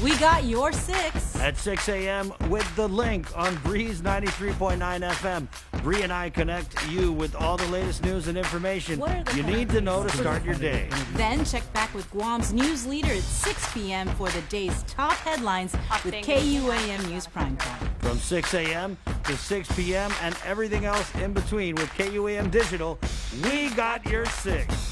We got your 6. At 6 a.m. with The Link on Breeze 93.9 FM. Bree and I connect you with all the latest news and information you need to know to start your day. Then check back with Guam's news leader at 6 p.m. for the day's top headlines with KUAM News Primetime. From 6 a.m. to 6 p.m. and everything else in between with KUAM Digital, we got your 6.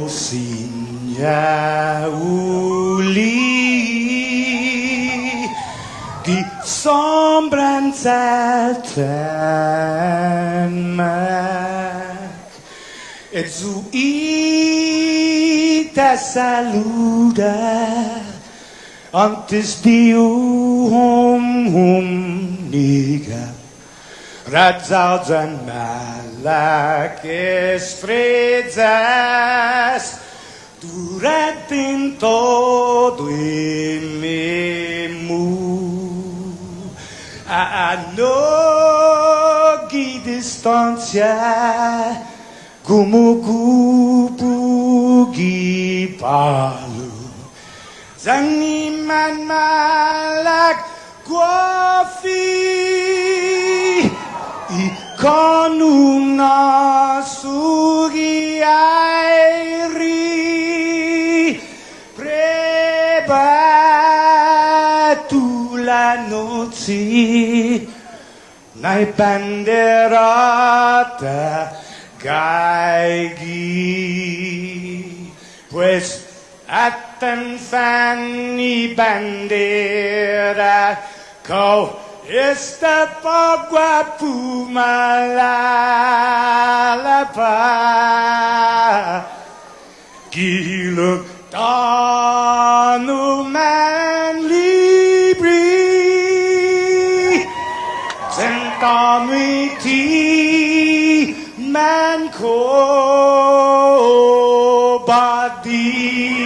Sinya uli di sombranza tanmak e zuita saluda antes di niga Radzaudzan malakes frezas durante todo il memu a nogi distancia como kupugi palu zaniman malak guafi con una sughiairi preba tu la noce nai banderata gaigi pues atan fanni bandera kau Esta pagua pumalapa Giluk tanu man libri committee man ko body.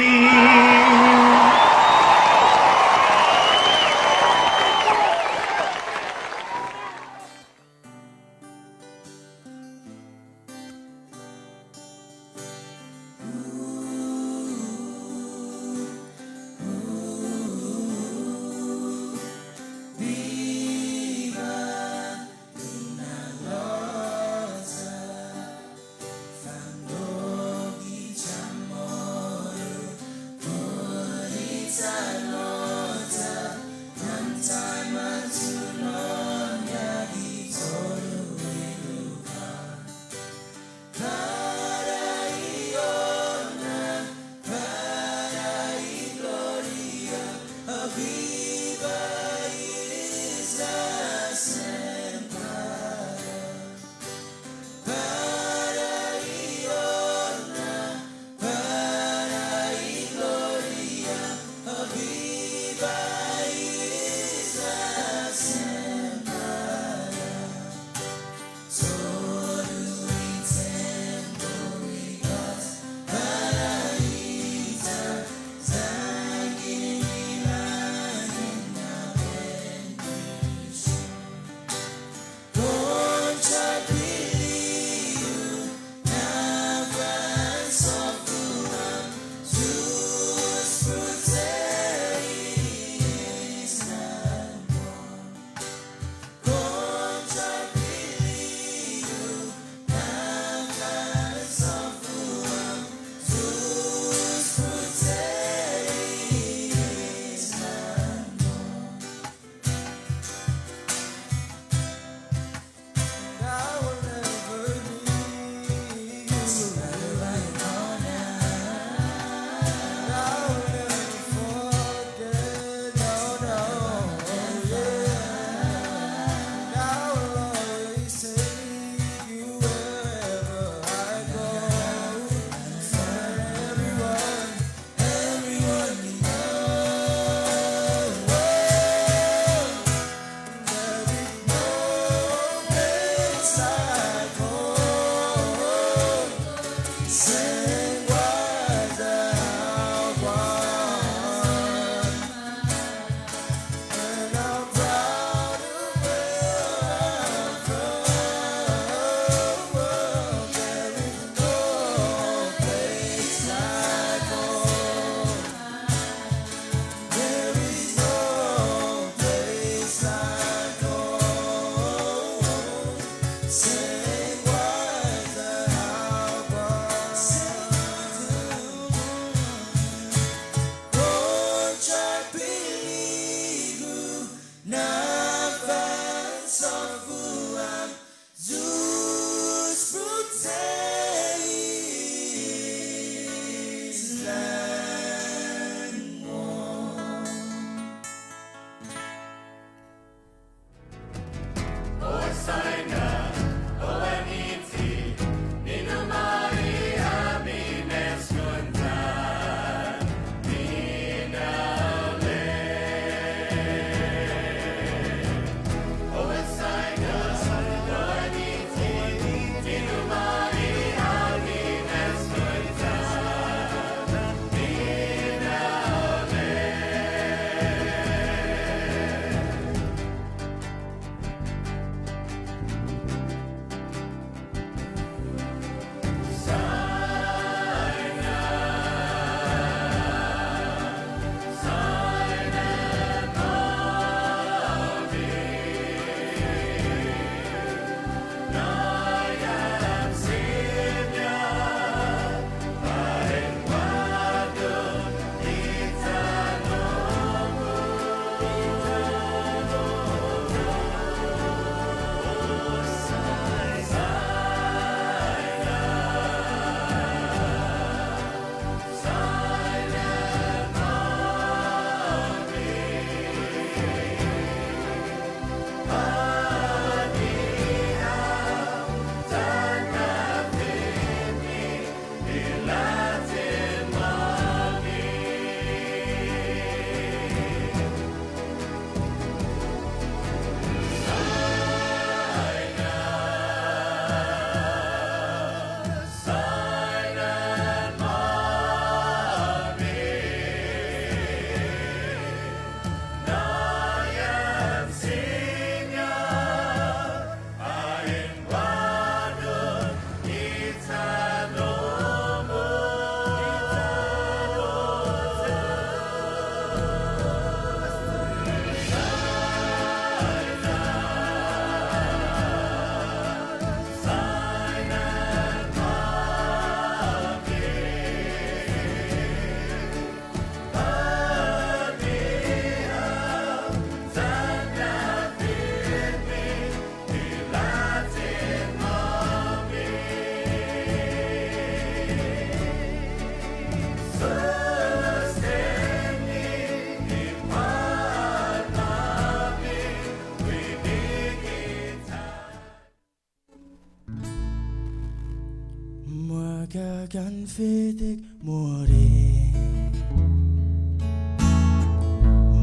Wagagan fedik more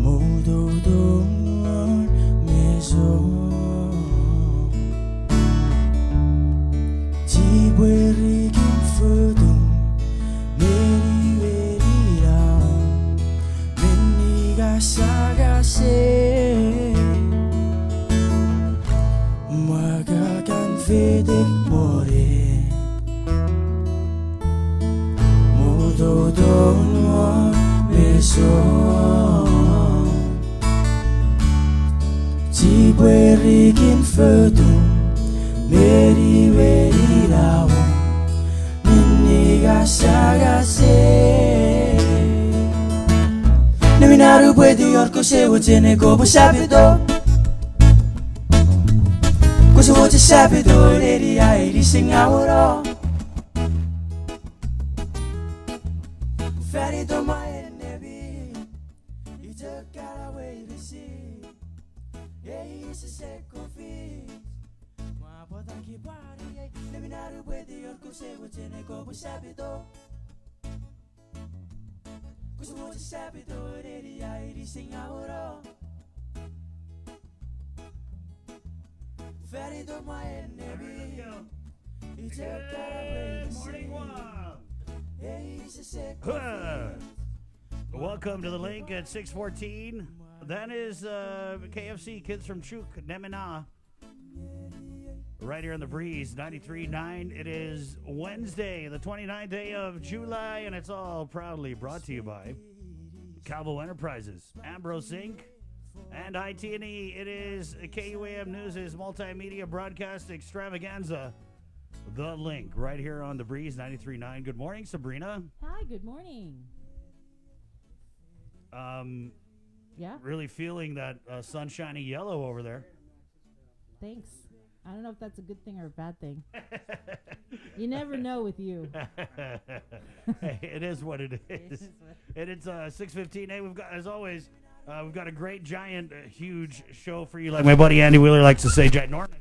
Mododon meso Tibwerikin fudum Meri veri down Meniga sagase Wagagan fedik more Mododon meso Tibwerikin fudum Meri veri down Meniga sagase Naminaru puede orco se tiene como sabido Cosa voce sabido Lady I sing out Fatty to my enemy He took out away to see Yeah, he's a second feet Ma bota ki bari Naminaru puede orco se tiene como sabido Cosa voce sabido Lady I sing out Fatty to my enemy He took out away to see Yeah, he's a second feet Welcome to the link at 6:14. That is KFC Kids from Chuk, Nemina. Right here on the Breeze, 93.9. It is Wednesday, the 29th day of July, and it's all proudly brought to you by Calvo Enterprises, Ambrose Inc., and IT&E. It is KUAM News' multimedia broadcast extravaganza. The link right here on the Breeze, 93.9. Good morning, Sabrina. Hi, good morning. Yeah, Really feeling that sunshiny yellow over there. thanks. I don't know if that's a good thing or a bad thing. You never know with you. Hey, it is what it is. And it's 6:15. Hey, we've got, as always, we've got a great, giant, huge show for you. Like my buddy Andy Wheeler likes to say, ginormous.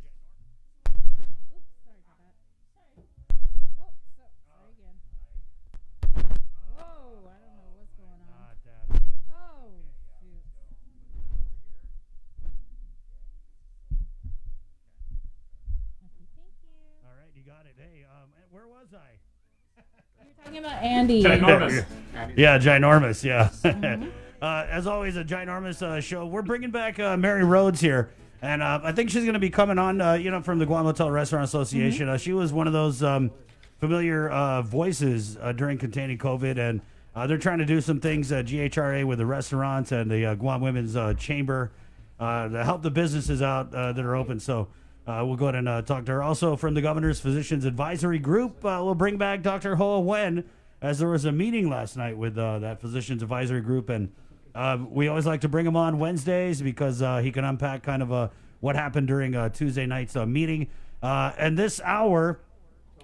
Where was I? You're talking about Andy. Ginormous. Yeah, ginormous. Yeah. As always, a ginormous show. We're bringing back Mary Rhodes here, and I think she's going to be coming on, from the Guam Hotel Restaurant Association. She was one of those familiar voices during containing COVID, and they're trying to do some things at GHRA with the restaurants and the Guam Women's Chamber to help the businesses out that are open. So. We'll go ahead and talk to her. Also from the Governor's Physicians Advisory Group, we'll bring back Dr. Hoa Wen, as there was a meeting last night with that Physicians Advisory Group. And we always like to bring him on Wednesdays because he can unpack kind of what happened during Tuesday night's meeting. And this hour,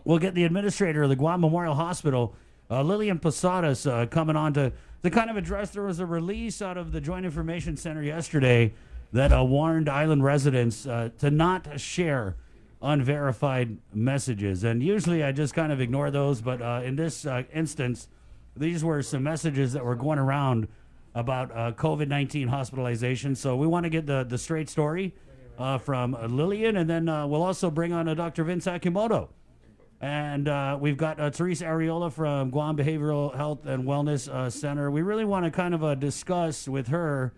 we'll get the administrator of the Guam Memorial Hospital, Lillian Posadas, coming on to kind of address. There was a release out of the Joint Information Center yesterday that warned island residents to not share unverified messages. And usually I just kind of ignore those, but in this instance, these were some messages that were going around about COVID-19 hospitalization. So we want to get the straight story from Lillian, and then we'll also bring on Dr. Vince Akimoto. And we've got Teresa Areola from Guam Behavioral Health and Wellness Center. We really want to kind of discuss with her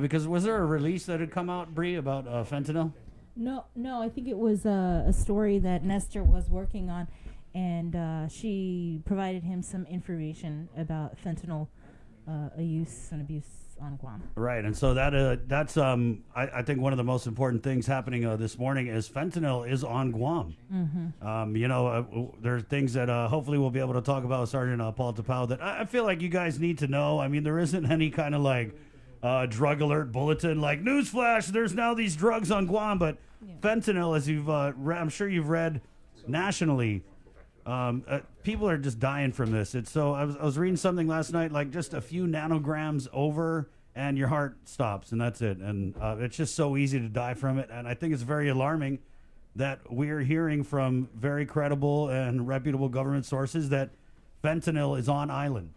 because was there a release that had come out, Bree, about fentanyl? No, I think it was a story that Nestor was working on, and she provided him some information about fentanyl use and abuse on Guam. Right, and so that's I think one of the most important things happening this morning is fentanyl is on Guam. Mm-hmm. There are things that hopefully we'll be able to talk about with Sergeant Paul Tapau that I feel like you guys need to know. I mean, there isn't any kind of like drug alert bulletin like newsflash. There's now these drugs on Guam, but fentanyl, as you've I'm sure you've read nationally. People are just dying from this. It's so. I was reading something last night, like just a few nanograms over, and your heart stops, and that's it. And it's just so easy to die from it. And I think it's very alarming that we're hearing from very credible and reputable government sources that fentanyl is on island.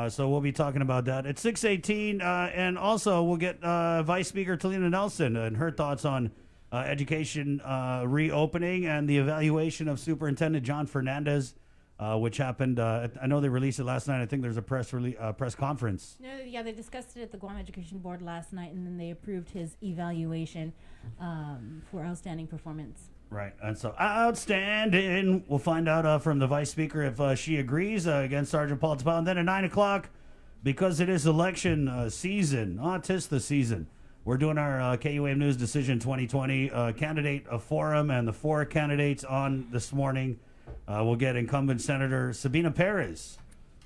So we'll be talking about that at 6:18, and also we'll get Vice Speaker Talina Nelson and her thoughts on education reopening and the evaluation of Superintendent John Fernandez, which happened. I know they released it last night. I think there's a press conference. No, yeah, they discussed it at the Guam Education Board last night, and then they approved his evaluation for outstanding performance. Right, and so outstanding. We'll find out from the Vice Speaker if she agrees against Sergeant Paul Tapao. And then at 9 o'clock, because it is election season, 'tis the season, we're doing our KUAM News Decision 2020 candidate forum, and the 4 candidates on this morning. We'll get incumbent Senator Sabina Perez,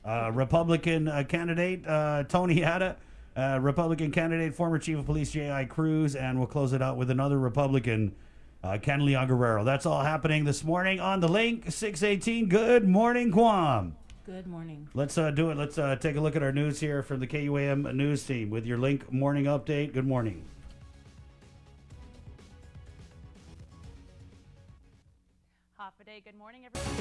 Republican candidate Tony Hatta, Republican candidate former Chief of Police J.I. Cruz, and we'll close it out with another Republican, Guerrero. That's all happening this morning on the link. 6:18. Good morning, Guam. Good morning. Let's do it. Let's take a look at our news here from the KUAM news team with your link morning update. Good morning. Half a day. Good morning, everyone.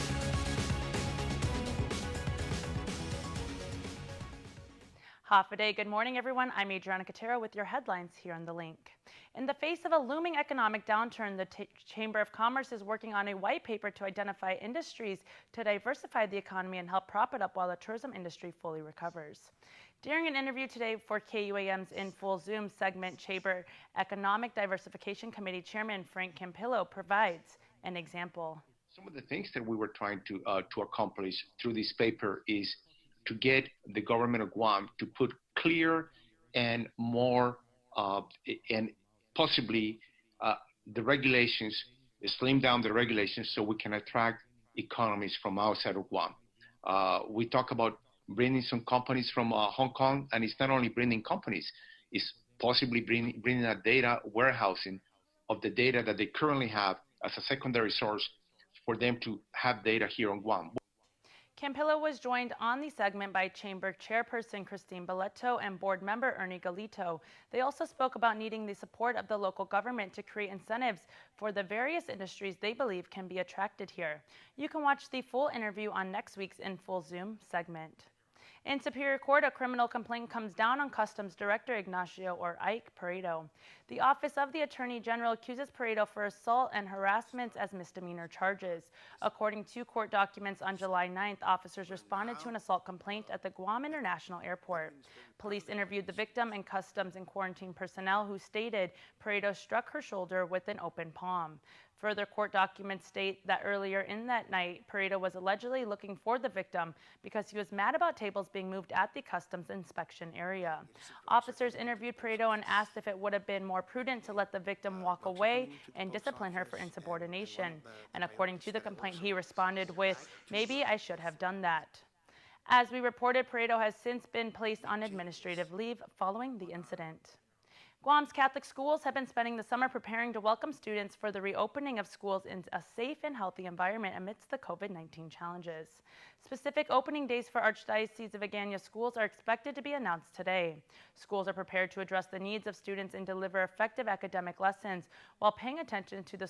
Half a day. Good morning, everyone. I'm Adriana Catero with your headlines here on the link. In the face of a looming economic downturn, the Chamber of Commerce is working on a white paper to identify industries to diversify the economy and help prop it up while the tourism industry fully recovers. During an interview today for KUAM's In Full Zoom segment, Chamber Economic Diversification Committee Chairman Frank Campillo provides an example. Some of the things that we were trying to accomplish through this paper is to get the government of Guam to put clear and more and possibly the regulations, slim down the regulations so we can attract economies from outside of Guam. We talk about bringing some companies from Hong Kong, and it's not only bringing companies, it's possibly bringing that data warehousing of the data that they currently have as a secondary source for them to have data here on Guam. Campillo was joined on the segment by Chamber Chairperson Christine Belletto and Board Member Ernie Galito. They also spoke about needing the support of the local government to create incentives for the various industries they believe can be attracted here. You can watch the full interview on next week's In Full Zoom segment. In Superior Court, a criminal complaint comes down on Customs Director Ignacio or Ike Pareto. The Office of the Attorney General accuses Pareto for assault and harassment as misdemeanor charges. According to court documents, on July 9th, officers responded to an assault complaint at the Guam International Airport. Police interviewed the victim and Customs and Quarantine personnel who stated Pareto struck her shoulder with an open palm. Further court documents state that earlier in that night, Pareto was allegedly looking for the victim because he was mad about tables being moved at the customs inspection area. Officers interviewed Pareto and asked if it would have been more prudent to let the victim walk away and discipline her for insubordination. And according to the complaint, he responded with, "Maybe I should have done that." As we reported, Pareto has since been placed on administrative leave following the incident. Guam's Catholic schools have been spending the summer preparing to welcome students for the reopening of schools in a safe and healthy environment amidst the COVID-19 challenges. Specific opening days for Archdiocese of Agana schools are expected to be announced today. Schools are prepared to address the needs of students and deliver effective academic lessons while paying attention to the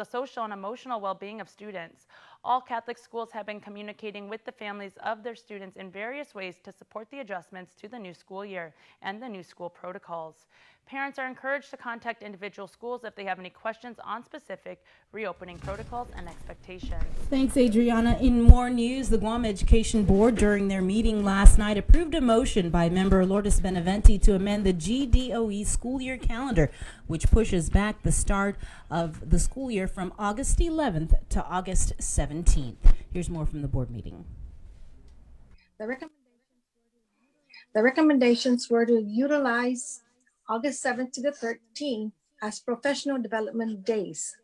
social and emotional well-being of students. All Catholic schools have been communicating with the families of their students in various ways to support the adjustments to the new school year and the new school protocols. Parents are encouraged to contact individual schools if they have any questions on specific reopening protocols and expectations. Thanks, Adriana. In more news, the Guam Education Board, during their meeting last night, approved a motion by member Lourdes Benavente to amend the GDOE school year calendar, which pushes back the start of the school year from August 11th to August 17th. Here's more from the board meeting. The recommendations were to utilize August 7th to the 13th as professional development days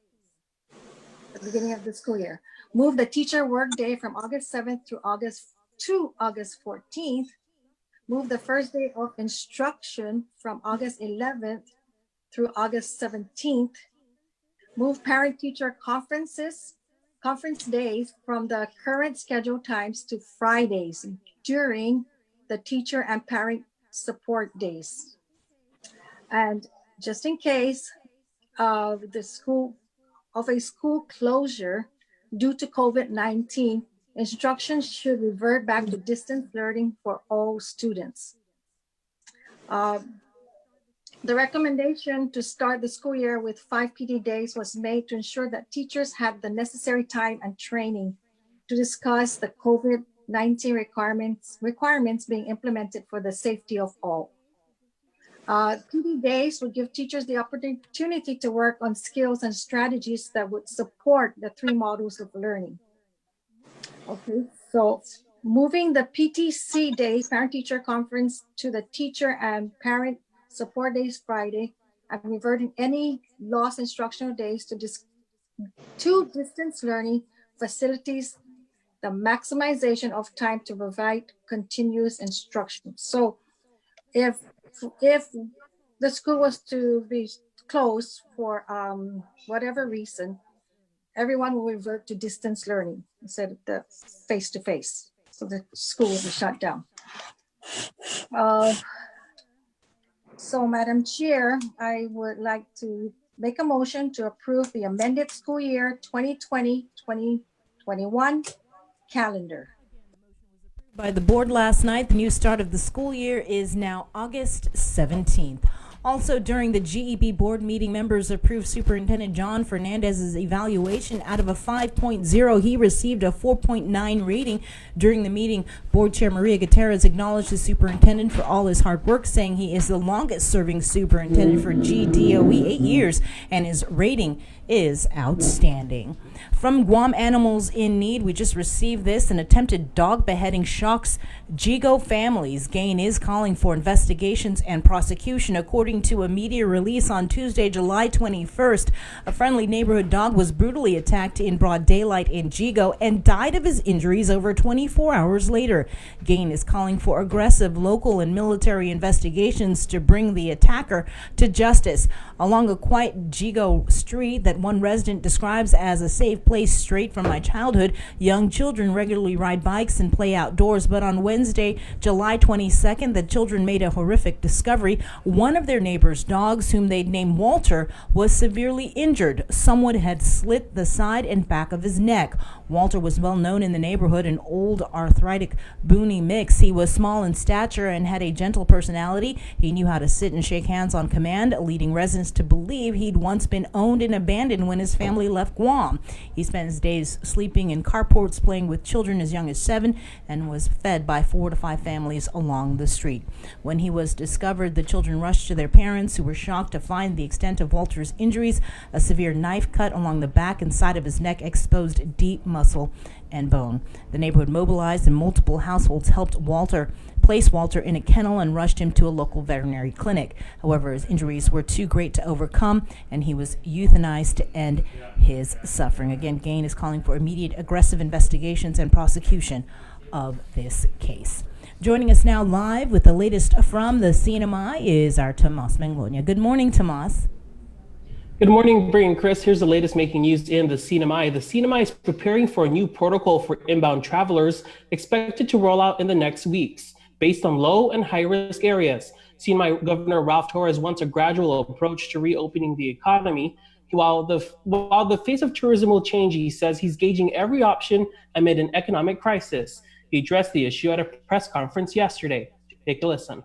at the beginning of the school year. Move the teacher work day from August 7th to August 14th. Move the first day of instruction from August 11th through August 17th. Move parent-teacher conference days from the current scheduled times to Fridays during the teacher and parent support days. And just in case the school of a school closure due to COVID-19, instruction should revert back to distance learning for all students. The recommendation to start the school year with 5 PD days was made to ensure that teachers had the necessary time and training to discuss the COVID-19 requirements being implemented for the safety of all. PD days would give teachers the opportunity to work on skills and strategies that would support the 3 models of learning. Okay, so moving the PTC day, parent-teacher conference, to the teacher and parent support days Friday, and reverting any lost instructional days to distance learning facilities the maximization of time to provide continuous instruction. So if the school was to be closed for whatever reason, everyone will revert to distance learning instead of the face-to-face. So the school will be shut down. So Madam Chair, I would like to make a motion to approve the amended school year 2020-2021 calendar. By the board last night, the new start of the school year is now August 17th. Also, during the GEB board meeting, members approved Superintendent John Fernandez's evaluation. Out of a 5.0, he received a 4.9 rating. During the meeting, Board Chair Maria Gutierrez acknowledged the superintendent for all his hard work, saying he is the longest-serving superintendent for GDOE, 8 years, and his rating is outstanding. From Guam Animals in Need, we just received this. An attempted dog beheading shocks Yigo families. GAIN is calling for investigations and prosecution. According to a media release on Tuesday, July 21st, a friendly neighborhood dog was brutally attacked in broad daylight in Yigo and died of his injuries over 24 hours later. GAIN is calling for aggressive local and military investigations to bring the attacker to justice. Along a quiet Yigo street that one resident describes as a safe place straight from my childhood, young children regularly ride bikes and play outdoors. But on Wednesday, July 22nd, the children made a horrific discovery. One of their neighbor's dogs, whom they'd named Walter, was severely injured. Someone had slit the side and back of his neck. Walter was well known in the neighborhood, an old arthritic boonie mix. He was small in stature and had a gentle personality. He knew how to sit and shake hands on command, leading residents to believe he'd once been owned and abandoned when his family left Guam. He spent his days sleeping in carports, playing with children as young as 7, and was fed by 4 to 5 families along the street. When he was discovered, the children rushed to their parents, who were shocked to find the extent of Walter's injuries. A severe knife cut along the back and side of his neck exposed deep muscle and bone. The neighborhood mobilized, and multiple households helped place Walter in a kennel and rushed him to a local veterinary clinic. However, his injuries were too great to overcome, and he was euthanized to end his suffering. Again, GAIN is calling for immediate aggressive investigations and prosecution of this case. Joining us now live with the latest from the CNMI is our Tomas Manglonia. Good morning, Tomas. Good morning, Bri and Chris. Here's the latest making news in the CNMI. The CNMI is preparing for a new protocol for inbound travelers expected to roll out in the next weeks, based on low and high risk areas. CNMI Governor Ralph Torres wants a gradual approach to reopening the economy. While the face of tourism will change, he says he's gauging every option amid an economic crisis. He addressed the issue at a press conference yesterday. Take a listen.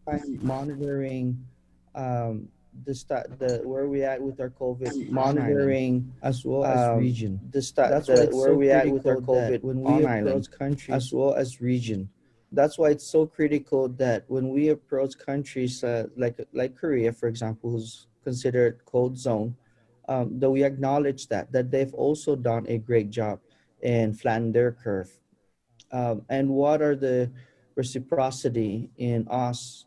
I'm monitoring where we at with our COVID monitoring as well as region. That's where we at with our COVID when we approach countries as well as region. That's why it's so critical that when we approach countries like Korea, for example, who's considered cold zone, that we acknowledge that they've also done a great job and flattened their curve. And what are the reciprocity in us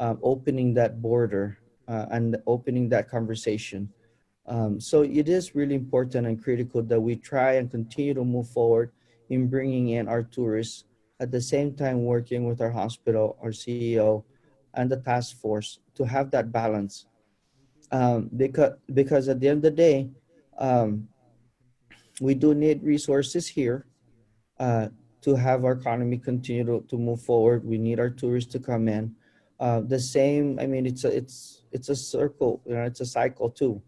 opening that border and opening that conversation. So it is really important and critical that we try and continue to move forward in bringing in our tourists, at the same time working with our hospital, our CEO, and the task force to have that balance. Because at the end of the day, we do need resources here to have our economy continue to move forward. We need our tourists to come in. It's a circle, it's a cycle too.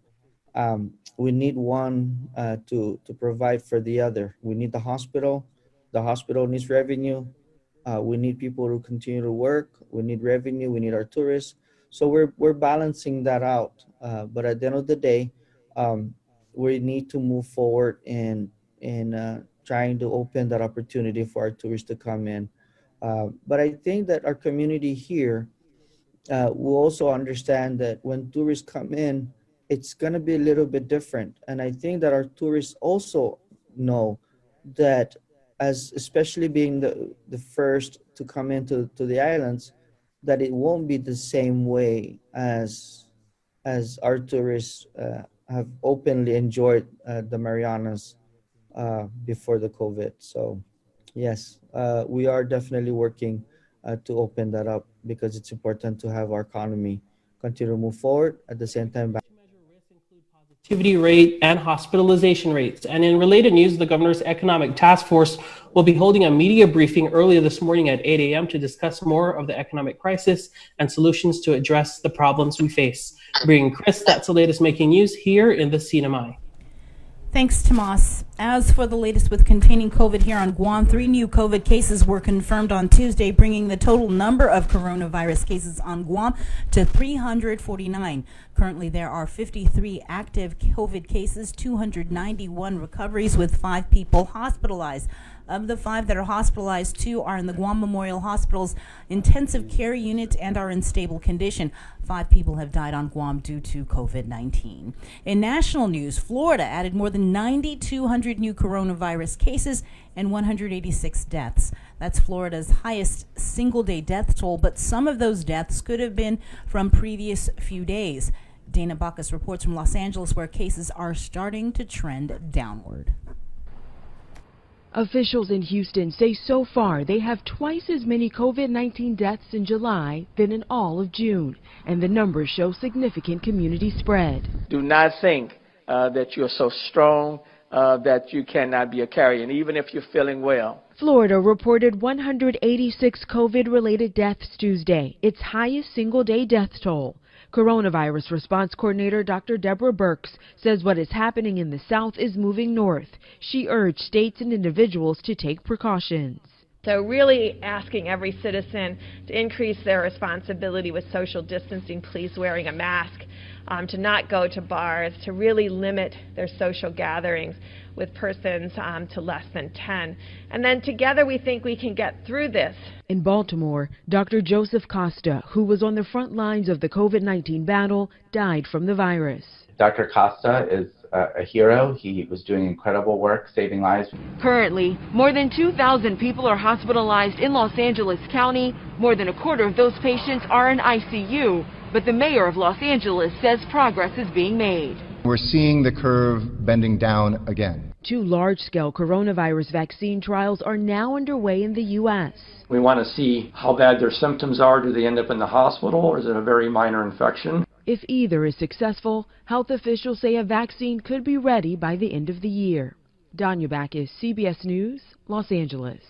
we need one to provide for the other. We need the hospital. The hospital needs revenue. We need people to continue to work. We need revenue. We need our tourists. So we're balancing that out. But at the end of the day, we need to move forward in trying to open that opportunity for our tourists to come in. But I think that our community here will also understand that when tourists come in, it's going to be a little bit different. And I think that our tourists also know that, as especially being the first to come into the islands, that it won't be the same way as our tourists have openly enjoyed the Marianas before the COVID. So yes, we are definitely working to open that up, because it's important to have our economy continue to move forward at the same time. Positivity rate and hospitalization rates. And in related news, the governor's economic task force will be holding a media briefing earlier this morning at 8 a.m. to discuss more of the economic crisis and solutions to address the problems we face. Bringing Chris, that's the latest making news here in the CNMI. Thanks, Tomas. As for the latest with containing COVID here on Guam, 3 new COVID cases were confirmed on Tuesday, bringing the total number of coronavirus cases on Guam to 349. Currently, there are 53 active COVID cases, 291 recoveries, with 5 people hospitalized. Of the 5 that are hospitalized, 2 are in the Guam Memorial Hospital's intensive care unit and are in stable condition. 5 people have died on Guam due to COVID-19. In national news, Florida added more than 9,200 new coronavirus cases and 186 deaths. That's Florida's highest single-day death toll, but some of those deaths could have been from previous few days. Dana Bacchus reports from Los Angeles, where cases are starting to trend downward. Officials in Houston say so far they have twice as many COVID-19 deaths in July than in all of June, and the numbers show significant community spread. Do not think that you're so strong that you cannot be a carrier, and even if you're feeling well. Florida reported 186 COVID-related deaths Tuesday, its highest single-day death toll. Coronavirus response coordinator Dr. Deborah Burks says what is happening in the South is moving north. She urged states and individuals to take precautions. So really asking every citizen to increase their responsibility with social distancing, please wearing a mask, to not go to bars, to really limit their social gatherings with persons to less than 10. And then together we think we can get through this. In Baltimore, Dr. Joseph Costa, who was on the front lines of the COVID-19 battle, died from the virus. Dr. Costa is a hero. He was doing incredible work, saving lives. Currently, more than 2,000 people are hospitalized in Los Angeles County. More than a quarter of those patients are in ICU. But the mayor of Los Angeles says progress is being made. We're seeing the curve bending down again. 2 large-scale coronavirus vaccine trials are now underway in the U.S. We want to see how bad their symptoms are. Do they end up in the hospital, or is it a very minor infection? If either is successful, health officials say a vaccine could be ready by the end of the year. Danya Bacchus, CBS News, Los Angeles.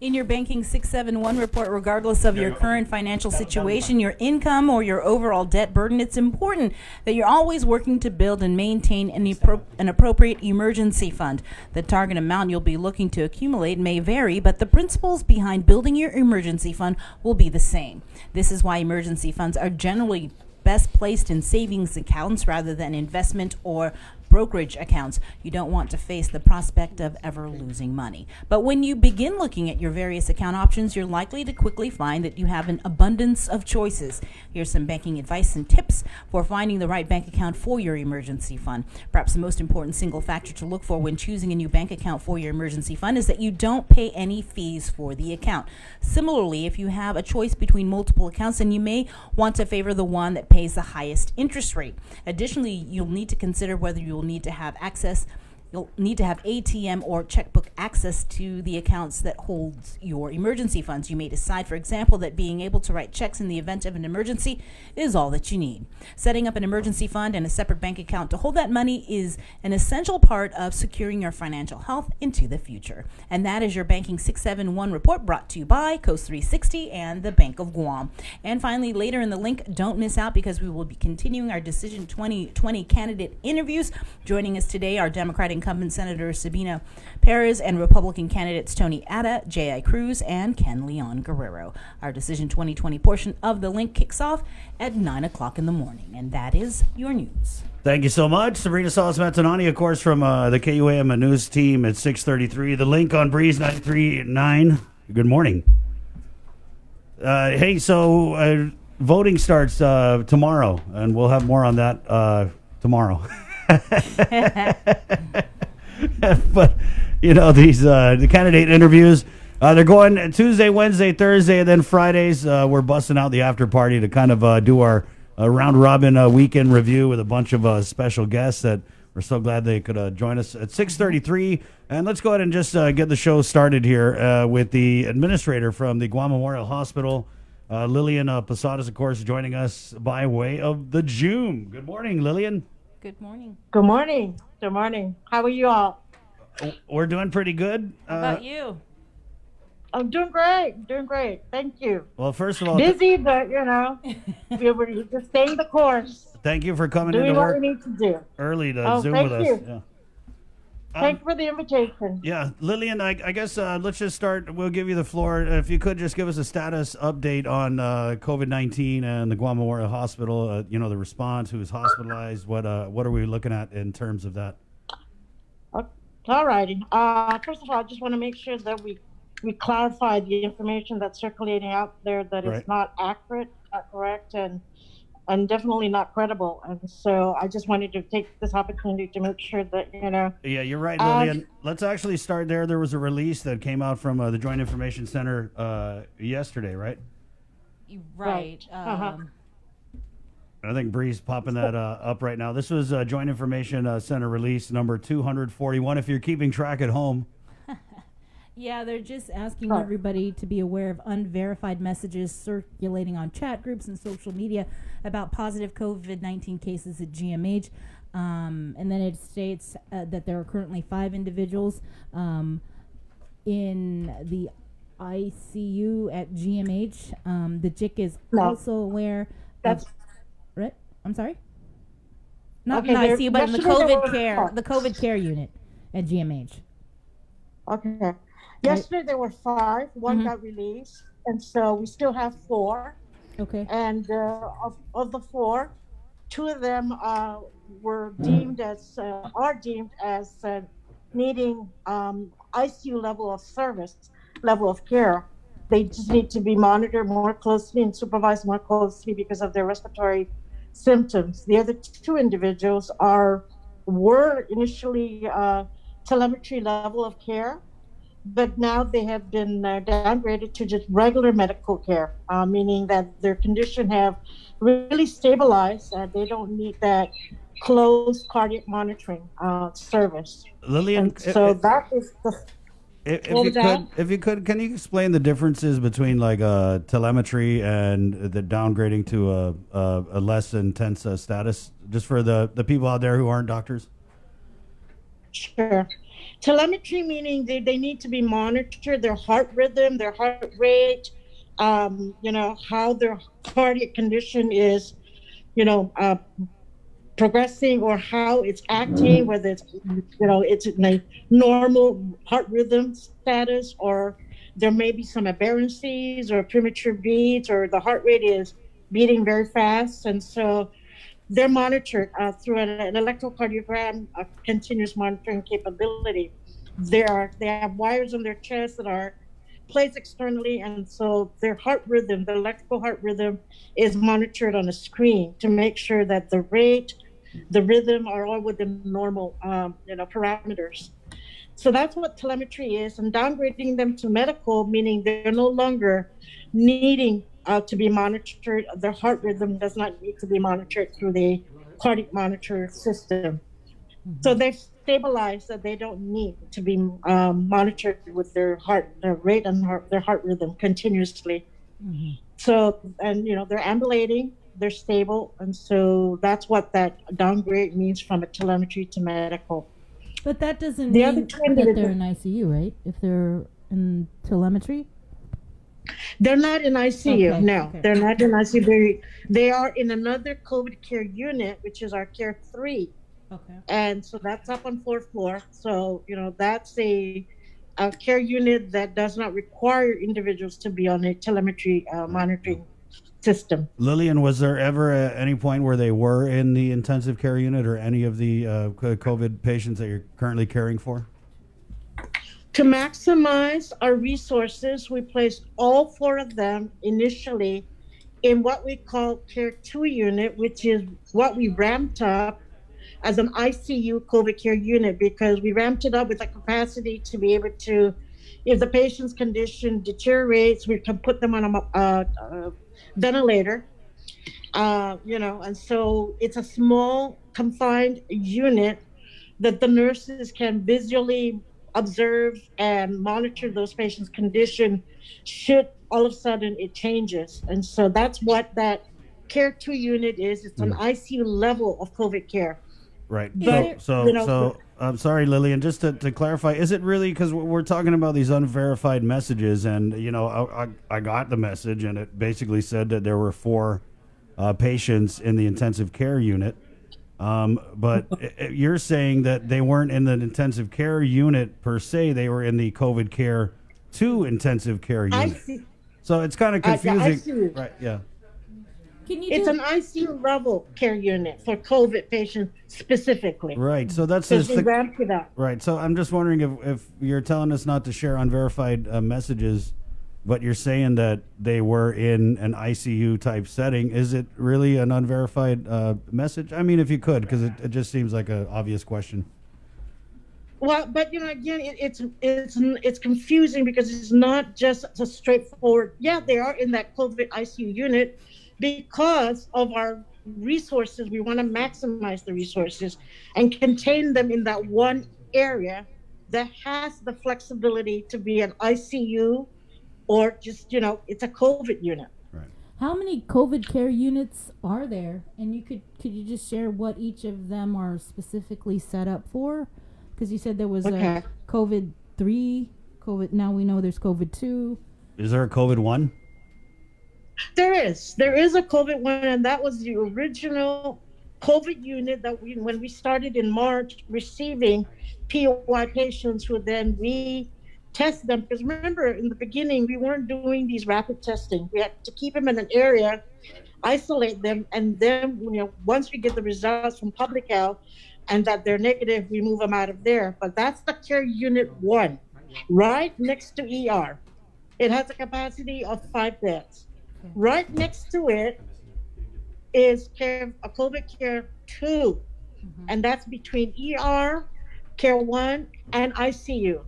In your Banking 671 report, regardless of your current financial situation, your income, or your overall debt burden, it's important that you're always working to build and maintain an appropriate emergency fund. The target amount you'll be looking to accumulate may vary, but the principles behind building your emergency fund will be the same. This is why emergency funds are generally best placed in savings accounts rather than investment or brokerage accounts. You don't want to face the prospect of ever losing money. But when you begin looking at your various account options, you're likely to quickly find that you have an abundance of choices. Here's some banking advice and tips for finding the right bank account for your emergency fund. Perhaps the most important single factor to look for when choosing a new bank account for your emergency fund is that you don't pay any fees for the account. Similarly, if you have a choice between multiple accounts, then you may want to favor the one that pays the highest interest rate. Additionally, you'll need to consider whether you'll need to have access You'll need to have ATM or checkbook access to the accounts that holds your emergency funds. You may decide, for example, that being able to write checks in the event of an emergency is all that you need. Setting up an emergency fund and a separate bank account to hold that money is an essential part of securing your financial health into the future. And that is your Banking 671 report, brought to you by Coast 360 and the Bank of Guam. And finally, later in the link, don't miss out, because we will be continuing our Decision 2020 candidate interviews. Joining us today are Democratic incumbent Senator Sabina Perez and Republican candidates Tony Atta, J.I. Cruz, and Ken Leon Guerrero. Our Decision 2020 portion of the link kicks off at 9 o'clock in the morning, and that is your news. Thank you so much. Sabrina Salas-Matanani, of course, from the KUAM news team at 6:33. The link on Breeze 93.9. Good morning. Hey, so voting starts tomorrow, and we'll have more on that tomorrow. But you know, these the candidate interviews, they're going Tuesday, Wednesday, Thursday, and then Fridays we're busting out the after party to kind of do our round robin weekend review with a bunch of special guests that we're so glad they could join us at 6:33. And let's go ahead and just get the show started here with the administrator from the Guam Memorial Hospital, Lillian Posadas, of course, joining us by way of the Zoom. Good morning, Lillian. Good morning. Good morning. Good morning. How are you all? We're doing pretty good. How about you? I'm doing great. Doing great. Thank you. Well, first of all, busy, but you know, we're just staying the course. Thank you for coming doing into what work we need to do early to Zoom with us. Yeah. Thanks for the invitation. Yeah, Lillian, I guess let's just start. We'll give you the floor. If you could just give us a status update on COVID-19 and the Guam Memorial Hospital. You know, the response, who's hospitalized, what are we looking at in terms of that? All righty. First of all, I just want to make sure that we clarify the information that's circulating out there, that Right. it's not accurate, not correct, and definitely not credible. And so I just wanted to take this opportunity to make sure that, you know. Yeah, you're right, Lillian. Let's actually start there. There was a release that came out from the Joint Information Center yesterday, right? Right. I think Bree's popping that up right now. This was Joint Information Center release number 241, if you're keeping track at home. Yeah, they're just asking everybody to be aware of unverified messages circulating on chat groups and social media about positive COVID-19 cases at GMH. And then it states that there are currently 5 individuals in the ICU at GMH. The JIC is also aware. That's right. I'm sorry. Not in the ICU, but in the COVID care unit at GMH. Okay. Yesterday there were 5. One got released, and so we still have 4. Okay. And of the 4, 2 of them are deemed as needing ICU level of service, level of care. They just need to be monitored more closely and supervised more closely because of their respiratory symptoms. The other 2 individuals were initially telemetry level of care, but now they have been downgraded to just regular medical care, meaning that their condition have really stabilized. They don't need that close cardiac monitoring service. Lillian, and so that is the. If you could, can you explain the differences between like telemetry and the downgrading to a less intense status, just for the people out there who aren't doctors? Sure. Telemetry meaning they need to be monitored, their heart rhythm, their heart rate, you know, how their cardiac condition is, you know, progressing, or how it's acting, whether it's, you know, it's in a normal heart rhythm status, or there may be some aberrancies or premature beats, or the heart rate is beating very fast. And so they're monitored through an electrocardiogram, a continuous monitoring capability. They have wires on their chest that are placed externally, and so their heart rhythm, the electrical heart rhythm, is monitored on a screen to make sure that the rate, the rhythm are all within normal, you know, parameters. So that's what telemetry is, and downgrading them to medical, meaning they're no longer needing to be monitored. Their heart rhythm does not need to be monitored through the cardiac monitor system. So they've stabilized that they don't need to be monitored with their heart rate and their heart rhythm continuously. Mm-hmm. So, and they're ambulating, they're stable, and so that's what that downgrade means from a telemetry to medical. But that doesn't The other mean two that individuals- they're in ICU, right? If they're in telemetry? They're not in ICU. Okay, No, okay. they're not in ICU. They are in another COVID care unit, which is our Care 3. Okay. And so that's up on 4th floor. So, that's a care unit that does not require individuals to be on a telemetry monitoring system. Lillian, was there ever any point where they were in the intensive care unit or any of the COVID patients that you're currently caring for? To maximize our resources, we placed all 4 of them initially in what we call Care 2 unit, which is what we ramped up as an ICU COVID care unit, because we ramped it up with a capacity to be able to, if the patient's condition deteriorates, we can put them on a ventilator, and so it's a small confined unit that the nurses can visually observe and monitor those patients' condition should all of a sudden it changes. And so that's what that Care 2 unit is. It's an ICU level of COVID care. Right. But, So I'm sorry, Lillian, just to clarify, is it really, because we're talking about these unverified messages, and, I got the message, and it basically said that there were 4 patients in the intensive care unit. But you're saying that they weren't in the intensive care unit per se, they were in the COVID care 2 intensive care unit. So it's kind of confusing. Right, yeah. It's an ICU level care unit for COVID patients specifically. Right, so that's we ramped it up. Right, so I'm just wondering if you're telling us not to share unverified messages, but you're saying that they were in an ICU type setting. Is it really an unverified message? I mean, if you could, because it just seems like an obvious question. Well, but again, it's confusing because it's not just a straightforward. Yeah, they are in that COVID ICU unit because of our resources. We want to maximize the resources and contain them in that one area that has the flexibility to be an ICU or just it's a COVID unit. How many COVID care units are there? And could you just share what each of them are specifically set up for? Because you said there was a COVID 3, COVID. Now we know there's COVID 2. Is there a COVID 1? There is a COVID 1, and that was the original COVID unit that when we started in March receiving POI patients who then we test them, because remember in the beginning we weren't doing these rapid testing. We had to keep them in an area, isolate them, and then once we get the results from public health and that they're negative, we move them out of there. But that's the care unit 1, right next to ER. It has a capacity of 5 beds. Right next to it is a COVID care 2, and that's between ER, care 1, and ICU.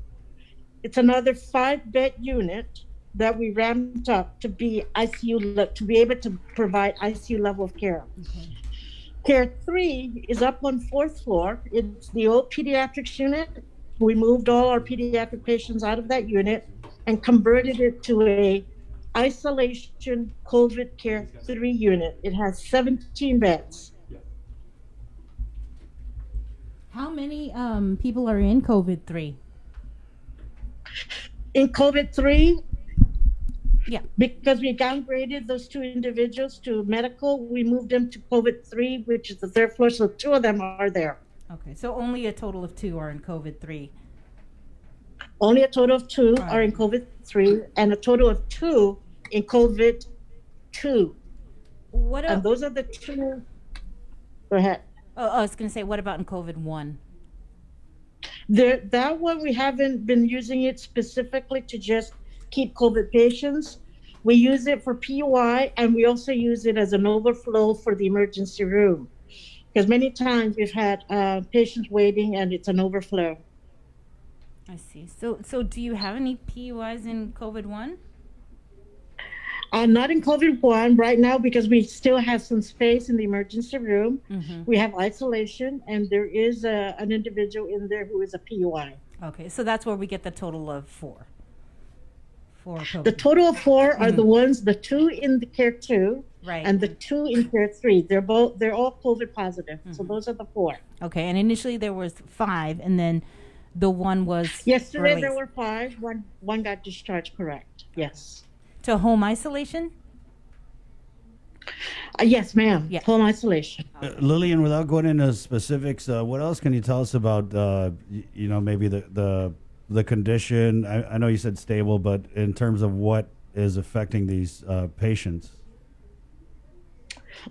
It's another 5-bed unit that we ramped up to be ICU, to be able to provide ICU level of care. Care 3 is up on 4th floor. It's the old pediatrics unit. We moved all our pediatric patients out of that unit and converted it to a isolation COVID care 3 unit. It has 17 beds. How many people are in COVID 3? In COVID 3, yeah, because we downgraded those 2 individuals to medical, we moved them to COVID 3, which is the 3rd floor. So 2 of them are there. Okay, so only a total of 2 are in COVID 3. Only a total of 2 are in COVID 3, and a total of 2 in COVID 2. And those are the 2. Go ahead. Oh, I was going to say, what about in COVID 1? That one, we haven't been using it specifically to just keep COVID patients. We use it for PUI, and we also use it as an overflow for the emergency room. Because many times we've had patients waiting, and it's an overflow. I see. So do you have any PUIs in COVID 1? Not in COVID-1 right now because we still have some space in the emergency room. We have isolation, and there is an individual in there who is a PUI. Okay, so that's where we get the total of 4. The total of 4 are the ones, the 2 in the care 2, right, and the 2 in care 3. They're all COVID positive. So those are the 4. Okay, and initially there was 5, and then the one was yesterday released. There were 5. One got discharged. Correct. Yes. To home isolation. Yes, ma'am. Yeah. Home isolation. Lillian, without going into specifics, what else can you tell us about? Maybe the condition. I know you said stable, but in terms of what is affecting these patients.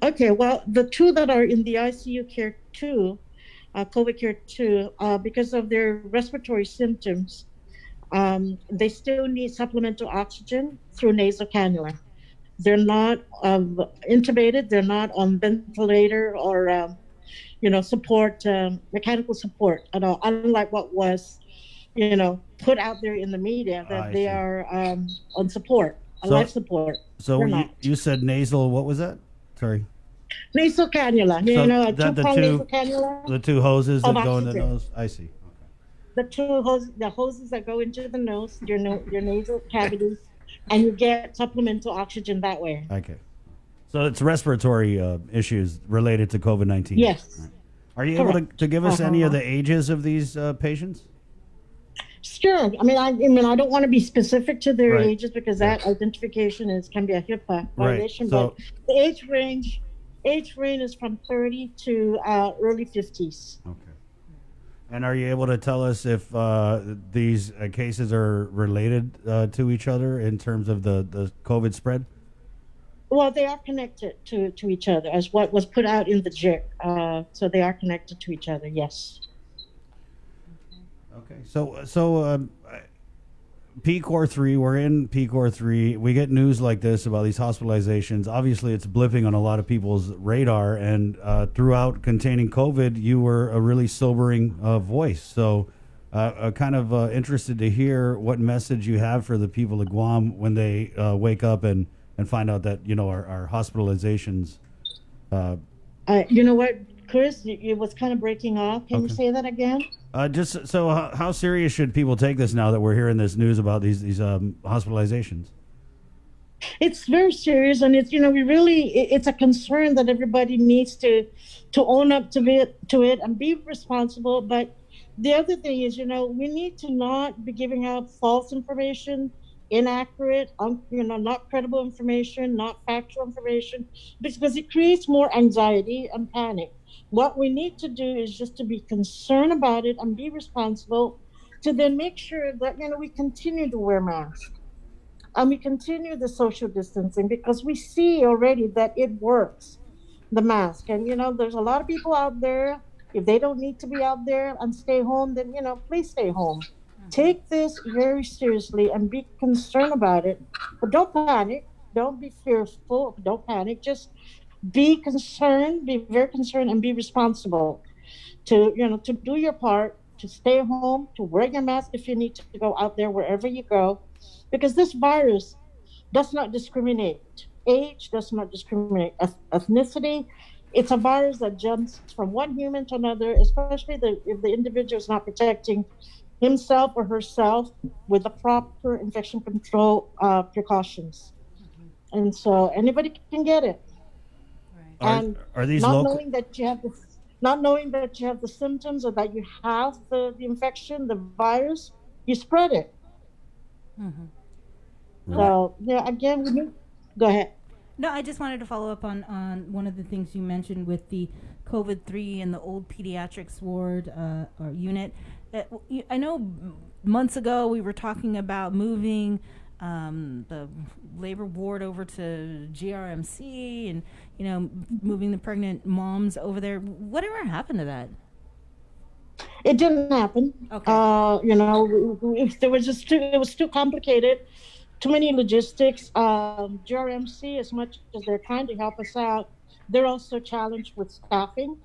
Okay, well, the 2 that are in the ICU care 2, COVID care 2, because of their respiratory symptoms, they still need supplemental oxygen through nasal cannula. They're not intubated. They're not on ventilator or, support, mechanical support at all. Unlike what was, put out there in the media that they are on support, life support. So you said nasal. What was that? Sorry. Nasal cannula. Nasal cannula. The 2 hoses that go in the nose. I see. The 2 hoses that go into the nose, your nasal cavity, and you get supplemental oxygen that way. Okay. So it's respiratory issues related to COVID-19. Yes. Right. Are you able to give us any of the ages of these patients? Sure. I I don't want to be specific to their ages because that identification can be a HIPAA violation. So, but the age range is from 30 to early 50s. Okay. And are you able to tell us if these cases are related to each other in terms of the COVID spread? Well, they are connected to each other, as what was put out in the JIC. So they are connected to each other, yes. Okay. So PCOR 3, we're in PCOR 3. We get news like this about these hospitalizations. Obviously, it's blipping on a lot of people's radar. And throughout containing COVID, you were a really sobering voice. So kind of interested to hear what message you have for the people of Guam when they wake up and find out that, our hospitalizations. You know what, Chris? It was kind of breaking off. Can you say that again? Just so, how serious should people take this now that we're hearing this news about these hospitalizations? It's very serious, and it's it's a concern that everybody needs to own up to it and be responsible. But the other thing is, we need to not be giving out false information, inaccurate, not credible information, not factual information, because it creates more anxiety and panic. What we need to do is just to be concerned about it and be responsible to then make sure that, we continue to wear masks and we continue the social distancing because we see already that it works, the mask. And, there's a lot of people out there. If they don't need to be out there and stay home, then, please stay home. Take this very seriously and be concerned about it. But don't panic. Don't be fearful. Don't panic. Just be concerned, be very concerned, and be responsible to do your part, to stay home, to wear your mask if you need to go out there wherever you go, because this virus does not discriminate. Age does not discriminate. Ethnicity. It's a virus that jumps from one human to another, especially if the individual is not protecting himself or herself with the proper infection control precautions. And so anybody can get it. Are these not local? knowing that you have the symptoms or that you have the infection, the virus, you spread it. So again, go ahead. No, I just wanted to follow up on one of the things you mentioned with the COVID-3 and the old pediatrics ward or unit. I know months ago we were talking about moving the labor ward over to GRMC and, moving the pregnant moms over there. Whatever happened to that? It didn't happen. Okay. It was too complicated, too many logistics. GRMC, as much as they're trying to help us out, they're also challenged with staffing.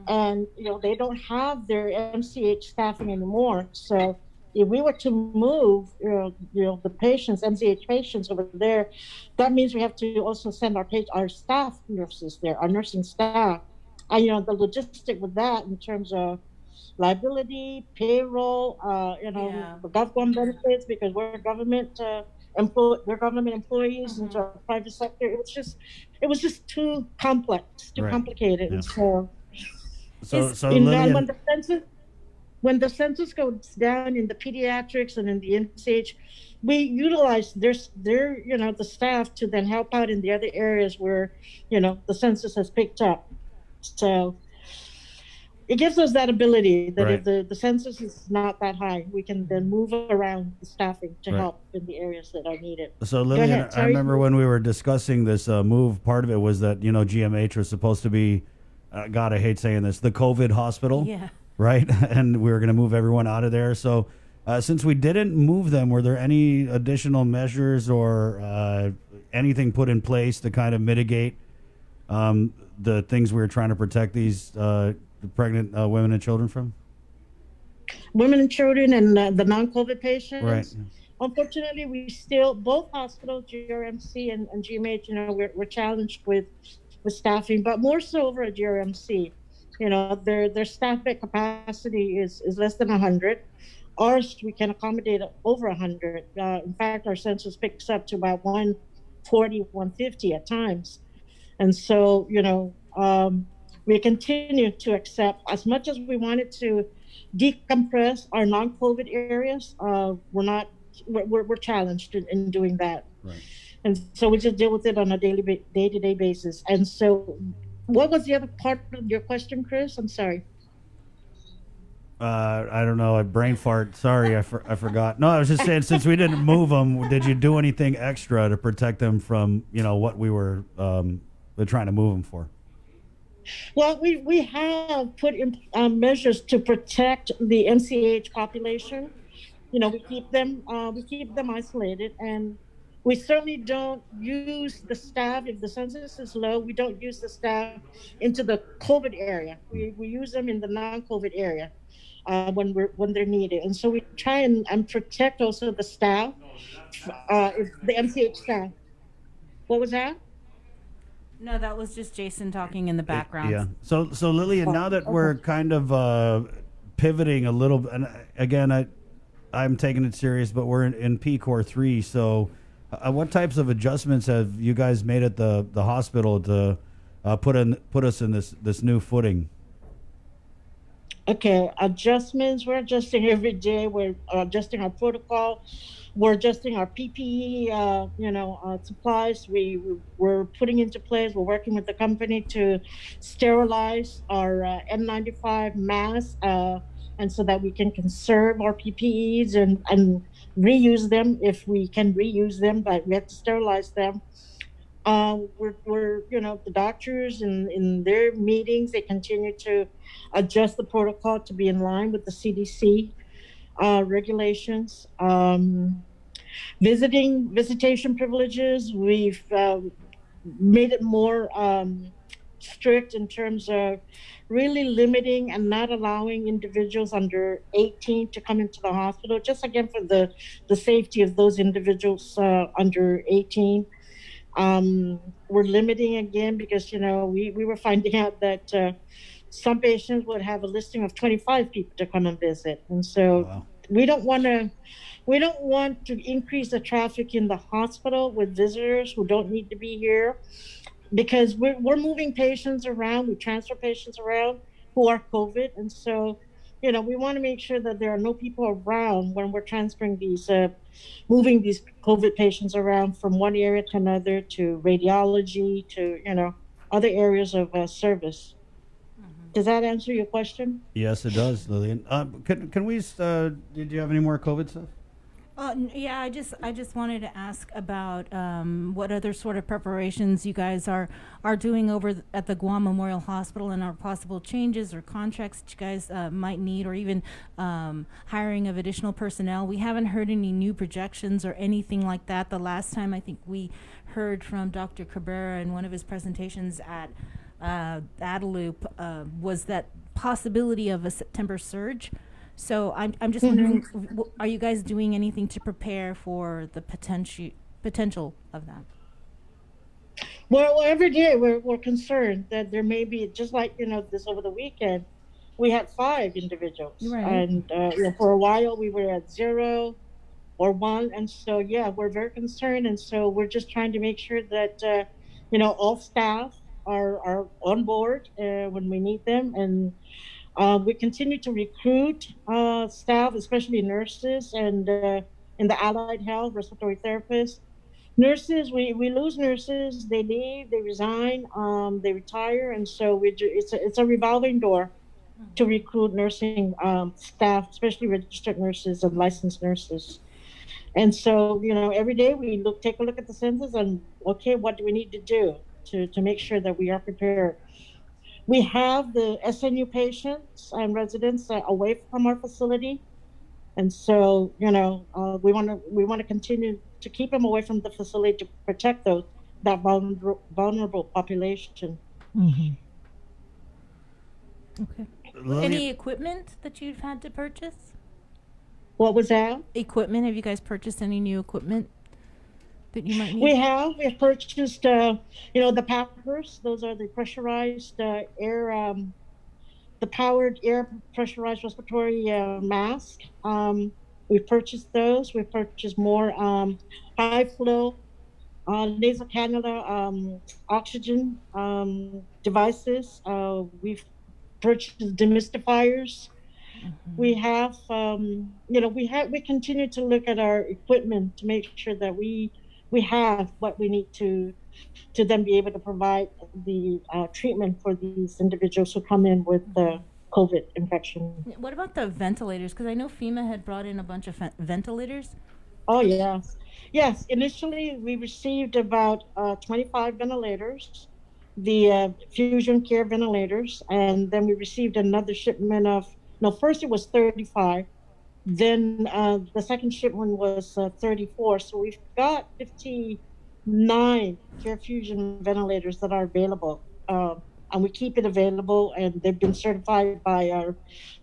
And, they don't have their MCH staffing anymore. So if we were to move, the patients, MCH patients over there, that means we have to also send our staff nurses there, our nursing staff. And, the logistic with that in terms of liability, payroll, the government benefits, because we're government employees into our private sector. It was just too complex, too complicated. Yeah. And so Lillian, when the census goes down in the pediatrics and in the MCH, we utilize the staff to then help out in the other areas where, the census has picked up. So it gives us that ability that if the census is not that high, we can then move around the staffing to help in the areas that are needed. So Lillian, I remember when we were discussing this move, part of it was that, GMH was supposed to be, God, I hate saying this, the COVID hospital. Yeah. Right? And we were going to move everyone out of there. So since we didn't move them, were there any additional measures or anything put in place to kind of mitigate the things we were trying to protect these pregnant women and children from? Women and children and the non-COVID patients. Right. Unfortunately, we both hospitals, GRMC and GMH, we're challenged with staffing, but more so over at GRMC. Their staff bed capacity is less than 100. Ours, we can accommodate over 100. In fact, our census picks up to about 140, 150 at times. And so, we continue to accept, as much as we wanted to decompress our non-COVID areas, we're challenged in doing that. Right. And so we just deal with it on a day-to-day basis. And so, what was the other part of your question, Chris? I'm sorry. I don't know. A brain fart. Sorry, I forgot. No, I was just saying, since we didn't move them, did you do anything extra to protect them from, what we were trying to move them for? Well, we have put in measures to protect the MCH population. We keep them isolated, and we certainly don't use the staff. If the census is low, we don't use the staff into the COVID area. We use them in the non-COVID area when they're needed. And so we try and protect also the staff, the MCH staff. What was that? No, that was just Jason talking in the background. Yeah. So Lillian, now that we're kind of pivoting a little bit, and again, I'm taking it serious, but we're in PCOR 3, so what types of adjustments have you guys made at the hospital to put us in this new footing? Okay, adjustments. We're adjusting every day. We're adjusting our protocol. We're adjusting our PPE, supplies. We're putting into place. We're working with the company to sterilize our N95 masks, and so that we can conserve our PPEs and reuse them if we can reuse them, but we have to sterilize them. We're the doctors in their meetings, they continue to adjust the protocol to be in line with the CDC regulations. Visitation privileges, we've made it more strict in terms of really limiting and not allowing individuals under 18 to come into the hospital, just again for the safety of those individuals under 18. We're limiting again because, we were finding out that some patients would have a listing of 25 people to come and visit. And so we don't want to increase the traffic in the hospital with visitors who don't need to be here, because we're moving patients around, we transfer patients around who are COVID. And so, we want to make sure that there are no people around when we're transferring moving these COVID patients around from one area to another, to radiology, to, other areas of service. Does that answer your question? Yes, it does, Lillian. Can we, did you have any more COVID stuff? Yeah, I just wanted to ask about what other sort of preparations you guys are doing over at the Guam Memorial Hospital, and our possible changes or contracts that you guys might need, or even hiring of additional personnel. We haven't heard any new projections or anything like that. The last time I think we heard from Dr. Guerrero in one of his presentations at Adaloop was that possibility of a September surge. So I'm just wondering, are you guys doing anything to prepare for the potential of that? Well, every day we're concerned that there may be, just like, this over the weekend, we had 5 individuals. Right. And, for a while we were at 0 or 1. And so, yeah, we're very concerned. And so we're just trying to make sure that, all staff are on board when we need them. And we continue to recruit staff, especially nurses and in the allied health, respiratory therapists. Nurses, we lose nurses. They leave, they resign, they retire, and so it's a revolving door to recruit nursing staff, especially registered nurses and licensed nurses. And so, every day we take a look at the census and, okay, what do we need to do to make sure that we are prepared? We have the SNU patients and residents away from our facility. And so, we want to continue to keep them away from the facility to protect that vulnerable population. Mm-hmm. Okay. Any equipment that you've had to purchase? What was that? Equipment. Have you guys purchased any new equipment that you might need? We have purchased, the PAPRs. Those are the pressurized air. The powered air pressurized respiratory mask. We've purchased those. We've purchased more high flow nasal cannula oxygen devices. We've purchased demystifiers. We have, we continue to look at our equipment to make sure that we have what we need to then be able to provide the treatment for these individuals who come in with the COVID infection. What about the ventilators? Because I know FEMA had brought in a bunch of ventilators. Oh, yes. Yes, initially we received about 25 ventilators, the fusion care ventilators, and then we received another shipment of, first it was 35, then the second shipment was 34, so we've got 59 care fusion ventilators that are available, and we keep it available, and they've been certified by our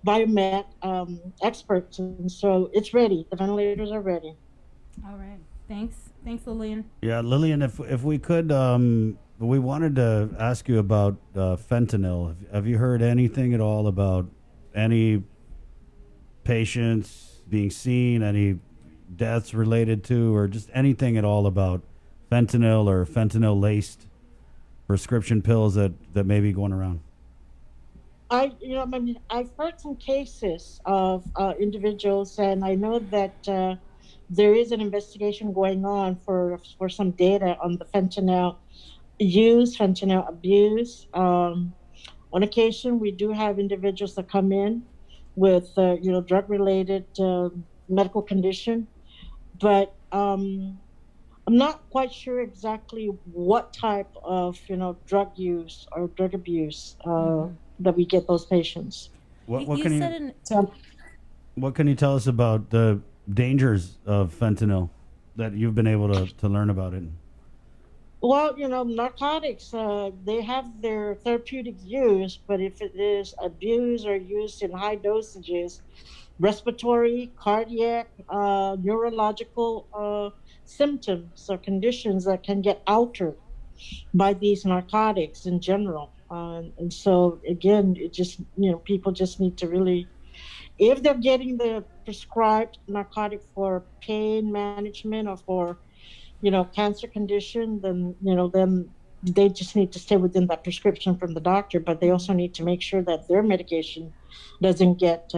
biomed experts, and so it's ready. The ventilators are ready. All right. Thanks, Lillian. Yeah, Lillian, if we could, we wanted to ask you about fentanyl. Have you heard anything at all about any patients being seen, any deaths related to, or just anything at all about fentanyl or fentanyl-laced prescription pills that may be going around? I've heard some cases of individuals, and I know that there is an investigation going on for some data on the fentanyl use, fentanyl abuse. On occasion, we do have individuals that come in with, drug-related medical condition, but I'm not quite sure exactly what type of, drug use or drug abuse that we get those patients. What can you tell us about the dangers of fentanyl that you've been able to learn about it? Well, narcotics, they have their therapeutic use, but if it is abused or used in high dosages, respiratory, cardiac, neurological symptoms or conditions that can get altered by these narcotics in general. And so, again, it just, people just need to really, if they're getting the prescribed narcotic for pain management or for, cancer condition, then, then they just need to stay within that prescription from the doctor, but they also need to make sure that their medication doesn't get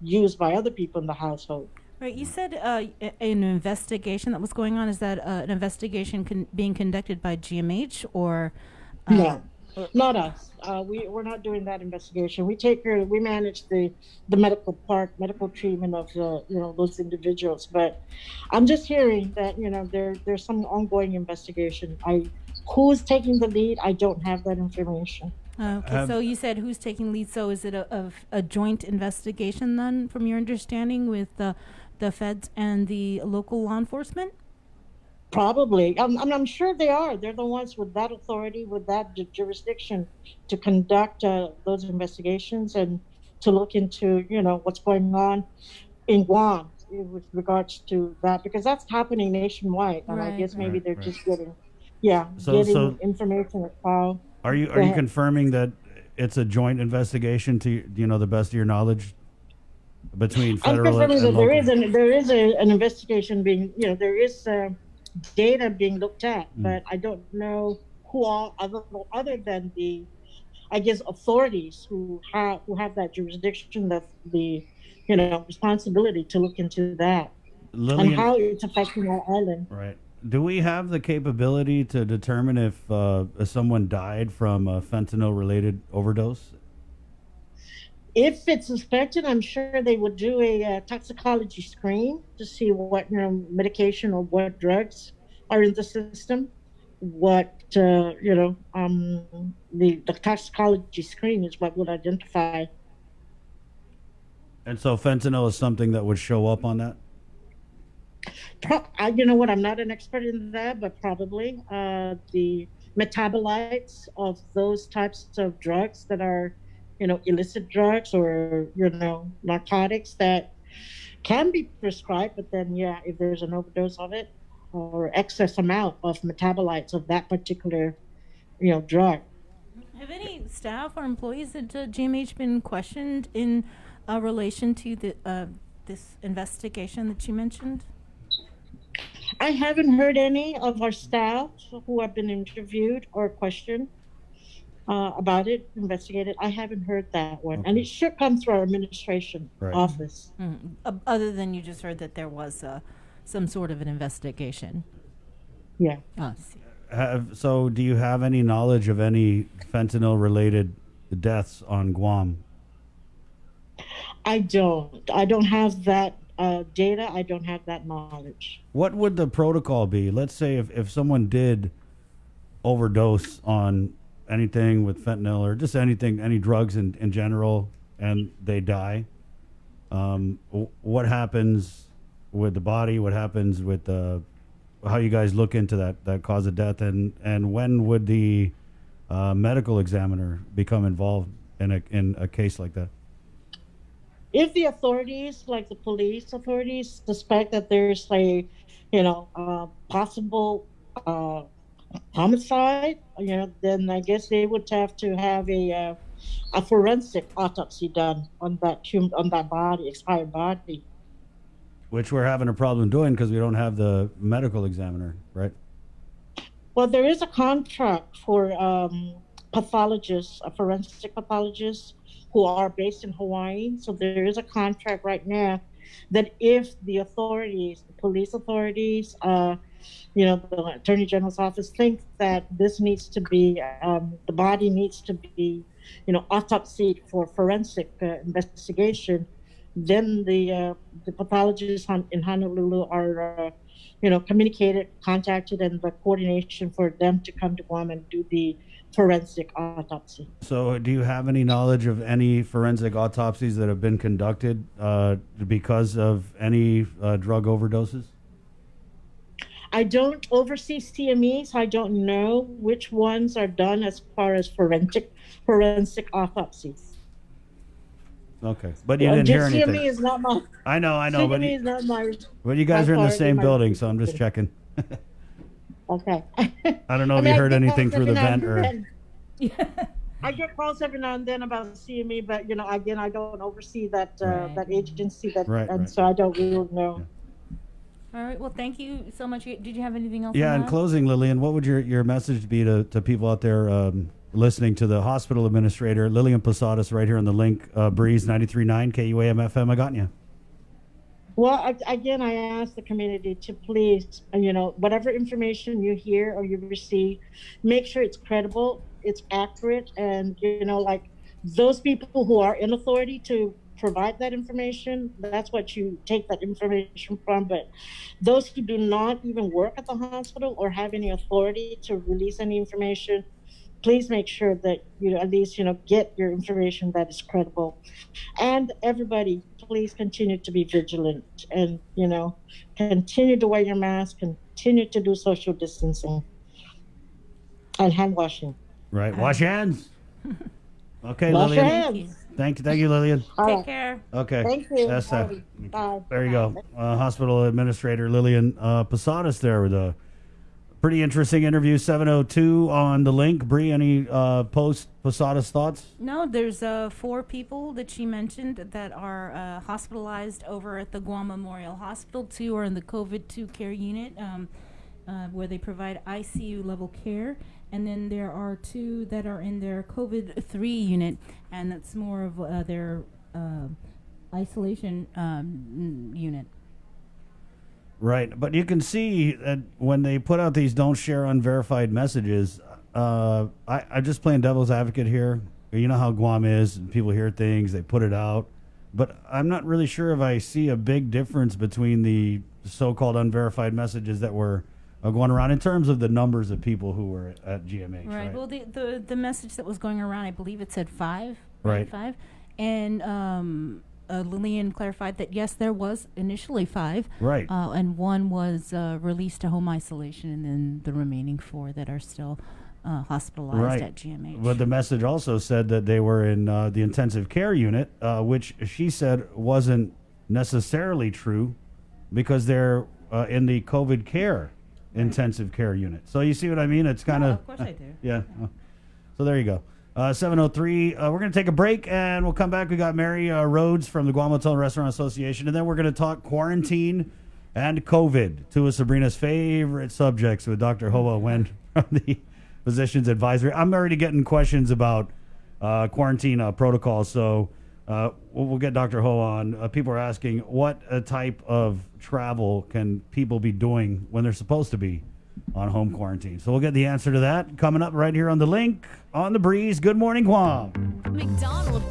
used by other people in the household. Right. You said an investigation that was going on. Is that an investigation being conducted by GMH or? No, not us. We're not doing that investigation. We manage the medical treatment of those individuals. But I'm just hearing that there's some ongoing investigation. Who's taking the lead? I don't have that information. Okay, so you said who's taking lead. So is it a joint investigation then, from your understanding, with the feds and the local law enforcement? Probably. I'm sure they are. They're the ones with that authority, with that jurisdiction to conduct those investigations. And to look into, what's going on in Guam with regards to that, because that's happening nationwide. And I guess maybe they're just getting information of how. Are you confirming that it's a joint investigation to the best of your knowledge between federal and local? There is an investigation being, there is data being looked at, but I don't know who all other than the, I guess, authorities who have that jurisdiction, the responsibility to look into that. Lillian, and how it's affecting our island. Right. Do we have the capability to determine if someone died from a fentanyl-related overdose? If it's suspected, I'm sure they would do a toxicology screen to see what medication or what drugs are in the system. What the toxicology screen is what would identify. And so fentanyl is something that would show up on that? You know what? I'm not an expert in that, but probably the metabolites of those types of drugs that are, illicit drugs or, narcotics that can be prescribed. But then, if there's an overdose of it or excess amount of metabolites of that particular, drug. Have any staff or employees at GMH been questioned in relation to this investigation that you mentioned? I haven't heard any of our staff who have been interviewed or questioned about it, investigated. I haven't heard that one. Okay. And it should come through our administration office. Mm-hmm. Other than you just heard that there was some sort of an investigation. Yeah. Oh, so do you have any knowledge of any fentanyl-related deaths on Guam? I don't have that data. I don't have that knowledge. What would the protocol be? Let's say if someone did overdose on anything with fentanyl or just anything, any drugs in general, and they die, what happens with the body? What happens with how you guys look into that cause of death? And when would the medical examiner become involved in a case like that? If the authorities, like the police authorities, suspect that there's a, possible homicide, then I guess they would have to have a forensic autopsy done on that body, expired body. Which we're having a problem doing because we don't have the medical examiner, right? Well, there is a contract for pathologists, forensic pathologists, who are based in Hawaii. So there is a contract right now that if the authorities, the police authorities, the Attorney General's office think that this needs to be, the body needs to be, autopsied for forensic investigation, then the pathologists in Honolulu are, contacted, and the coordination for them to come to Guam and do the forensic autopsy. So do you have any knowledge of any forensic autopsies that have been conducted because of any drug overdoses? I don't oversee CME, so I don't know which ones are done as far as forensic autopsies. Okay, but you didn't hear anything. CME is not my. I know. CME is not my. Well, you guys are in the same building, so I'm just checking. Okay. I don't know if you heard anything through the vent or. I get calls every now and then about CME, but again, I don't oversee that that agency, so I don't really know. Yeah. All right. Well, thank you so much. Did you have anything else? Yeah. In closing, Lillian, what would your message be to people out there listening to the hospital administrator, Lillian Posadas, right here on the link, Breeze 93.9 KUAM FM? I got you. Well, again, I ask the community to please, whatever information you hear or you receive, make sure it's credible, it's accurate, and, like those people who are in authority to provide that information, that's what you take that information from. But those who do not even work at the hospital or have any authority to release any information, please make sure that you at least, get your information that is credible. And everybody, please continue to be vigilant and, continue to wear your mask, continue to do social distancing and hand washing. Right. Wash your hands. Okay, Wash Lillian. your hands. Thank you, Lillian. Take care. Okay. Thank you. That's Alrighty. Bye. There you go. Hospital Administrator Lillian Posadas there with a pretty interesting interview. 7:02 on the link. Bree, any post Posadas thoughts? No, there's 4 people that she mentioned that are hospitalized over at the Guam Memorial Hospital. 2 are in the COVID-2 care unit where they provide ICU level care. And then there are 2 that are in their COVID-3 unit, and that's more of their isolation unit. Right, but you can see that when they put out these don't share unverified messages, I'm just playing devil's advocate here. You know how Guam is, and people hear things, they put it out. But I'm not really sure if I see a big difference between the so-called unverified messages that were going around in terms of the numbers of people who were at GMH. Right. Well, the message that was going around, I believe it said 5. Right. 5. And Lillian clarified that yes, there was initially 5. Right. And 1 was released to home isolation, and then the remaining 4 that are still hospitalized at GMH. But the message also said that they were in the intensive care unit, which she said wasn't necessarily true because they're in the COVID care intensive care unit. So you see what I mean? It's kind of... Of course I do. Yeah. So there you go. 7:03. We're going to take a break, and we'll come back. We got Mary Rhodes from the Guam Hotel and Restaurant Association, and then we're going to talk quarantine and COVID, 2 of Sabrina's favorite subjects with Dr. Hoa Wen from the Physicians Advisory. I'm already getting questions about quarantine protocols, so we'll get Dr. Hoa on. People are asking what type of travel can people be doing when they're supposed to be on home quarantine. So we'll get the answer to that coming up right here on the link on the breeze. Good morning, Guam. McDonald's.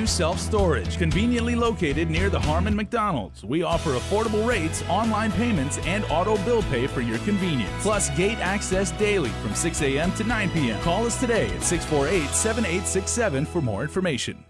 Self-storage, conveniently located near the Harmon McDonald's. We offer affordable rates, online payments, and auto bill pay for your convenience. Plus gate access daily from 6 a.m. to 9 p.m. Call us today at 648-7867 for more information.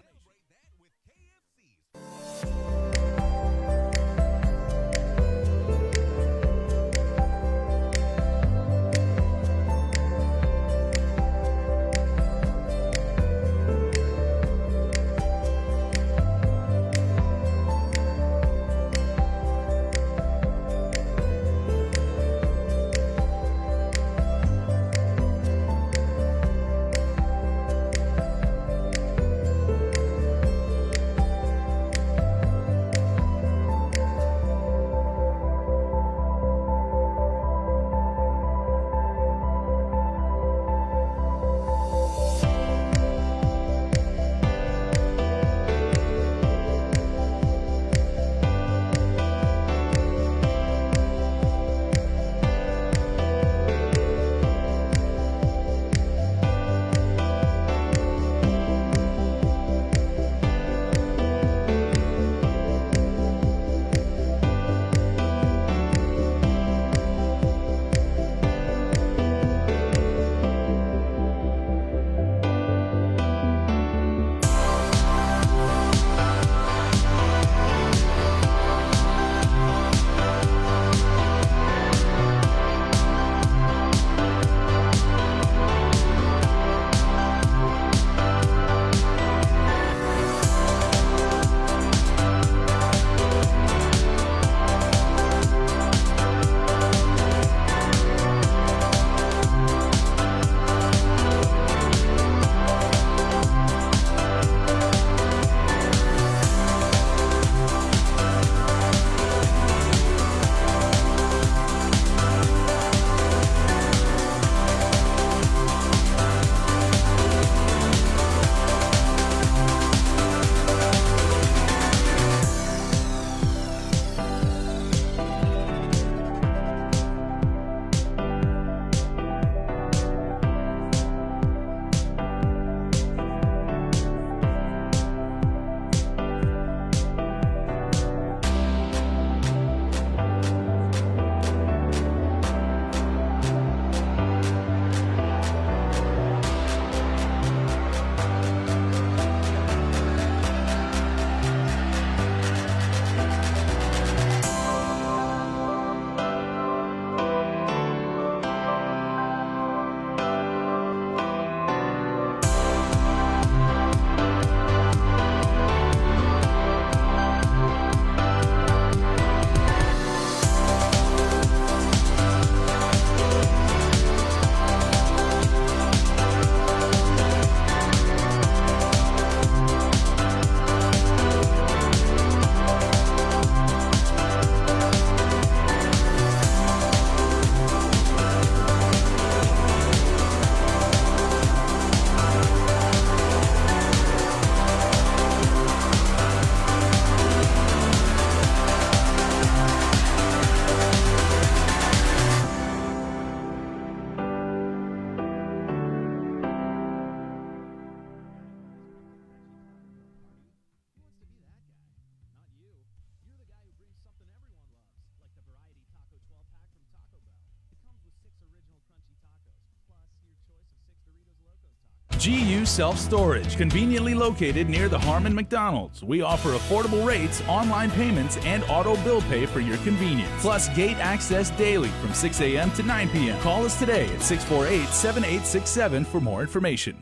GU Self-Storage, conveniently located near the Harmon McDonald's. We offer affordable rates, online payments, and auto bill pay for your convenience. Plus gate access daily from 6 a.m. to 9 p.m. Call us today at 648-7867 for more information.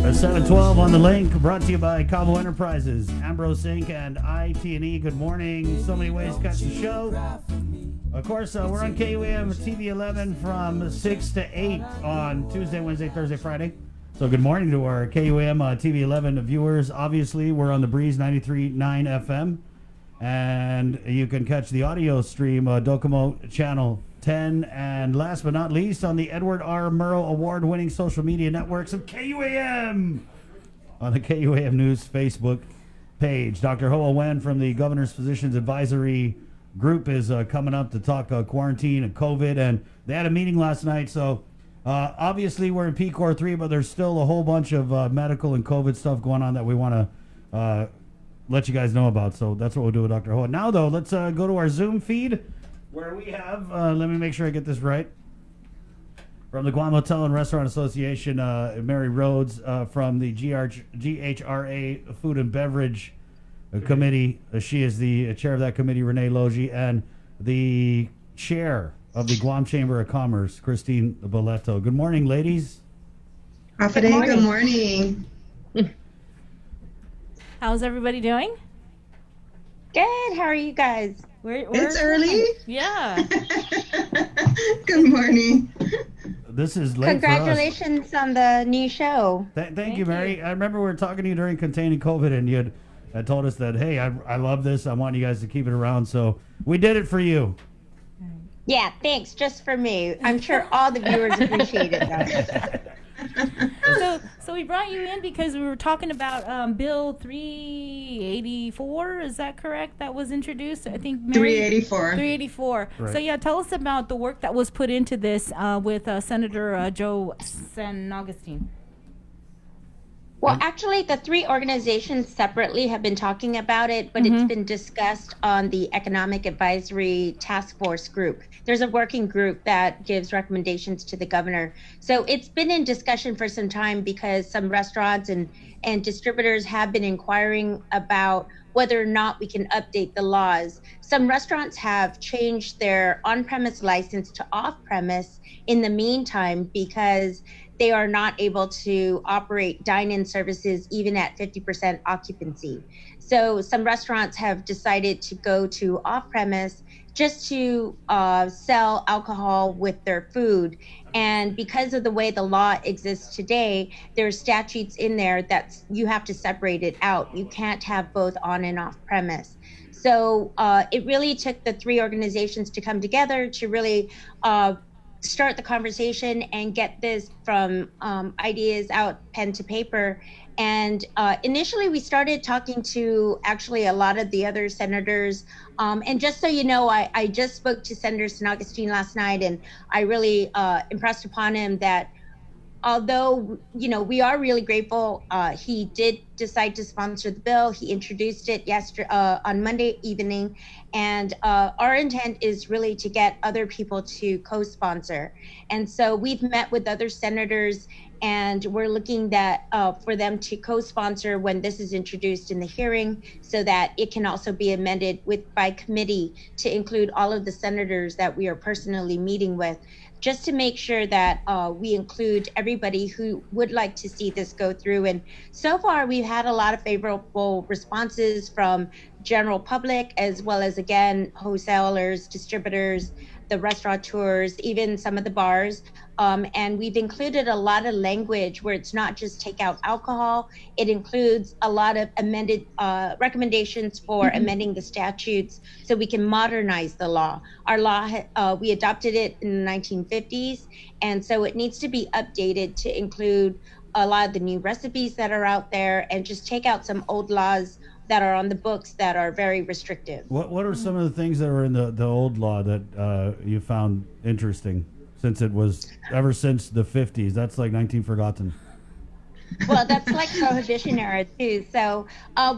At 7:12 on the link, brought to you by Cabo Enterprises, Ambrose Inc. and IT&E. Good morning. So many ways to catch the show. Of course, we're on KUAM TV 11 from 6 to 8 on Tuesday, Wednesday, Thursday, Friday. So good morning to our KUAM TV 11 viewers. Obviously, we're on the Breeze 93.9 FM. And you can catch the audio stream, Docomo Channel 10. And last but not least, on the Edward R. Murrow Award-winning social media networks of KUAM on the KUAM News Facebook page. Dr. Hoa Wen from the Governor's Physicians Advisory Group is coming up to talk quarantine and COVID. And they had a meeting last night. So obviously we're in PCOR 3, but there's still a whole bunch of medical and COVID stuff going on that we want to let you guys know about. So that's what we'll do with Dr. Hoa. Now, though, let's go to our Zoom feed where we have, let me make sure I get this right, from the Guam Hotel and Restaurant Association, Mary Rhodes, from the GHRA Food and Beverage Committee. She is the chair of that committee, Renee Logie, and the chair of the Guam Chamber of Commerce, Christine Boleto. Good morning, ladies. Good morning. How's everybody doing? Good. How are you guys? It's early. Yeah. Good morning. This is late. Congratulations on the new show. Thank you, Mary. I remember we were talking to you during containing COVID, and you had told us that, hey, I love this. I want you guys to keep it around. So we did it for you. Yeah, thanks. Just for me. I'm sure all the viewers appreciate it, though. So we brought you in because we were talking about Bill 384. Is that correct? That was introduced, I think. 384. 384. Right. So yeah, tell us about the work that was put into this with Senator Joe San Augustine. Well, actually, the three organizations separately have been talking about it, but it's been discussed on the Economic Advisory Task Force group. There's a working group that gives recommendations to the governor. So it's been in discussion for some time because some restaurants and distributors have been inquiring about whether or not we can update the laws. Some restaurants have changed their on-premise license to off-premise in the meantime because they are not able to operate dine-in services even at 50% occupancy. So some restaurants have decided to go to off-premise just to sell alcohol with their food. And because of the way the law exists today, there's statutes in there that you have to separate it out. You can't have both on and off premise. So it really took the three organizations to come together to really start the conversation and get this from ideas out pen to paper. And initially we started talking to actually a lot of the other senators. And just so you know, I just spoke to Senator San Agustin last night, and I really impressed upon him that although, you know, we are really grateful, he did decide to sponsor the bill. He introduced it yesterday on Monday evening, and our intent is really to get other people to co-sponsor. And so we've met with other senators, and we're looking that for them to co-sponsor when this is introduced in the hearing, so that it can also be amended by committee to include all of the senators that we are personally meeting with, just to make sure that we include everybody who would like to see this go through. And so far, we've had a lot of favorable responses from general public, as well as, again, wholesalers, distributors, the restaurateurs, even some of the bars. And we've included a lot of language where it's not just take out alcohol. It includes a lot of amended recommendations for amending the statutes so we can modernize the law. Our law, we adopted it in the 1950s, and so it needs to be updated to include a lot of the new recipes that are out there and just take out some old laws that are on the books that are very restrictive. What are some of the things that are in the old law that you found interesting, since it was ever since the 50s? That's like 19 forgotten. Well, that's like Prohibition era too. So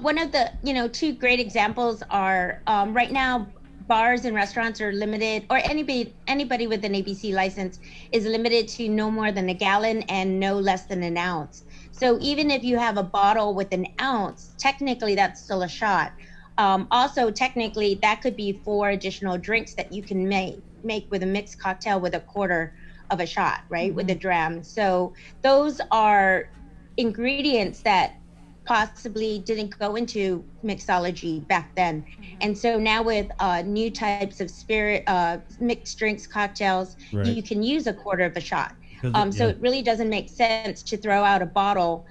one of the, two great examples are right now, bars and restaurants are limited, or anybody with an ABC license is limited to no more than a gallon and no less than an ounce. So even if you have a bottle with an ounce, technically that's still a shot. Also, technically, that could be 4 additional drinks that you can make with a mixed cocktail with a quarter of a shot, right, with a dram. So those are ingredients that possibly didn't go into mixology back then. And so now with new types of spirit, mixed drinks, cocktails, right, you can use a quarter of a shot. So it really doesn't make sense to throw out a bottle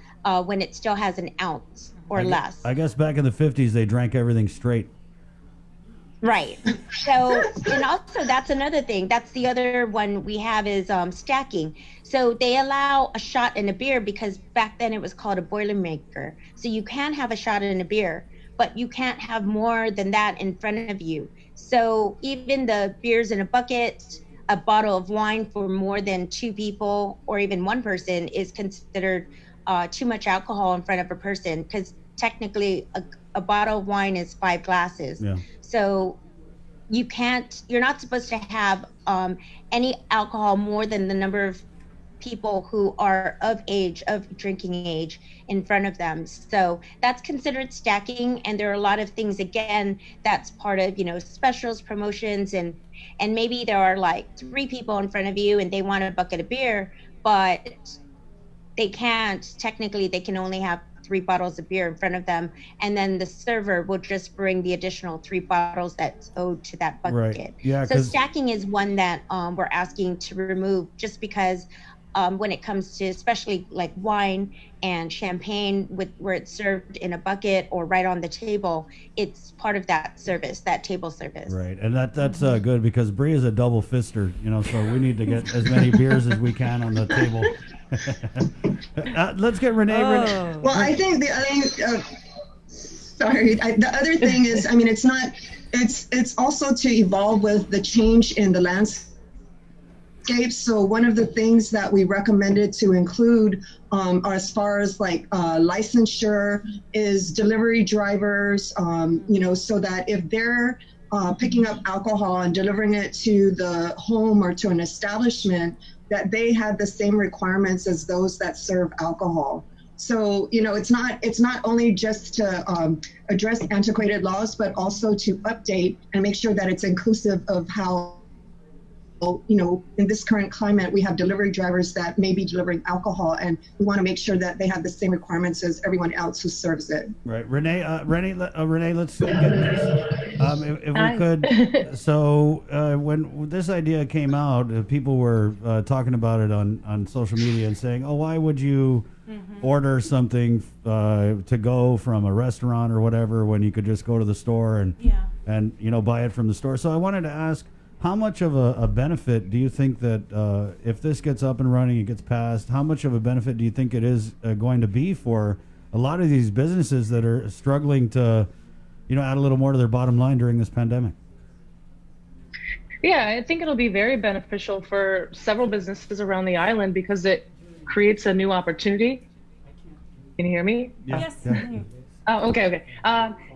when it still has an ounce or less. I guess back in the 50s, they drank everything straight. Right. So, and also that's another thing. That's the other one we have is stacking. So they allow a shot and a beer because back then it was called a Boilermaker. So you can have a shot and a beer, but you can't have more than that in front of you. So even the beers in a bucket, a bottle of wine for more than 2 people or even 1 person is considered too much alcohol in front of a person, because technically a bottle of wine is 5 glasses. Yeah. So you're not supposed to have any alcohol more than the number of people who are of drinking age in front of them. So that's considered stacking. And there are a lot of things, again, that's part of, specials, promotions, and maybe there are like 3 people in front of you and they want a bucket of beer, but they can only have 3 bottles of beer in front of them, and then the server will just bring the additional 3 bottles that's owed to that bucket. Right. Yeah, so stacking is one that we're asking to remove, just because when it comes to especially like wine and champagne where it's served in a bucket or right on the table, it's part of that service, that table service. Right, and that's good, because Bree is a double fister, so we need to get as many beers as we can on the table. Let's get Renee. Renee. Well, I think the other thing is, it's also to evolve with the change in the landscape. So one of the things that we recommended to include as far as like licensure is delivery drivers, so that if they're picking up alcohol and delivering it to the home or to an establishment, that they have the same requirements as those that serve alcohol. So, it's not only just to address antiquated laws, but also to update and make sure that it's inclusive of how in this current climate, we have delivery drivers that may be delivering alcohol, and we want to make sure that they have the same requirements as everyone else who serves it. Right, Renee, let's get this. If we could. So when this idea came out, people were talking about it on social media and saying, "Oh, why would you order something to go from a restaurant or whatever when you could just go to the store and buy it from the store?" So I wanted to ask, how much of a benefit do you think that if this gets up and running, it gets passed, how much of a benefit do you think it is going to be for a lot of these businesses that are struggling to, add a little more to their bottom line during this pandemic? Yeah, I think it'll be very beneficial for several businesses around the island because it creates a new opportunity. Can you hear me? Yeah. Yes. Yeah. Oh, okay.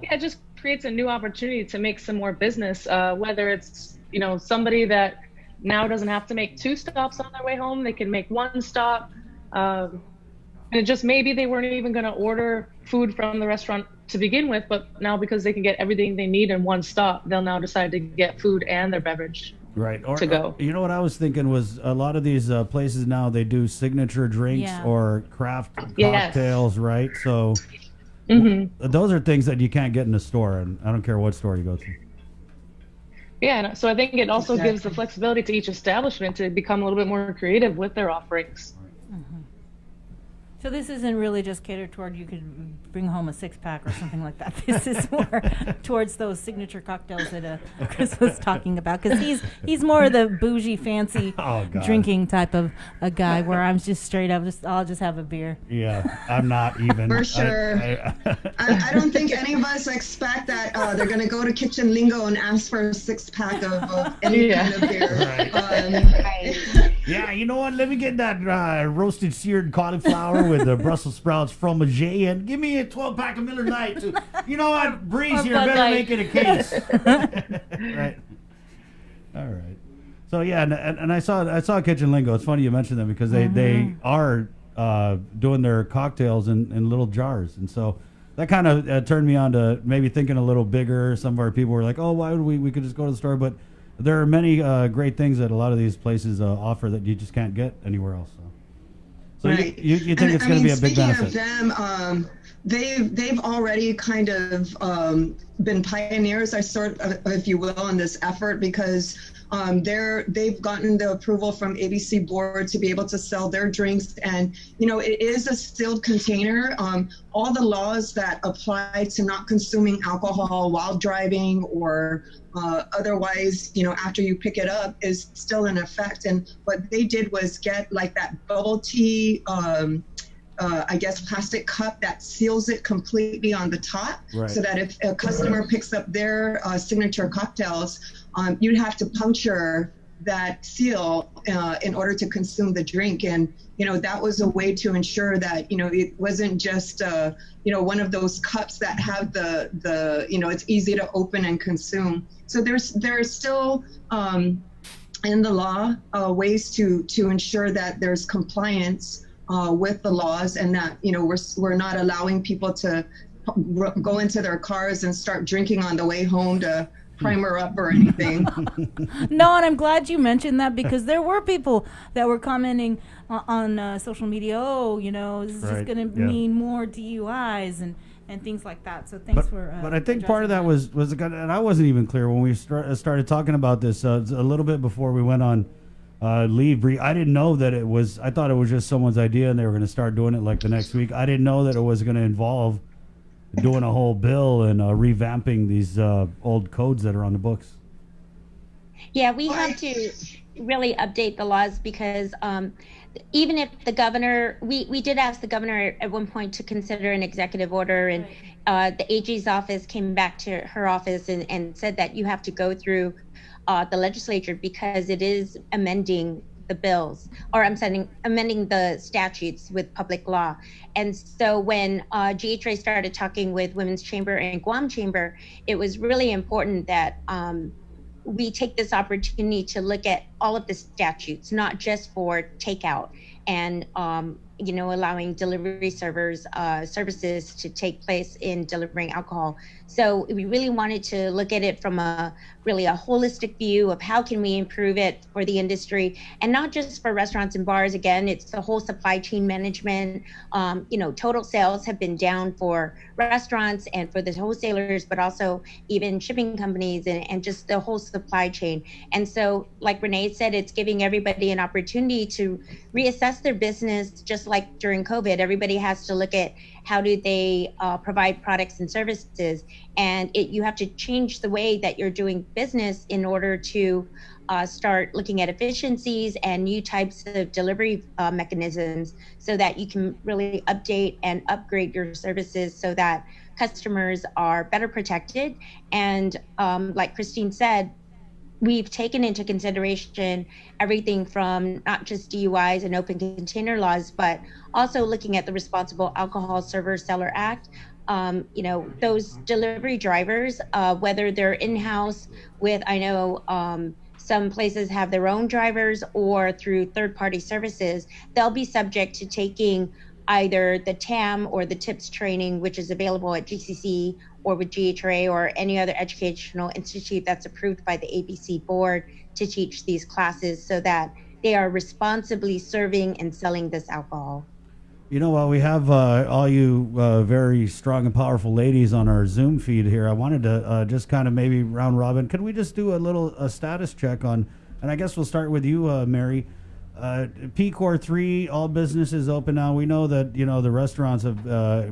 It just creates a new opportunity to make some more business, whether it's, somebody that now doesn't have to make 2 stops on their way home. They can make 1 stop. And just maybe they weren't even going to order food from the restaurant to begin with, but now because they can get everything they need in 1 stop, they'll now decide to get food and their beverage. Right. To go. You know what I was thinking was a lot of these places now, they do signature drinks or craft cocktails, right? So those are things that you can't get in a store, and I don't care what store you go to. Yeah, so I think it also gives the flexibility to each establishment to become a little bit more creative with their offerings. So this isn't really just catered toward you could bring home a 6-pack or something like that. This is more towards those signature cocktails that Chris was talking about, because he's more of the bougie, fancy drinking type of a guy, where I'm just straight up, I'll just have a beer. Yeah, I'm not even. For sure. I don't think any of us expect that they're going to go to Kitchen Lingo and ask for a 6-pack of any kind of beer. Right. Yeah, you know what? Let me get that roasted seared cauliflower with the Brussels sprouts fromage, and give me a 12-pack of Miller Lite. You know what? Breeze here better make it a case. Right. All right. So yeah, and I saw Kitchen Lingo. It's funny you mentioned them because they are doing their cocktails in little jars, and so that kind of turned me on to maybe thinking a little bigger. Some of our people were like, "Oh, why would we could just go to the store?" But there are many great things that a lot of these places offer that you just can't get anywhere else. So Right. you think it's going to be a big benefit? Speaking of them, they've already kind of been pioneers, if you will, in this effort, because they've gotten the approval from ABC Board to be able to sell their drinks, and it is a sealed container. All the laws that apply to not consuming alcohol while driving or otherwise, after you pick it up is still in effect. And what they did was get like that bubble tea, I guess, plastic cup that seals it completely on the top, so that if a customer picks up their signature cocktails, you'd have to puncture that seal in order to consume the drink. And that was a way to ensure that it wasn't just one of those cups that have the it's easy to open and consume. So there's still in the law ways to ensure that there's compliance with the laws, and that we're not allowing people to go into their cars and start drinking on the way home to primer up or anything. No, and I'm glad you mentioned that, because there were people that were commenting on social media, this is just going to mean more DUIs and things like that. So thanks for But I think part of that was and I wasn't even clear when we started talking about this a little bit before we went on leave. I didn't know that it was, I thought it was just someone's idea and they were going to start doing it like the next week. I didn't know that it was going to involve doing a whole bill and revamping these old codes that are on the books. Yeah, we have to really update the laws, because even if the governor, we did ask the governor at one point to consider an executive order, and the AG's office came back to her office and said that you have to go through the legislature, because it is amending the bills, or amending the statutes with public law. And so when GHRA started talking with Women's Chamber and Guam Chamber, it was really important that we take this opportunity to look at all of the statutes, not just for takeout, and allowing delivery services to take place in delivering alcohol. So we really wanted to look at it from a holistic view of how can we improve it for the industry, and not just for restaurants and bars. Again, it's the whole supply chain management. Total sales have been down for restaurants and for the wholesalers, but also even shipping companies and just the whole supply chain. And so, like Renee said, it's giving everybody an opportunity to reassess their business. Just like during COVID, everybody has to look at how do they provide products and services, and you have to change the way that you're doing business in order to start looking at efficiencies and new types of delivery mechanisms, so that you can really update and upgrade your services so that customers are better protected. And like Christine said, we've taken into consideration everything from not just DUIs and open container laws, but also looking at the Responsible Alcohol Server Seller Act. Those delivery drivers, whether they're in-house with, I know some places have their own drivers, or through third-party services, they'll be subject to taking either the TAM or the TIPS training, which is available at GCC or with GHRA or any other educational institute that's approved by the ABC board to teach these classes, so that they are responsibly serving and selling this alcohol. While we have all you very strong and powerful ladies on our Zoom feed here, I wanted to just kind of maybe round robin. Could we just do a status check on, and I guess we'll start with you, Mary. P-Core 3, all businesses open now. We know that, the restaurants have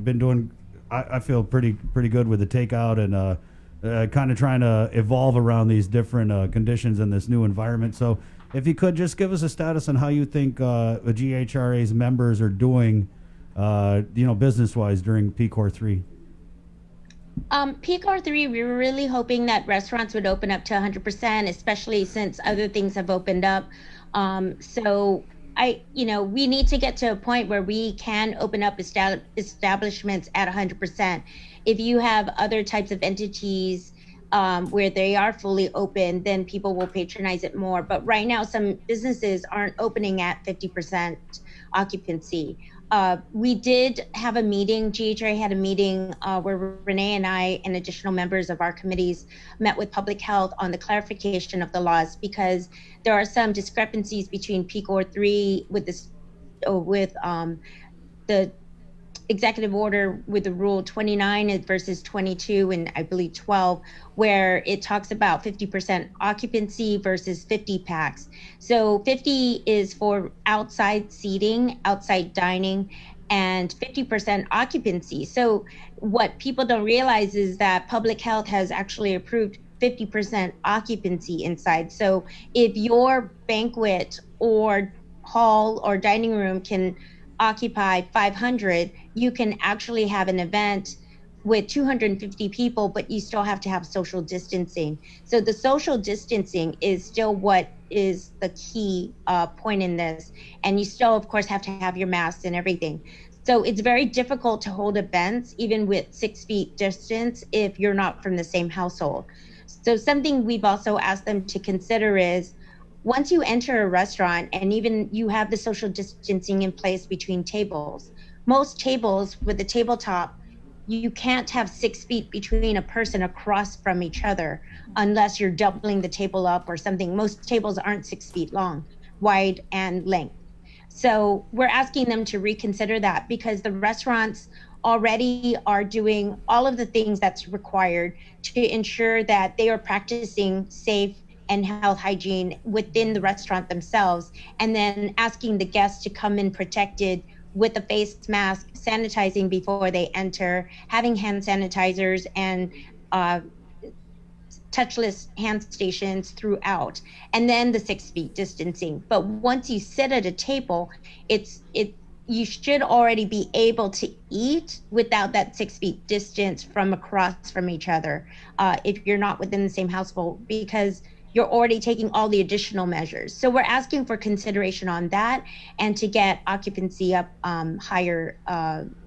been doing, I feel, pretty good with the takeout and kind of trying to evolve around these different conditions in this new environment. So if you could just give us a status on how you think the GHRA's members are doing, business-wise during P-Core 3. P-Core 3, we were really hoping that restaurants would open up to 100%, especially since other things have opened up. So we need to get to a point where we can open up establishments at 100%. If you have other types of entities where they are fully open, then people will patronize it more. But right now, some businesses aren't opening at 50% occupancy. We did have a meeting, GHRA had a meeting where Renee and I and additional members of our committees met with public health on the clarification of the laws, because there are some discrepancies between P-Core 3 with the executive order with the rule 29 versus 22 and I believe 12, where it talks about 50% occupancy versus 50 packs. So 50 is for outside seating, outside dining, and 50% occupancy. So what people don't realize is that public health has actually approved 50% occupancy inside. So if your banquet or hall or dining room can occupy 500, you can actually have an event with 250 people, but you still have to have social distancing. So the social distancing is still what is the key point in this. And you still, of course, have to have your masks and everything. So it's very difficult to hold events, even with 6 feet distance, if you're not from the same household. So something we've also asked them to consider is, once you enter a restaurant and even you have the social distancing in place between tables, most tables with the tabletop, you can't have 6 feet between a person across from each other unless you're doubling the table up or something. Most tables aren't 6 feet long, wide and length. So we're asking them to reconsider that, because the restaurants already are doing all of the things that's required to ensure that they are practicing safe and health hygiene within the restaurant themselves, and then asking the guests to come in protected with a face mask, sanitizing before they enter, having hand sanitizers and touchless hand stations throughout, and then the 6 feet distancing. But once you sit at a table, you should already be able to eat without that 6 feet distance from across from each other if you're not within the same household, because you're already taking all the additional measures. So we're asking for consideration on that, and to get occupancy up higher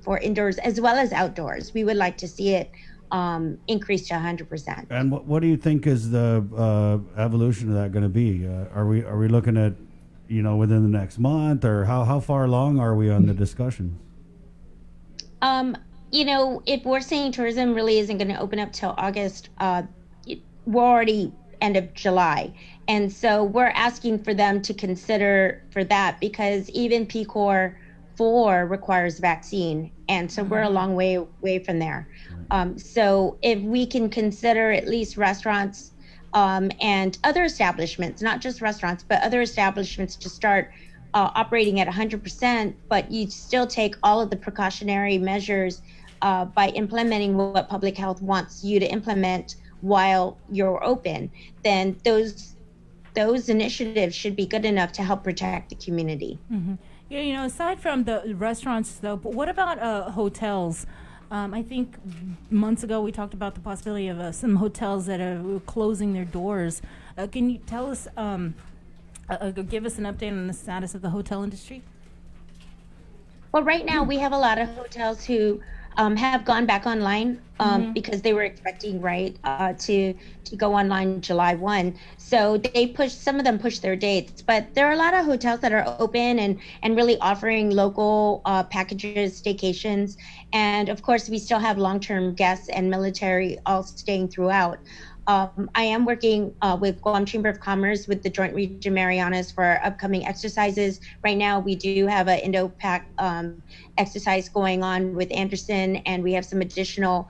for indoors as well as outdoors. We would like to see it increase to 100%. And what do you think is the evolution of that going to be? Are we looking at, within the next month, or how far along are we on the discussions? If we're saying tourism really isn't going to open up till August, we're already end of July. And so we're asking for them to consider for that, because even PCOR 4 requires vaccine. And so we're a long way away from there. So if we can consider at least restaurants and other establishments, not just restaurants, but other establishments to start operating at 100%, but you still take all of the precautionary measures by implementing what public health wants you to implement while you're open, then those initiatives should be good enough to help protect the community. Mm-hmm. Yeah, aside from the restaurants, though, but what about hotels? I think months ago we talked about the possibility of some hotels that are closing their doors. Can you tell us, give us an update on the status of the hotel industry? Well, right now we have a lot of hotels who have gone back online because they were expecting to go online July 1. So some of them pushed their dates, but there are a lot of hotels that are open and really offering local packages, staycations. And of course, we still have long-term guests and military all staying throughout. I am working with Guam Chamber of Commerce with the Joint Region Marianas for our upcoming exercises. Right now, we do have an Indo-Pac exercise going on with Anderson, and we have some additional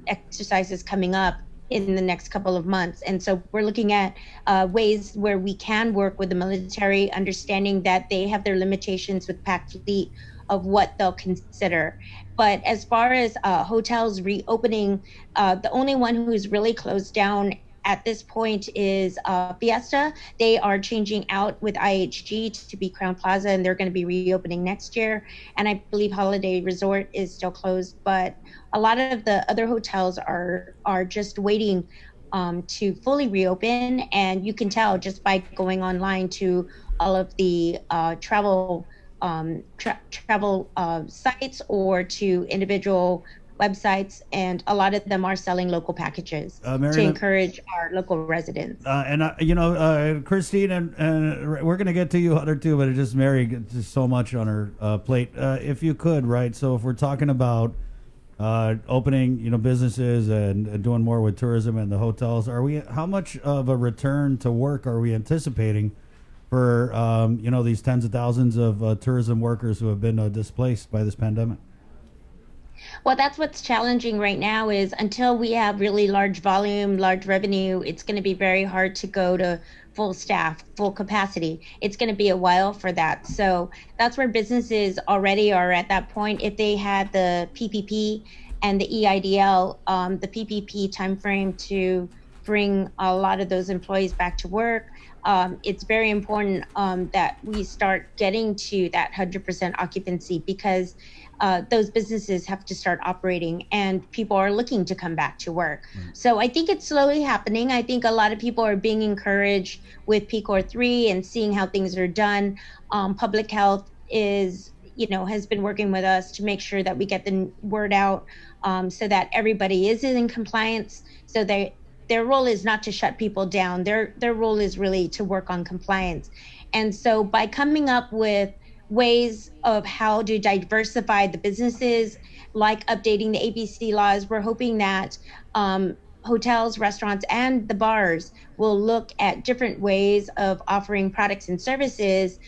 exercises coming up in the next couple of months. And so we're looking at ways where we can work with the military, understanding that they have their limitations with PAC fleet of what they'll consider. But as far as hotels reopening, the only one who's really closed down at this point is Fiesta. They are changing out with IHG to be Crown Plaza, and they're going to be reopening next year. And I believe Holiday Resort is still closed, but a lot of the other hotels are just waiting to fully reopen. And you can tell just by going online to all of the travel sites or to individual websites, and a lot of them are selling local packages to encourage our local residents. Christine, and we're going to get to you other too, but it's just Mary gets just so much on her plate. If you could, right? So if we're talking about opening, businesses and doing more with tourism and the hotels, how much of a return to work are we anticipating for these tens of thousands of tourism workers who have been displaced by this pandemic? Well, that's what's challenging right now is until we have really large volume, large revenue, it's going to be very hard to go to full staff, full capacity. It's going to be a while for that. So that's where businesses already are at that point. If they had the PPP and the EIDL, the PPP timeframe to bring a lot of those employees back to work, it's very important that we start getting to that 100% occupancy, because those businesses have to start operating and people are looking to come back to work. So I think it's slowly happening. I think a lot of people are being encouraged with PCOR 3 and seeing how things are done. Public health has been working with us to make sure that we get the word out so that everybody is in compliance. So their role is not to shut people down. Their role is really to work on compliance. And so by coming up with ways of how to diversify the businesses, like updating the ABC laws, we're hoping that hotels, restaurants, and the bars will look at different ways of offering products and services,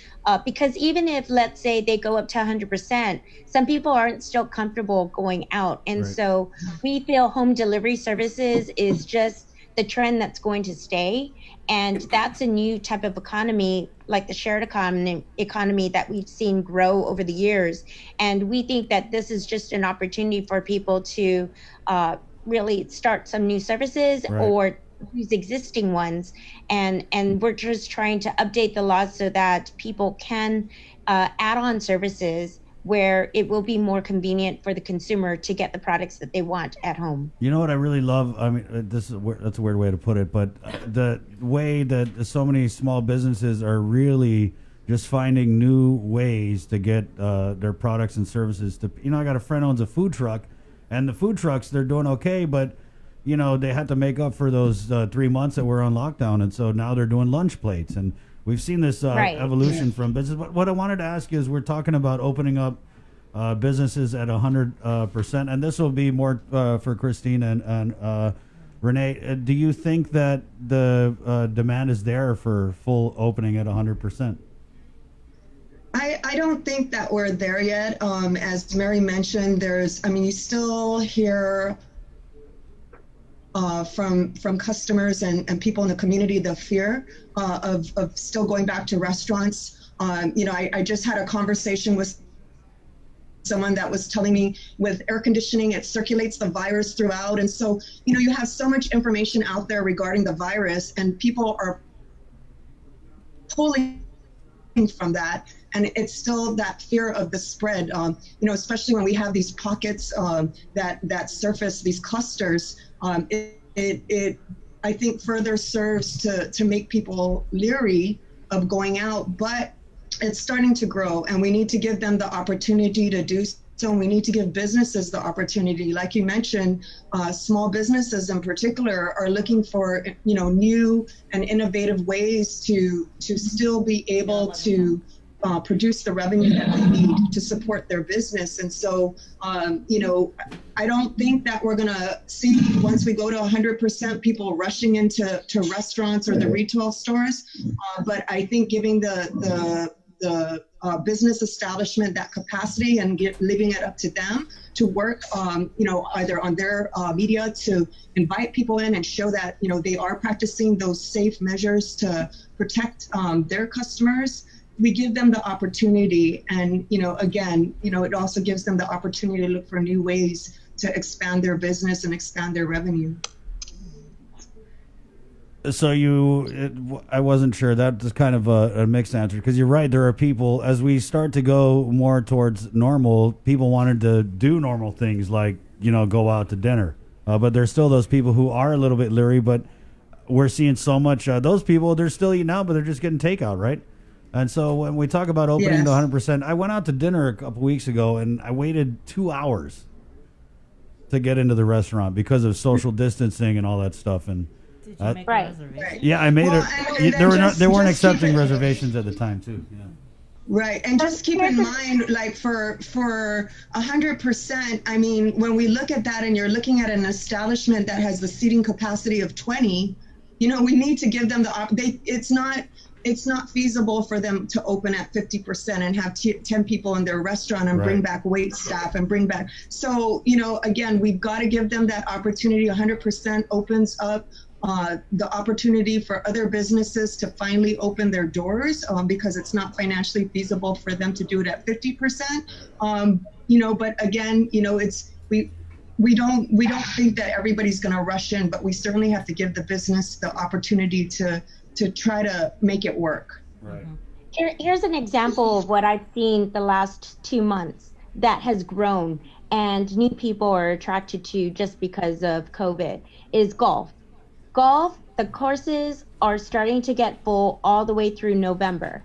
because even if, let's say, they go up to 100%, some people aren't still comfortable going out. And so we feel home delivery services is just the trend that's going to stay. And that's a new type of economy, like the shared economy that we've seen grow over the years. And we think that this is just an opportunity for people to really start some new services or use existing ones. And we're just trying to update the laws so that people can add on services where it will be more convenient for the consumer to get the products that they want at home. You know what I really love? I mean, that's a weird way to put it, but the way that so many small businesses are really just finding new ways to get their products and services to, I got a friend who owns a food truck, and the food trucks, they're doing okay, but they had to make up for those 3 months that we're on lockdown, and so now they're doing lunch plates, and We've seen this evolution from business. But what I wanted to ask you is, we're talking about opening up businesses at 100%, and this will be more for Christine and Renee. Do you think that the demand is there for full opening at 100%? I don't think that we're there yet. As Mary mentioned, you still hear from customers and people in the community the fear of still going back to restaurants. I just had a conversation with someone that was telling me, with air conditioning, it circulates the virus throughout. And so, you have so much information out there regarding the virus, and people are pulling from that. And it's still that fear of the spread, especially when we have these pockets that surface, these clusters. It I think further serves to make people leery of going out, but it's starting to grow, and we need to give them the opportunity to do so. We need to give businesses the opportunity. Like you mentioned, small businesses in particular are looking for new and innovative ways to still be able to produce the revenue that they need to support their business. And so, I don't think that we're going to see, once we go to 100%, people rushing into restaurants or the retail stores. But I think giving the business establishment that capacity and leaving it up to them to work, either on their media to invite people in and show that, they are practicing those safe measures to protect their customers. We give them the opportunity, and it also gives them the opportunity to look for new ways to expand their business and expand their revenue. So I wasn't sure. That's kind of a mixed answer, because you're right. There are people, as we start to go more towards normal, people wanted to do normal things like, go out to dinner. But there's still those people who are a little bit leery, but we're seeing so much, those people, they're still eating out, but they're just getting takeout, right? And so when we talk about opening to 100%, I went out to dinner a couple weeks ago, and I waited 2 hours to get into the restaurant because of social distancing and all that stuff. And did you make a reservation? Yeah, I made it. They weren't accepting reservations at the time, too. Yeah. Right, and just keep in mind, like for 100%, when we look at that, and you're looking at an establishment that has the seating capacity of 20, we need to give them it's not feasible for them to open at 50% and have 10 people in their restaurant and bring back wait staff and bring back. So, again, we've got to give them that opportunity. 100% opens up the opportunity for other businesses to finally open their doors, because it's not financially feasible for them to do it at 50%. But again, we don't think that everybody's going to rush in, but we certainly have to give the business the opportunity to try to make it work. Right. Here's an example of what I've seen the last 2 months that has grown and new people are attracted to just because of COVID is golf. Golf, the courses are starting to get full all the way through November.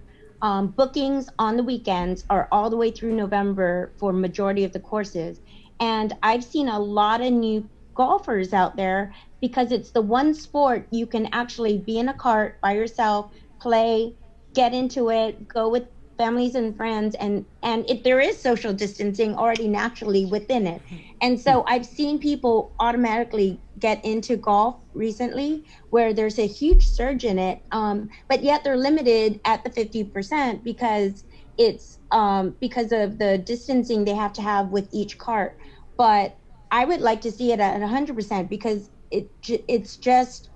Bookings on the weekends are all the way through November for majority of the courses. And I've seen a lot of new golfers out there because it's the one sport you can actually be in a cart by yourself, play, get into it, go with families and friends, and there is social distancing already naturally within it. And so I've seen people automatically get into golf recently where there's a huge surge in it, but yet they're limited at the 50% because it's because of the distancing they have to have with each cart. But I would like to see it at 100% because it's just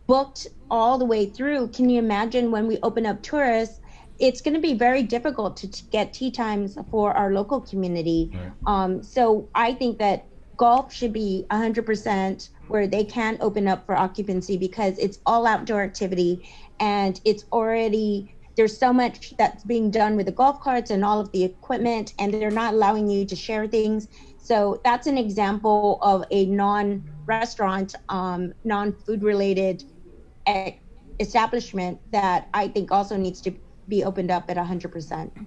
booked all the way through. Can you imagine when we open up tourists? It's going to be very difficult to get tee times for our local community. Right. So I think that golf should be 100% where they can open up for occupancy because it's all outdoor activity and it's already, there's so much that's being done with the golf carts and all of the equipment, and they're not allowing you to share things. So that's an example of a non-restaurant, non-food related establishment that I think also needs to be opened up at 100%.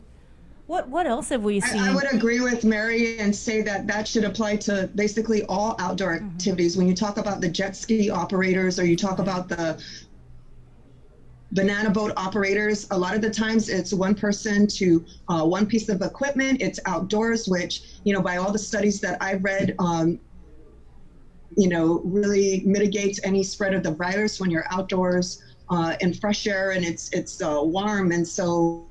What else have we seen? I would agree with Mary and say that should apply to basically all outdoor activities. When you talk about the jet ski operators or you talk about the banana boat operators. A lot of the times it's one person to one piece of equipment. It's outdoors, which, by all the studies that I've read, really mitigates any spread of the virus when you're outdoors in fresh air and it's warm. And so,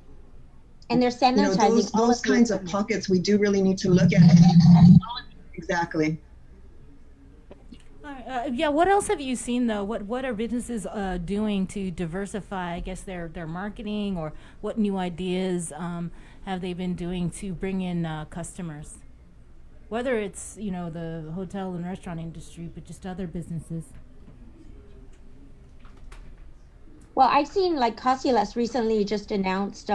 and they're sanitizing those kinds of pockets we do really need to look at. Exactly. Yeah. What else have you seen though? What are businesses doing to diversify, I guess, their marketing, or what new ideas have they been doing to bring in customers? Whether it's the hotel and restaurant industry, but just other businesses. Well, I've seen like Cosculas recently just announced,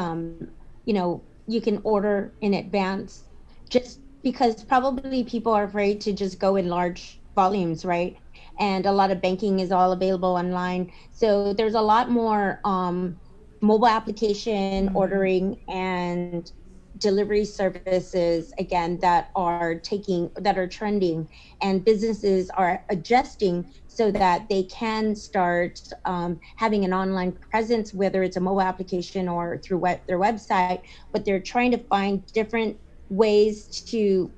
you can order in advance, just because probably people are afraid to just go in large volumes, right? And a lot of banking is all available online. So there's a lot more mobile application ordering and delivery services, again, that are trending, and businesses are adjusting so that they can start having an online presence, whether it's a mobile application or through their website, but they're trying to find different ways to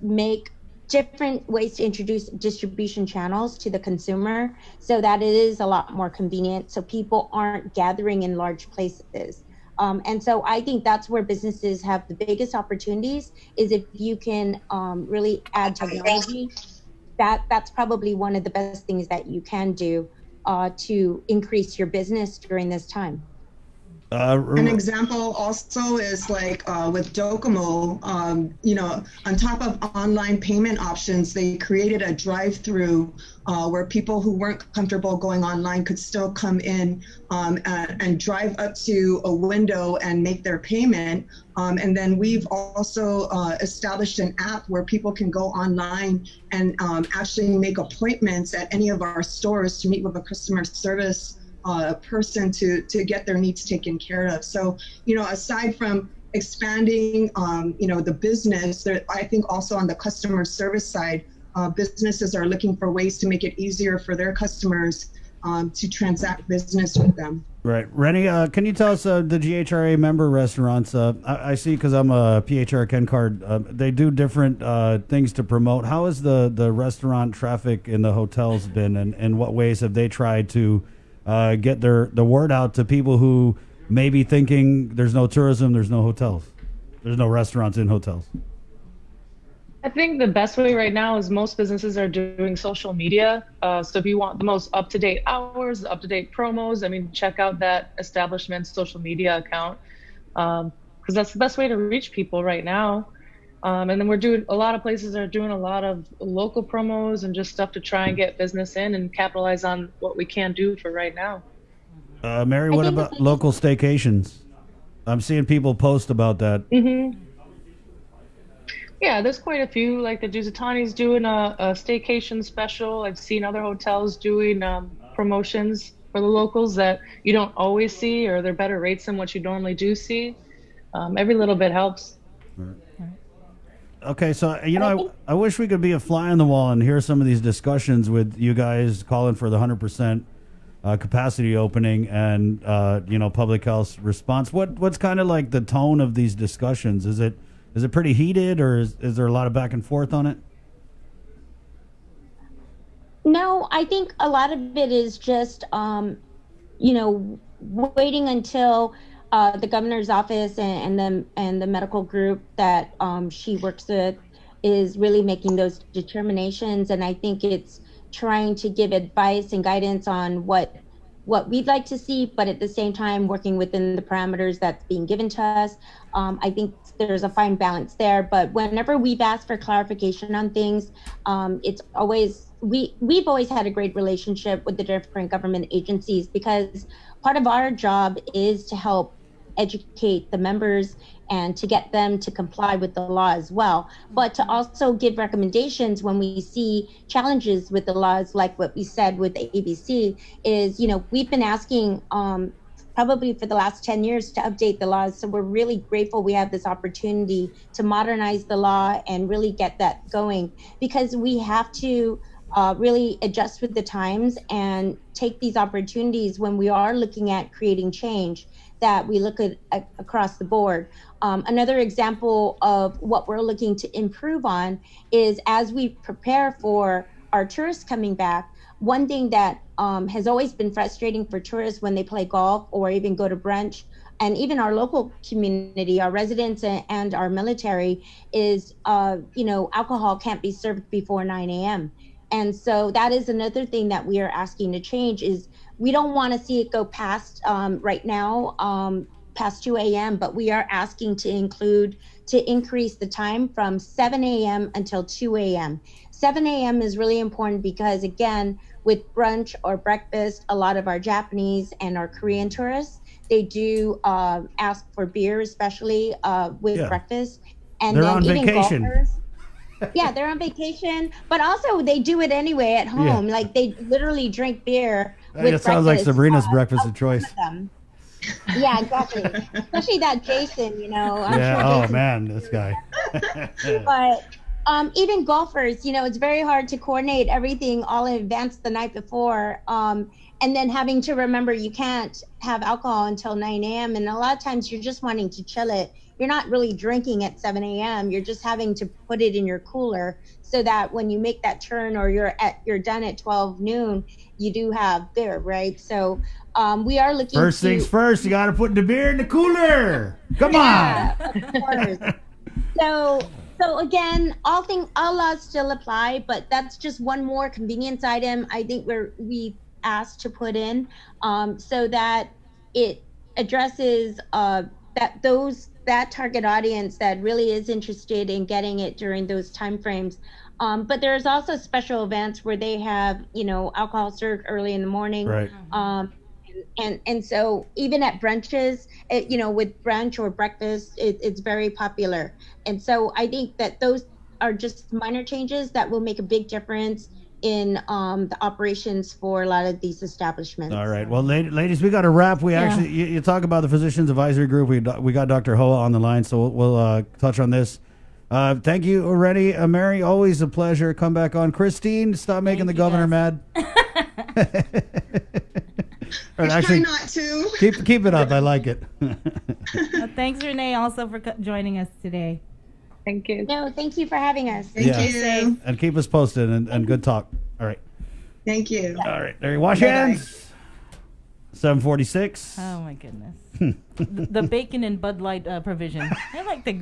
introduce distribution channels to the consumer so that it is a lot more convenient, so people aren't gathering in large places. And so I think that's where businesses have the biggest opportunities, is if you can really add technology. That's probably one of the best things that you can do to increase your business during this time. An example also is like with Docomo, on top of online payment options, they created a drive-through where people who weren't comfortable going online could still come in and drive up to a window and make their payment. And then we've also established an app where people can go online and actually make appointments at any of our stores to meet with a customer service person to get their needs taken care of. So, aside from expanding, the business, I think also on the customer service side, businesses are looking for ways to make it easier for their customers to transact business with them. Right. Rennie, can you tell us the GHRA member restaurants? I see, because I'm a PHR Ken card, they do different things to promote. How has the restaurant traffic in the hotels been, and what ways have they tried to get the word out to people who may be thinking there's no tourism, there's no hotels, there's no restaurants in hotels? I think the best way right now is most businesses are doing social media. So if you want the most up-to-date hours, up-to-date promos, check out that establishment's social media account, because that's the best way to reach people right now. And then a lot of places are doing a lot of local promos and just stuff to try and get business in and capitalize on what we can do for right now. Mary, what about local staycations? I'm seeing people post about that. Mm-hmm. Yeah, there's quite a few. Like the Jusitani's doing a staycation special. I've seen other hotels doing promotions for the locals that you don't always see, or they're better rates than what you normally do see. Every little bit helps. Right. Okay, so, I wish we could be a fly on the wall and hear some of these discussions with you guys calling for the 100% capacity opening and, public health response. What's kind of like the tone of these discussions? Is it pretty heated, or is there a lot of back and forth on it? No, I think a lot of it is just, waiting until the governor's office and the medical group that she works with is really making those determinations. And I think it's trying to give advice and guidance on what we'd like to see, but at the same time working within the parameters that's being given to us. I think there's a fine balance there, but whenever we've asked for clarification on things, it's always, we've always had a great relationship with the different government agencies, because part of our job is to help educate the members and to get them to comply with the law as well, but to also give recommendations when we see challenges with the laws, like what we said with the ABC is, we've been asking probably for the last 10 years to update the laws. So we're really grateful we have this opportunity to modernize the law and really get that going, because we have to really adjust with the times and take these opportunities when we are looking at creating change, that we look at across the board. Another example of what we're looking to improve on is, as we prepare for our tourists coming back, one thing that has always been frustrating for tourists when they play golf or even go to brunch, and even our local community, our residents and our military, is, alcohol can't be served before 9 a.m. And so that is another thing that we are asking to change. Is we don't want to see it go past right now, past 2 a.m., but we are asking to increase the time from 7 a.m. until 2 a.m. 7 a.m. is really important because, again, with brunch or breakfast, a lot of our Japanese and our Korean tourists, they do ask for beer, especially with breakfast. And they're then on even vacation. Golfers, yeah, they're on vacation, but also they do it anyway at home. Like, they literally drink beer with It sounds like breakfast, Sabrina's breakfast of choice. Yeah, exactly. Especially that Jason, I'm Yeah. sure Oh Jason. man, this guy. But even golfers, it's very hard to coordinate everything all in advance the night before. And then having to remember you can't have alcohol until 9 a.m. And a lot of times you're just wanting to chill it. You're not really drinking at 7 a.m. You're just having to put it in your cooler so that when you make that turn or you're done at 12 noon, you do have beer, right? So we are looking First things first, you got to put the beer in the cooler. Come on. Of course. So again, all laws still apply, but that's just one more convenience item I think we asked to put in, so that it addresses that target audience that really is interested in getting it during those timeframes. But there's also special events where they have, alcohol served early in the morning. Right. And so even at brunches, with brunch or breakfast, it's very popular. And so I think that those are just minor changes that will make a big difference in the operations for a lot of these establishments. All right. Well, ladies, we got to wrap. We actually, you talk about the Physicians Advisory Group. We got Dr. Hoa on the line, so we'll touch on this. Thank you already, Mary. Always a pleasure. Come back on. Christine, stop making the governor mad. Try not to. Keep it up. I like it. Thanks, Renee, also for joining us today. Thank you. No, thank you for having us. Thank you. And keep us posted and good talk. All right. Thank you. All right. There you wash your hands. 7:46. Oh my goodness. The bacon and Bud Light provision. I like the.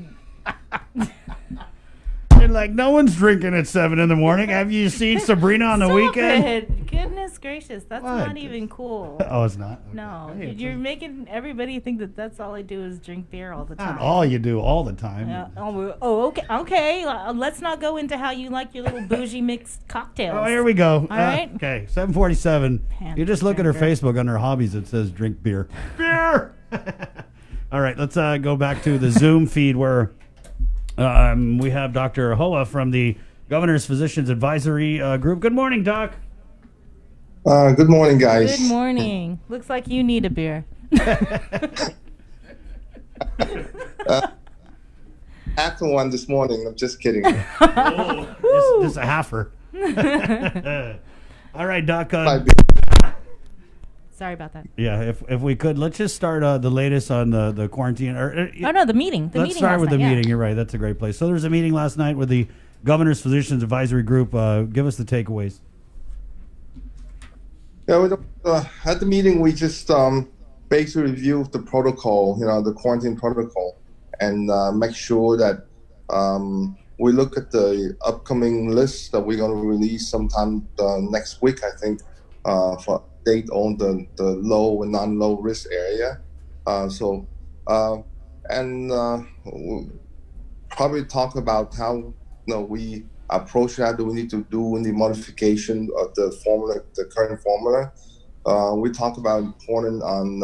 And like no one's drinking at 7 in the morning. Have you seen Sabrina on the weekend? It. Goodness gracious, that's not even cool. Oh, it's not. Okay. No, Hey, you're making everybody think that that's all I do is drink beer all the time. Not all you do all the time. Okay. Okay. Let's not go into how you like your little bougie mixed cocktails. Oh, here we go. All right. Okay, 7:47. You just look at her Facebook under hobbies. It says drink beer. Beer. All right, let's go back to the Zoom feed where we have Dr. Hoa from the Governor's Physicians Advisory Group. Good morning, Doc. Good morning, guys. Good morning. Looks like you need a beer. After one this morning. I'm just kidding. Just a halfer. All right, Doc. Sorry about that. Yeah, if we could, let's just start the latest on the quarantine. The meeting. Let's start with the meeting. You're right. That's a great place. So there's a meeting last night with the Governor's Physicians Advisory Group. Give us the takeaways. Yeah, at the meeting, we just basically reviewed the protocol, the quarantine protocol, and make sure that we look at the upcoming list that we're going to release sometime next week, I think, for date on the low and non-low risk area. We'll probably talk about how we approach that. Do we need to do any modification of the formula, the current formula? We talk about important on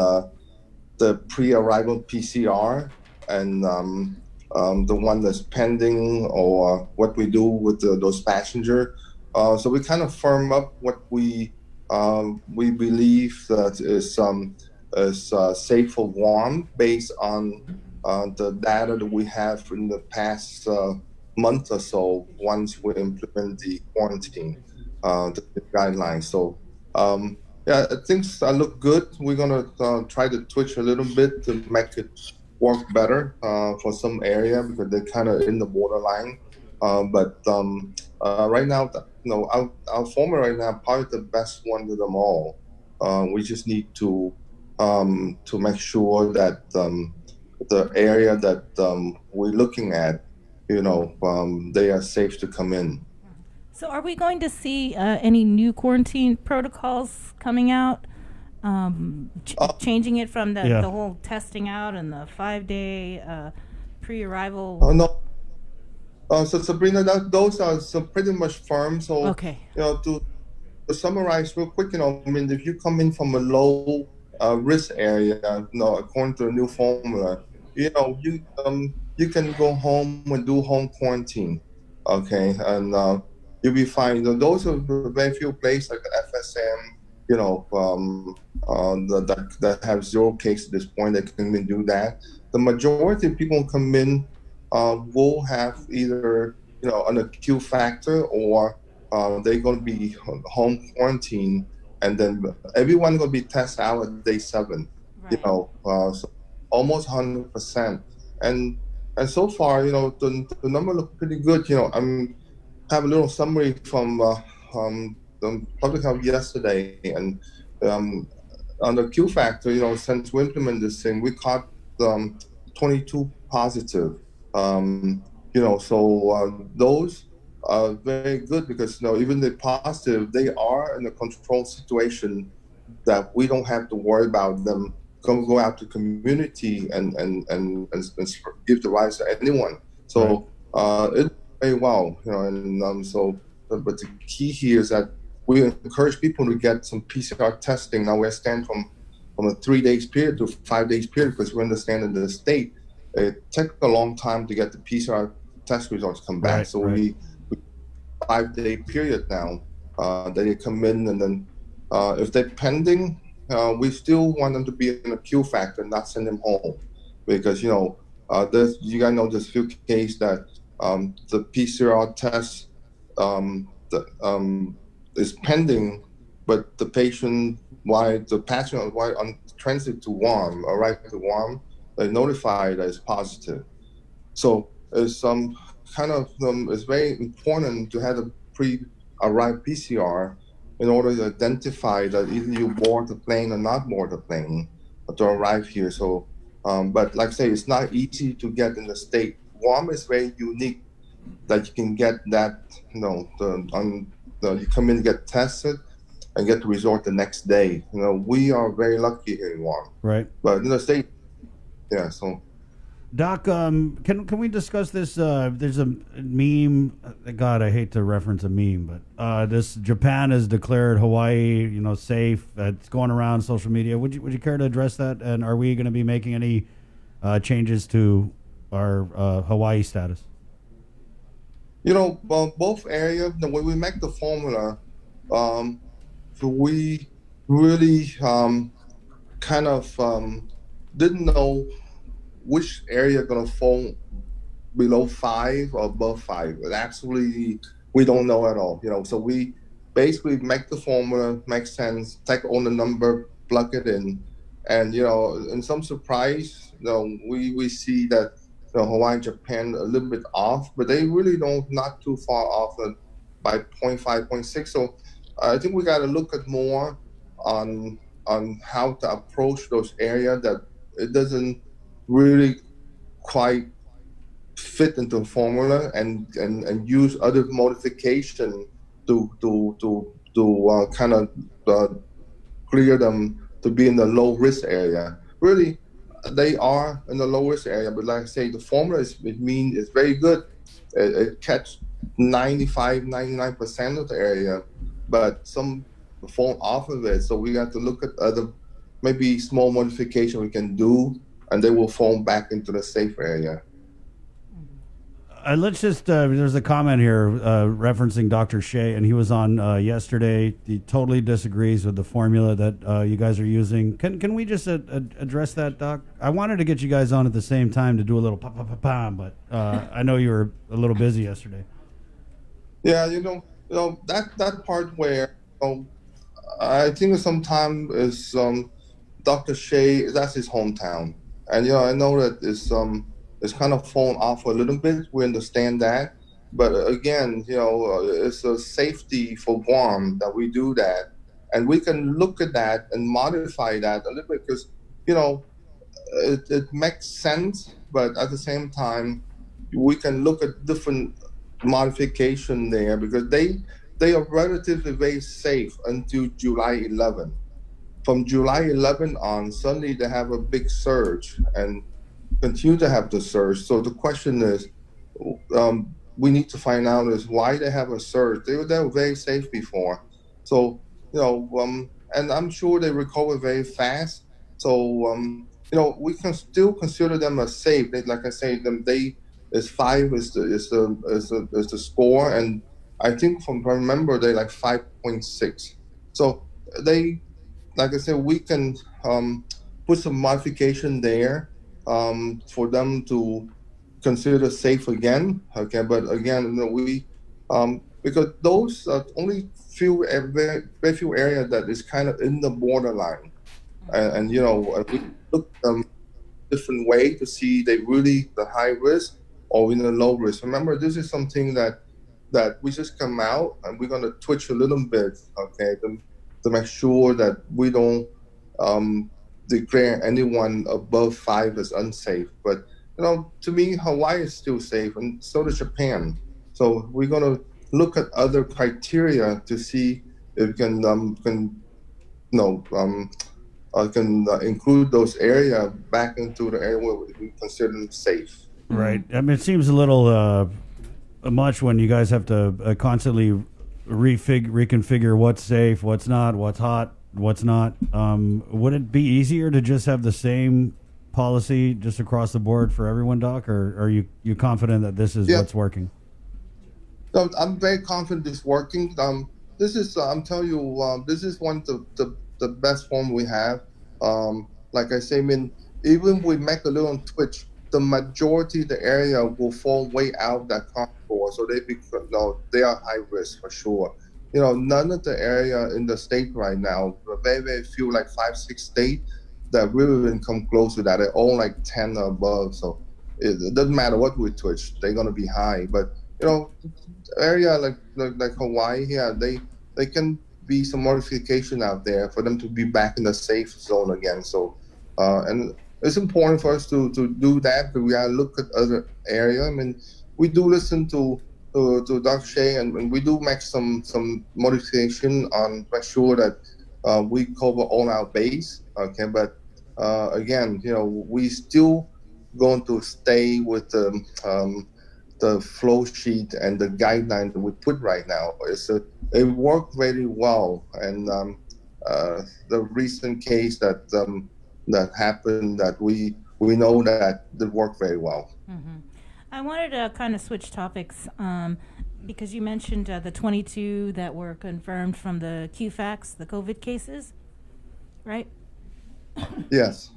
the pre-arrival PCR and the one that's pending, or what we do with those passengers. So we kind of firm up what we believe that is safe for Guam based on the data that we have in the past month or so once we implement the quarantine. the guidelines. So yeah, things look good. We're gonna try to twitch a little bit to make it work better for some area because they're kind of in the borderline. But right now, our formula right now probably the best one of them all. We just need to make sure that the area that we're looking at, they are safe to come in. So are we going to see any new quarantine protocols coming out? Changing it from the whole testing out and the 5-day pre-arrival? No. So Sabrina, those are pretty much firm. So, okay. To summarize real quick, if you come in from a low risk area, according to the new formula, you can go home and do home quarantine, okay, and you'll be fine. Those are very few places like the FSM, that have 0 cases at this point that can even do that. The majority of people who come in will have either an acute factor or they're going to be home quarantine, and then everyone going to be tested out at day 7. Right. So almost 100%. And so far, the number look pretty good. Have a little summary from the public health yesterday, and on the Q factor, since we implemented this thing, we caught 22 positive. So those are very good because even the positive, they are in a controlled situation that we don't have to worry about them go out to community and give the rights to anyone. So it's very well, but the key here is that we encourage people to get some PCR testing. Now we're standing from a 3 days period to 5 days period because we understand in the state it takes a long time to get the PCR test results come back. We 5-day period now that they come in, and then if they're pending, we still want them to be in a Q factor, not send them home, because you guys know there's few cases that the PCR test is pending, but the patient on transit to Guam, arrived to Guam, they notified that it's positive. So it's it's very important to have a pre-arrived PCR in order to identify that either you board the plane or not board the plane to arrive here. So, but like I say, it's not easy to get in the state. Guam is very unique that you can get that, you come in, get tested, and get the result the next day. We are very lucky here in Guam. Right. But in the state, yeah, so. Doc, can we discuss this? There's a meme. God, I hate to reference a meme, but this Japan has declared Hawaii, safe. It's going around social media. Would you care to address that? And are we going to be making any changes to our Hawaii status? Both areas. When we make the formula, we really didn't know which area going to fall below 5 or above 5. But actually, we don't know at all. So we basically make the formula, makes sense, take all the number, plug it in, and in some surprise, we see that Hawaii and Japan a little bit off, but they really not too far off by 0.5, 0.6. So I think we got to look at more on how to approach those areas that it doesn't really quite fit into the formula, and use other modification to clear them to be in the low risk area. Really, they are in the low risk area, but like I say, the formula is very good. It catch 95, 99% of the area, but some fall off of it. So we got to look at other maybe small modification we can do, and they will fall back into the safe area. Let's just, there's a comment here referencing Dr. Shea, and he was on yesterday. He totally disagrees with the formula that you guys are using. Can we just address that, Doc? I wanted to get you guys on at the same time to do a little pa-pa-pa-pam, but I know you were a little busy yesterday. Yeah, that part where I think sometimes is Dr. Shea, that's his hometown, and I know that it's kind of fallen off a little bit. We understand that, but again, it's a safety for Guam that we do that, and we can look at that and modify that a little bit because it makes sense, but at the same time, we can look at different modification there because they are relatively very safe until July 11. From July 11 on, suddenly they have a big surge and continue to have the surge. So the question is, we need to find out is why they have a surge. They were very safe before. So, and I'm sure they recover very fast. So, we can still consider them as safe. Like I say, they is 5 is the score, and I think from I remember they like 5.6. So they, like I said, we can put some modification there for them to consider safe again. Okay, but again, we because those are only very few areas that is kind of in the borderline, and we look them different way to see they really the high risk or in the low risk. Remember, this is something that we just come out and we're going to twitch a little bit, okay, to make sure that we don't declare anyone above 5 as unsafe. But to me, Hawaii is still safe, and so does Japan. So we're going to look at other criteria to see if we can include those areas back into the area where we consider them safe. Right. I mean, it seems a little much when you guys have to constantly reconfigure what's safe, what's not, what's hot, what's not. Would it be easier to just have the same policy just across the board for everyone, Doc, or are you confident that this is what's working? So I'm very confident it's working. This is I'm telling you, this is one of the best form we have. Like I say, I mean, even we make a little twitch, the majority of the area will fall way out that contour, so they are high risk for sure. None of the area in the state right now, very, very few, like 5-6 states that really didn't come close to that. They're all like 10 or above, so it doesn't matter what we twitch, they're gonna be high. But area like Hawaii, they can be some modification out there for them to be back in the safe zone again. So, and it's important for us to do that, but we gotta look at other area. I mean, we do listen to Dr. Shea, and we do make some modification on make sure that we cover all our base. Okay, but again, we still going to stay with the flow sheet and the guideline that we put right now. It worked very well, and the recent case that happened, that we know that it worked very well. Mm-hmm. I wanted to kind of switch topics because you mentioned the 22 that were confirmed from the QFAX, the COVID cases, right? Yes.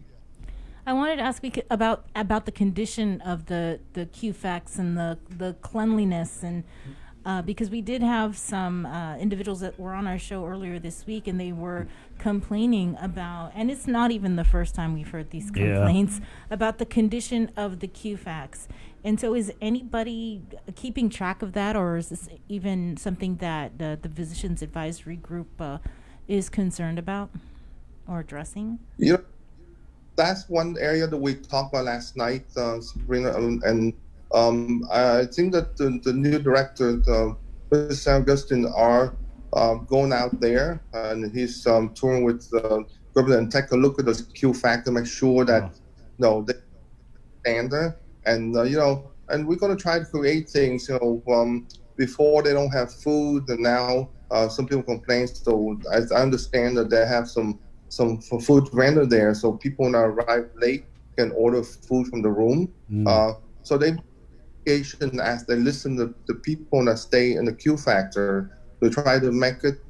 I wanted to ask about the condition of the QFAX and the cleanliness, and because we did have some individuals that were on our show earlier this week, and they were complaining about, and it's not even the first time we've heard these complaints about the condition of the QFAX. And so is anybody keeping track of that, or is this even something that the Physicians Advisory Group is concerned about or addressing? That's one area that we talked about last night, Sabrina, and I think that the new director, Mr. Augustine, are going out there, and he's touring with the government and take a look at the Q factor, make sure that they standard, and and we're going to try to create things. Before they don't have food, and now some people complain. So I understand that they have some food vendor there, so people when they arrive late can order food from the room. So they as they listen to the people that stay in the Q factor to try to make it,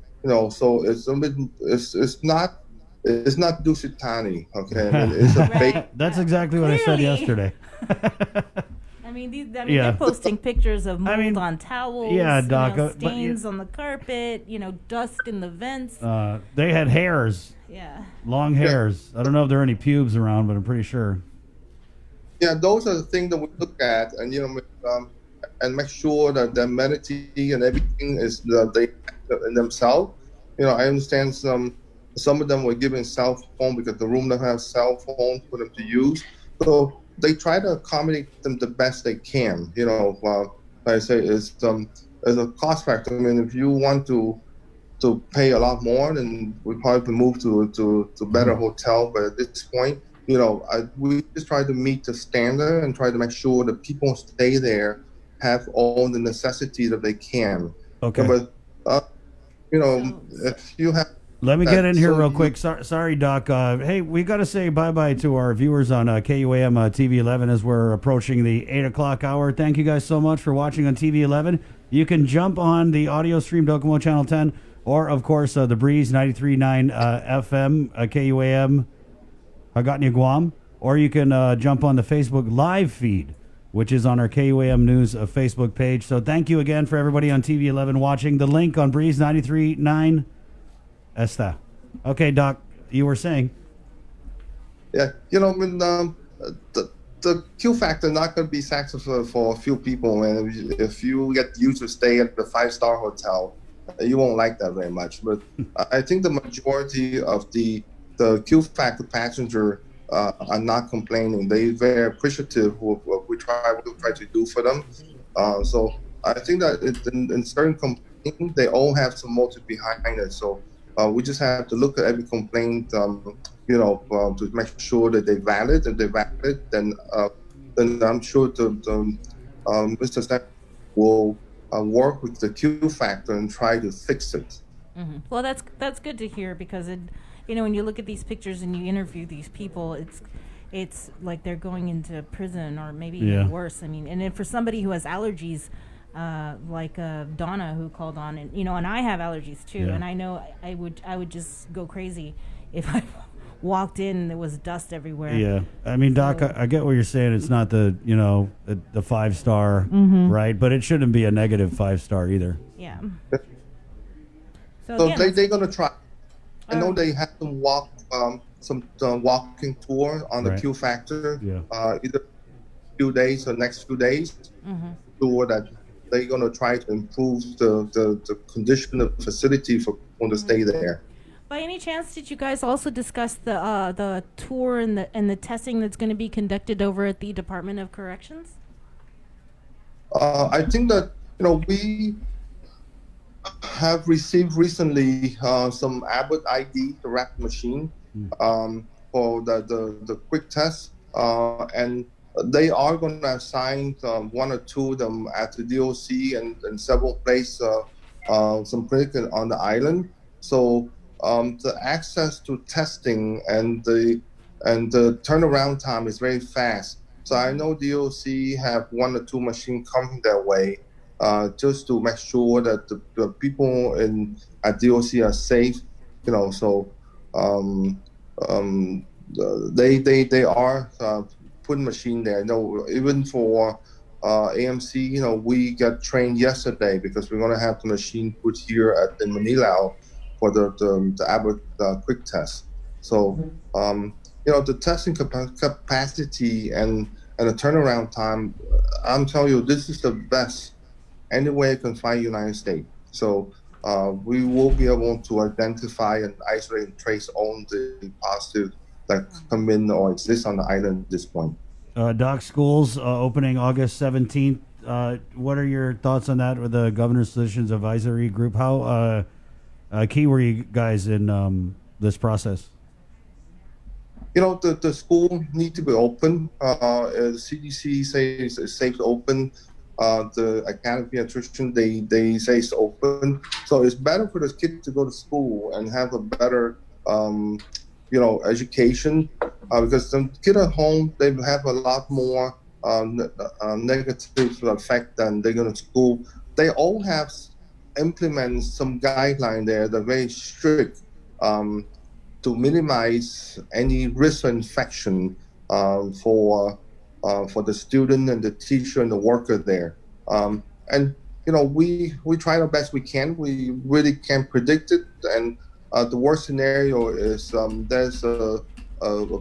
so it's a bit, it's not Dusitani, okay? I mean, it's a That's exactly what I said yesterday. I Yeah. they're posting pictures of mold on towels, yeah, Doc, but stains on the carpet, dust in the vents. They had hairs. Yeah. Long hairs. I don't know if there are any pubes around, but I'm pretty sure. Yeah, those are the things that we look at, and and make sure that the amenity and everything is they in themselves. I understand some of them were given cell phone because the room doesn't have cell phone for them to use. So they try to accommodate them the best they can. Like I say, it's a cost factor. I mean, if you want to pay a lot more, then we probably move to better hotel. But at this point, we just try to meet the standard and try to make sure that people stay there, have all the necessities that they can. Okay. But if you have. Let me get in here real quick. Sorry, Doc. Hey, we got to say bye-bye to our viewers on KUAM TV 11 as we're approaching the 8 o'clock hour. Thank you guys so much for watching on TV 11. You can jump on the audio stream, Docomo Channel 10, or, of course, the Breeze 93.9 FM, KUAM, Hagatnya, Guam. Or you can jump on the Facebook live feed, which is on our KUAM News Facebook page. So thank you again for everybody on TV 11 watching. The link on Breeze 93.9. Esta. Okay, Doc, you were saying. Yeah, the Q factor not going to be sacrificed for a few people, and if you get used to stay at the 5-star hotel, you won't like that very much. But I think the majority of the Q factor passenger are not complaining. They're very appreciative of what we try to do for them. So I think that in certain complaints, they all have some motive behind it. So. We just have to look at every complaint, to make sure that they're valid. If they're valid, then I'm sure Mr. Stack will work with the Q factor and try to fix it. Mm-hmm. Well, that's good to hear because when you look at these pictures and you interview these people, it's like they're going into prison or maybe even worse. I mean, and then for somebody who has allergies. Like Donna who called on and I have allergies too, and I know I would just go crazy if I walked in and there was dust everywhere. Yeah, I mean, Doc, I get what you're saying. It's not the 5-star, right? But it shouldn't be a negative 5-star either. Yeah. So they're gonna try. I know they have some walking tour on the Q factor. Either few days or next few days. Tour that. They're going to try to improve the condition of the facility for people to stay there. By any chance, did you guys also discuss the tour and the testing that's going to be conducted over at the Department of Corrections? I think that we have received recently some Abbott ID, the rapid machine, for the quick test, and they are going to assign one or two of them at the DOC and several places, some clinics on the island. So the access to testing and the turnaround time is very fast. So I know DOC have one or two machines coming their way, just to make sure that the people at DOC are safe. So they are. Putting machine there. Even for AMC, we got trained yesterday because we're going to have the machine put here in Manila for the Abbott quick test. So, the testing capacity and the turnaround time, I'm telling you, this is the best anywhere you can find United States. So we will be able to identify and isolate and trace all the positive that come in or exist on the island at this point. Doc, schools opening August 17th. What are your thoughts on that with the Governor's Physicians Advisory Group? How key were you guys in this process? The school need to be open. The CDC says it's safe to open. The Academy of Pediatricians, they say it's open. So it's better for the kid to go to school and have a better education, because the kid at home, they have a lot more negative effect than they go to school. They all have implement some guideline there that are very strict to minimize any risk of infection for for the student and the teacher and the worker there. And we try our best we can. We really can't predict it. And the worst scenario is there's a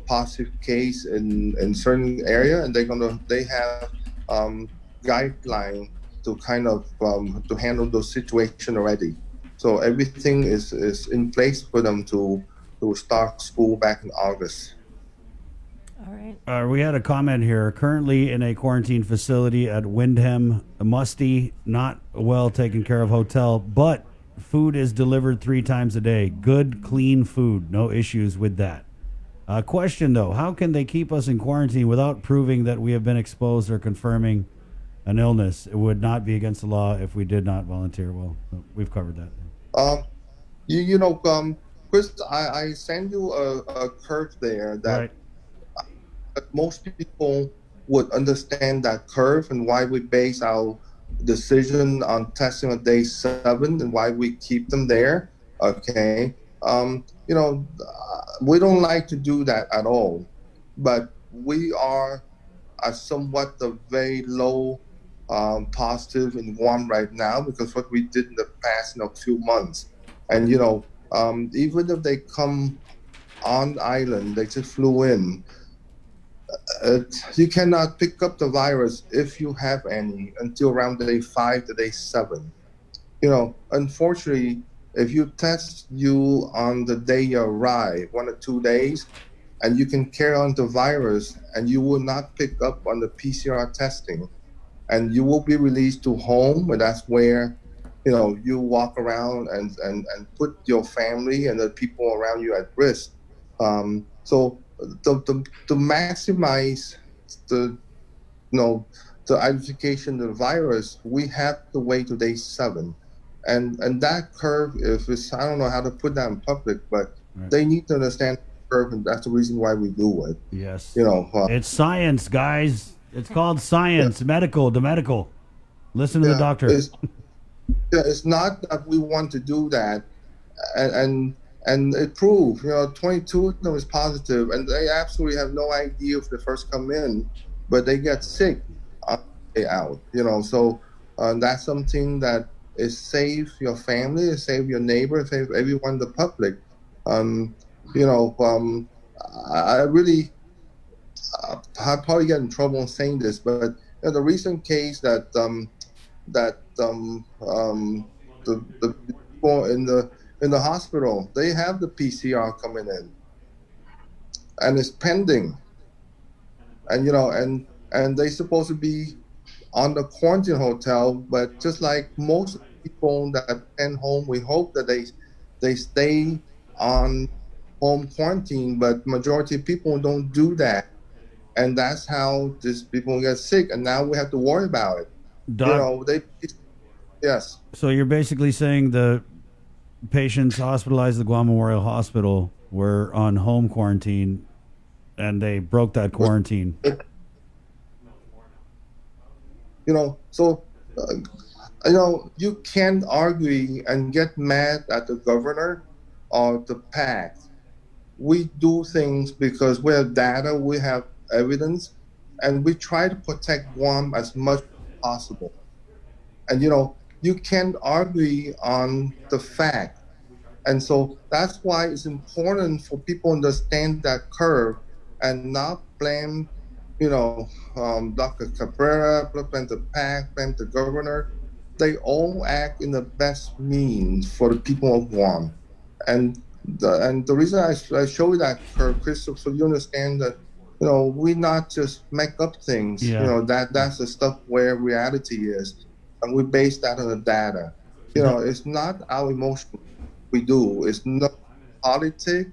positive case in certain area, and they have guideline to kind of to handle those situations already. So everything is in place for them to start school back in August. All right. We had a comment here. Currently in a quarantine facility at Windham, musty, not well taken care of hotel, but food is delivered 3 times a day. Good, clean food. No issues with that. Question though, how can they keep us in quarantine without proving that we have been exposed or confirming an illness? It would not be against the law if we did not volunteer. Well, we've covered that. Chris, I send you a curve there that most people would understand that curve and why we base our decision on testing on day 7 and why we keep them there. Okay. We don't like to do that at all, but we are somewhat a very low positive in Guam right now because what we did in the past few months. And, even if they come on island, they just flew in, you cannot pick up the virus if you have any until around day 5 to day 7. Unfortunately, if you test you on the day you arrive, 1 or 2 days, and you can carry on the virus and you will not pick up on the PCR testing, and you will be released to home, and that's where you walk around and put your family and the people around you at risk. So to maximize the identification of the virus, we have to wait to day 7. And that curve, I don't know how to put that in public, but they need to understand the curve, and that's the reason why we do it. Yes. It's science, guys. It's called science. The medical. Listen to the doctor. It's not that we want to do that, and it proved, 22 of them is positive, and they absolutely have no idea if they first come in, but they get sick on the way out. So that's something that is save your family, it save your neighbor, save everyone, the public. I really, I probably get in trouble saying this, but the recent case that the people in the hospital, they have the PCR coming in, and it's pending, and they're supposed to be on the quarantine hotel, but just like most people that attend home, we hope that they stay on home quarantine, but majority of people don't do that, and that's how these people get sick, and now we have to worry about it. Yes. So you're basically saying the patients hospitalized at the Guam Memorial Hospital were on home quarantine, and they broke that quarantine. You can't argue and get mad at the governor or the PAC. We do things because we have data, we have evidence, and we try to protect Guam as much as possible. And you can't argue on the fact. And so that's why it's important for people to understand that curve and not blame, Dr. Cabrera, blame the PAC, blame the governor. They all act in the best means for the people of Guam. And the reason I show you that curve, Chris, so you understand that, we not just make up things. Yeah. That's the stuff where reality is. And we base that on the data. It's not our emotion we do. It's not politics,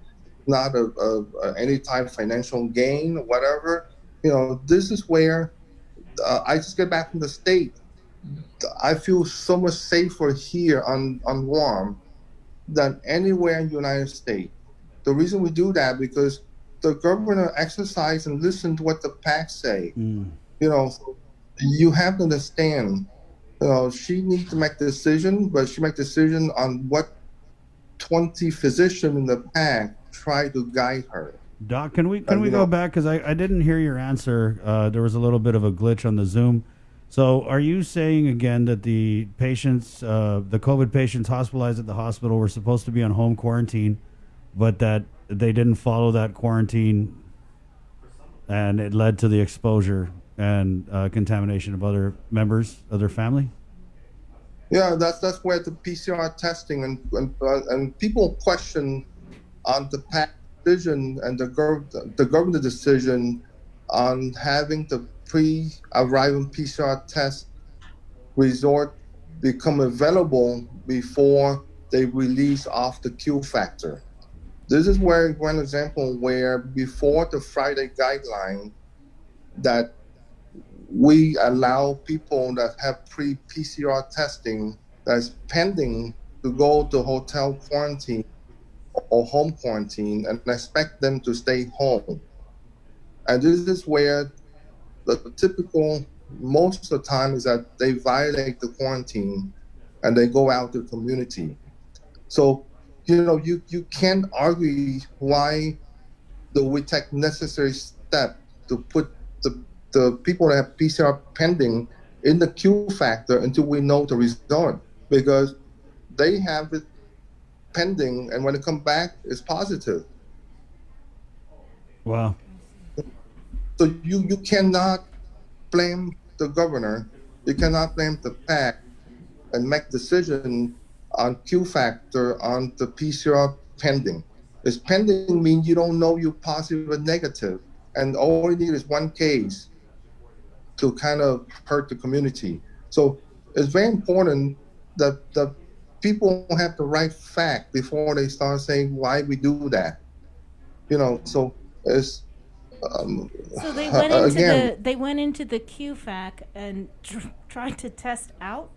not any type of financial gain or whatever. This is where I just get back from the state. I feel so much safer here on Guam than anywhere in the United States. The reason we do that because the governor exercise and listen to what the PAC say. You have to understand. She needs to make a decision, but she make a decision on what 20 physicians in the PAC try to guide her. Doc, can we go back, because I didn't hear your answer. There was a little bit of a glitch on the Zoom. So are you saying again that the patients, the COVID patients hospitalized at the hospital were supposed to be on home quarantine, but that they didn't follow that quarantine and it led to the exposure and contamination of other members of their family? Yeah, that's where the PCR testing and people question on the PAC decision and the government decision on having the pre-arrival PCR test resort become available before they release off the Q factor. This is where one example where before the Friday guideline that we allow people that have pre-PCR testing that's pending to go to hotel quarantine or home quarantine and expect them to stay home. And this is where the typical, most of the time is that they violate the quarantine and they go out to the community. So, you can't argue why do we take necessary step to put the people that have PCR pending in the Q factor until we know the result, because they have it pending, and when it come back, it's positive. Wow. So you cannot blame the governor, you cannot blame the PAC and make decision on Q factor on the PCR pending. It's pending means you don't know you're positive or negative, and all you need is one case to kind of hurt the community. So it's very important that the people have the right fact before they start saying why we do that. So it's So they went into they went into the QFAC and tried to test out.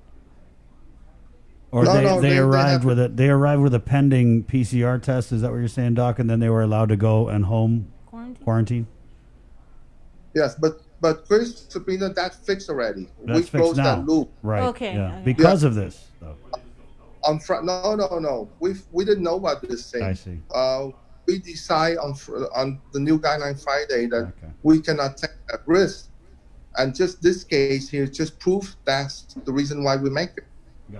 Or they arrived with it. They arrived with a pending PCR test. Is that what you're saying, Doc? And then they were allowed to go and home quarantine. Yes, but Chris, Sabrina, that's fixed already. That's we closed now. that loop. Right. Okay. Yeah. Because of this, though. No. We didn't know about this thing. I see. We decide on the new guideline Friday that we cannot take that risk, and just this case here just proves that's the reason why we make it.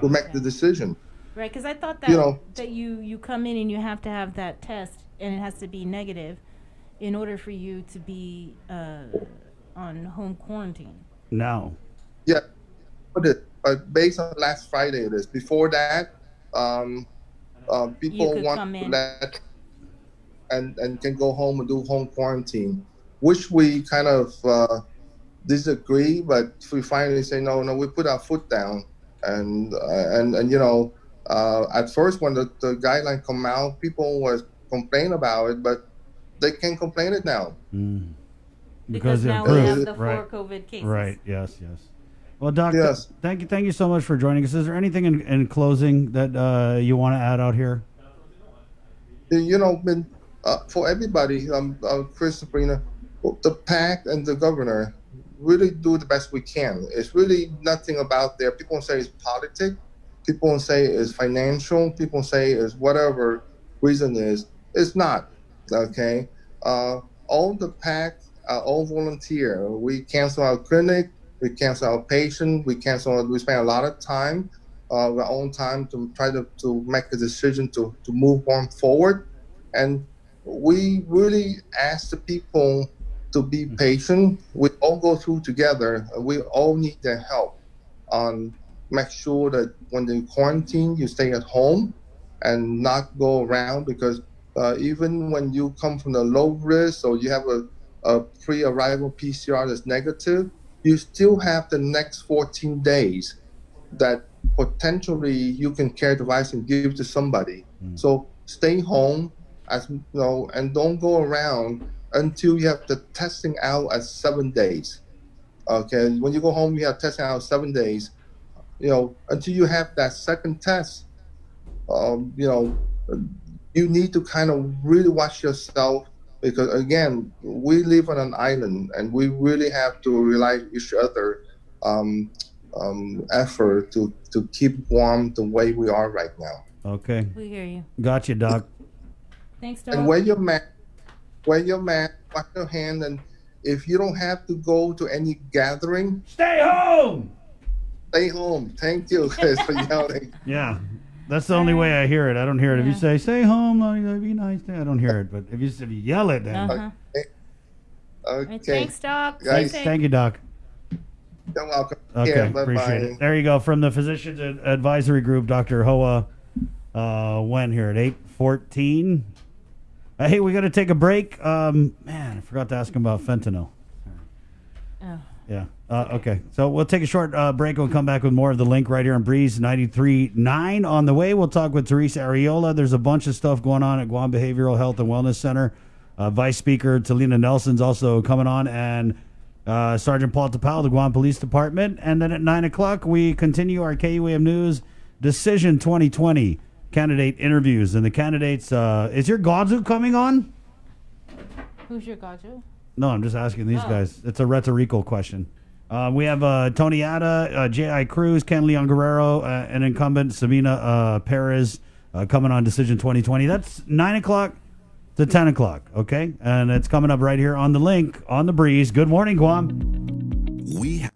We make the decision. Right, because I thought that that you come in and you have to have that test and it has to be negative in order for you to be on home quarantine. No. Yeah, but based on last Friday it is. Before that, people want to let and can go home and do home quarantine, which we kind of disagree, but we finally say no, we put our foot down. And at first when the guideline come out, people was complaining about it, but they can't complain it now. Because now we have the 4 COVID cases. Right. Yes. Well, Doc, thank you so much for joining us. Is there anything in closing that you want to add out here? For everybody, Chris, Sabrina, the PAC and the governor really do the best we can. It's really nothing about there. People say it's politics. People say it's financial. People say it's whatever reason is. It's not. Okay. All the PAC are all volunteer. We cancel our clinic. We cancel our patient. We spend a lot of time, our own time to try to make a decision to move on forward. And we really ask the people to be patient. We all go through together. We all need their help on make sure that when they quarantine, you stay at home and not go around, because even when you come from the low risk or you have a pre-arrival PCR that's negative, you still have the next 14 days that potentially you can carry the virus and give to somebody. So stay home, and don't go around until you have the testing out at 7 days. Okay, when you go home, you have testing out 7 days. Until you have that second test, you need to kind of really watch yourself, because again, we live on an island and we really have to rely on each other effort to keep warm the way we are right now. Okay. We hear you. Got you, Doc. Thanks, Doc. And wear your mask. wear your mask, wash your hand, and if you don't have to go to any gathering, stay home. Stay home. Thank you guys for yelling. Yeah. That's the only way I hear it. I don't hear it. If you say, stay home, be nice, I don't hear it. But if you yell it, then. Okay. Thanks, Doc. Thank you, Doc. You're welcome. Okay, Yeah, appreciate bye-bye. it. There you go. From the Physicians Advisory Group, Dr. Hoa Wen here at 8:14. Hey, we got to take a break. Man, I forgot to ask him about fentanyl. Oh. Yeah. Okay. So we'll take a short break. We'll come back with more of the link right here on Breeze 93.9. On the way, we'll talk with Teresa Areola. There's a bunch of stuff going on at Guam Behavioral Health and Wellness Center. Vice Speaker Talina Nelson's also coming on, and Sergeant Paul Tapao, the Guam Police Department. And then at 9 o'clock, we continue our KUAM News Decision 2020 candidate interviews. And the candidates, is your Godzu coming on? Who's your Gajo? No, I'm just asking these guys. It's a rhetorical question. We have Tony Ada, J.I. Cruz, Ken Leon Guerrero, and incumbent Sabina Perez coming on Decision 2020. That's 9 o'clock to 10 o'clock, okay? And it's coming up right here on the link, on the Breeze. Good morning, Guam. We have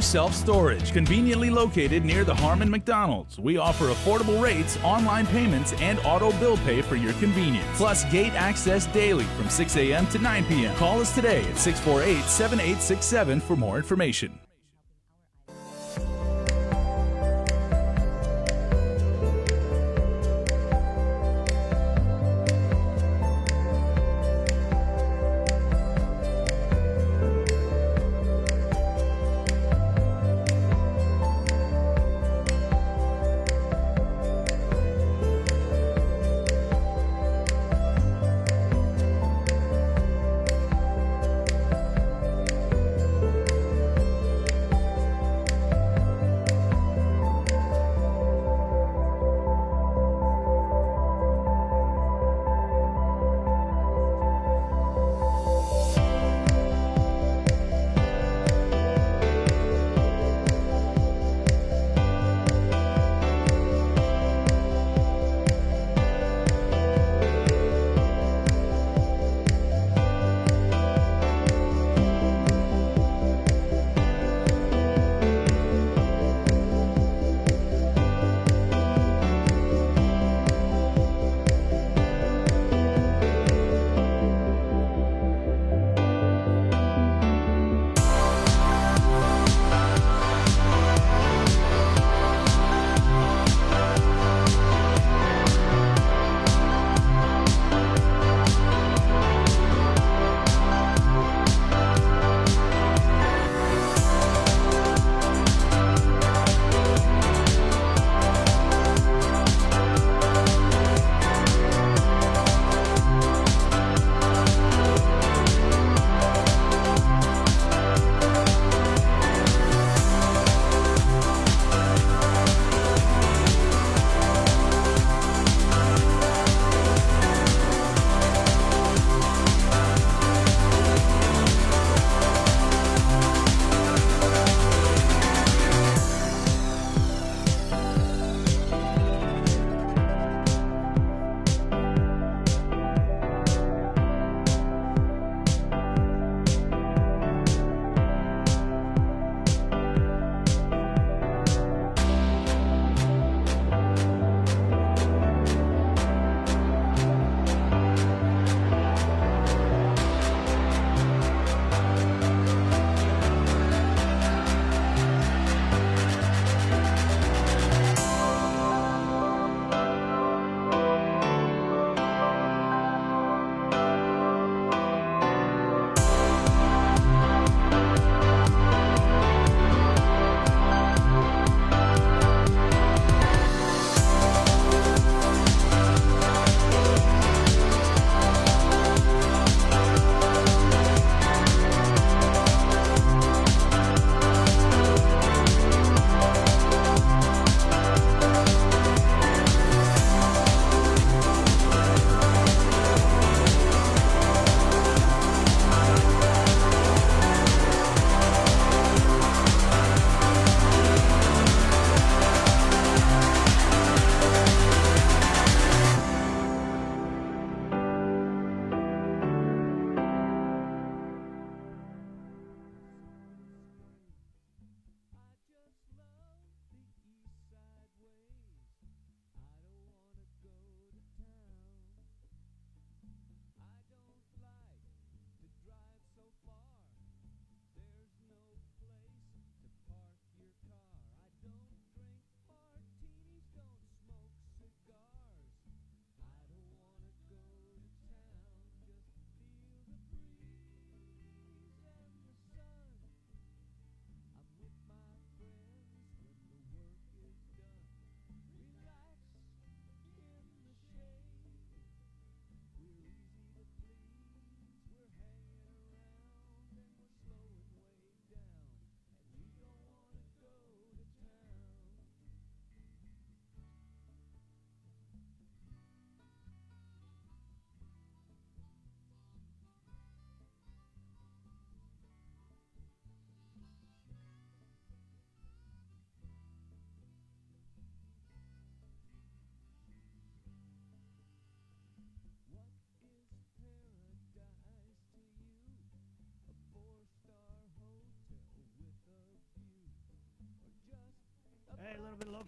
Self-storage, conveniently located near the Harmon McDonald's. We offer affordable rates, online payments, and auto bill pay for your convenience. Plus gate access daily from 6 a.m. to 9 p.m. Call us today at 648-7867 for more information.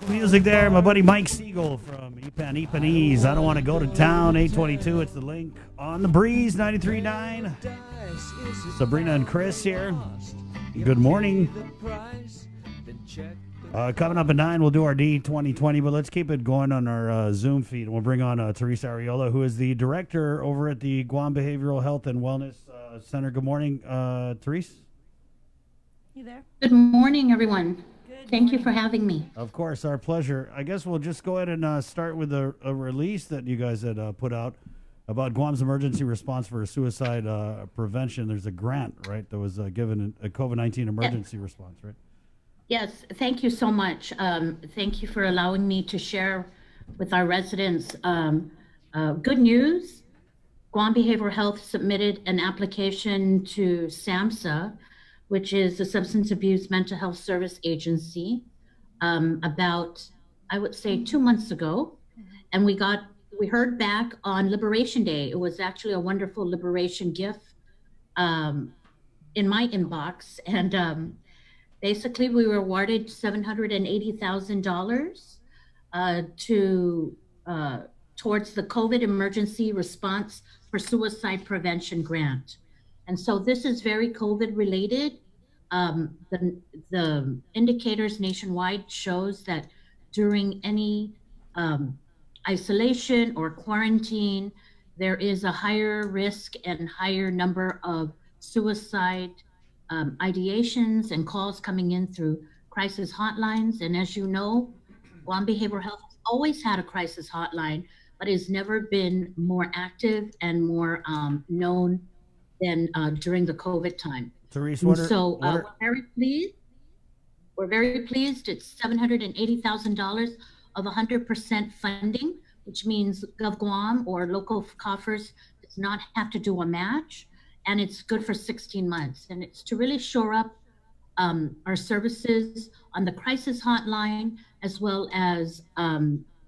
Music there, my buddy Mike Siegel from Ipanese. I don't want to go to town. 822. It's the link on the breeze. 93.9. Sabrina and Chris here. Good morning. Coming up at 9, we'll do our D 2020, but let's keep it going on our Zoom feed. We'll bring on Teresa Ariola, who is the director over at the Guam Behavioral Health and Wellness Center. Good morning, Teresa. You there? Good morning, everyone. Thank you for having me. Of course, our pleasure. I guess we'll just go ahead and start with a release that you guys had put out about Guam's emergency response for suicide prevention. There's a grant, right, that was given a COVID-19 emergency response, right? Yes, thank you so much. Thank you for allowing me to share with our residents good news. Guam Behavioral Health submitted an application to SAMHSA, which is the Substance Abuse Mental Health Service Agency, about, I would say, 2 months ago. And we heard back on Liberation Day. It was actually a wonderful liberation gift in my inbox. And basically, we were awarded $780,000 towards the COVID Emergency Response for Suicide Prevention Grant. And so this is very COVID related. The indicators nationwide shows that during any isolation or quarantine, there is a higher risk and higher number of suicide ideations and calls coming in through crisis hotlines. And as you know, Guam Behavioral Health has always had a crisis hotline, but has never been more active and more known than during the COVID time. Teresa, we're very pleased. We're very pleased. It's $780,000 of 100% funding, which means GovGuam or local coffers does not have to do a match, and it's good for 16 months. And it's to really shore up our services on the crisis hotline, as well as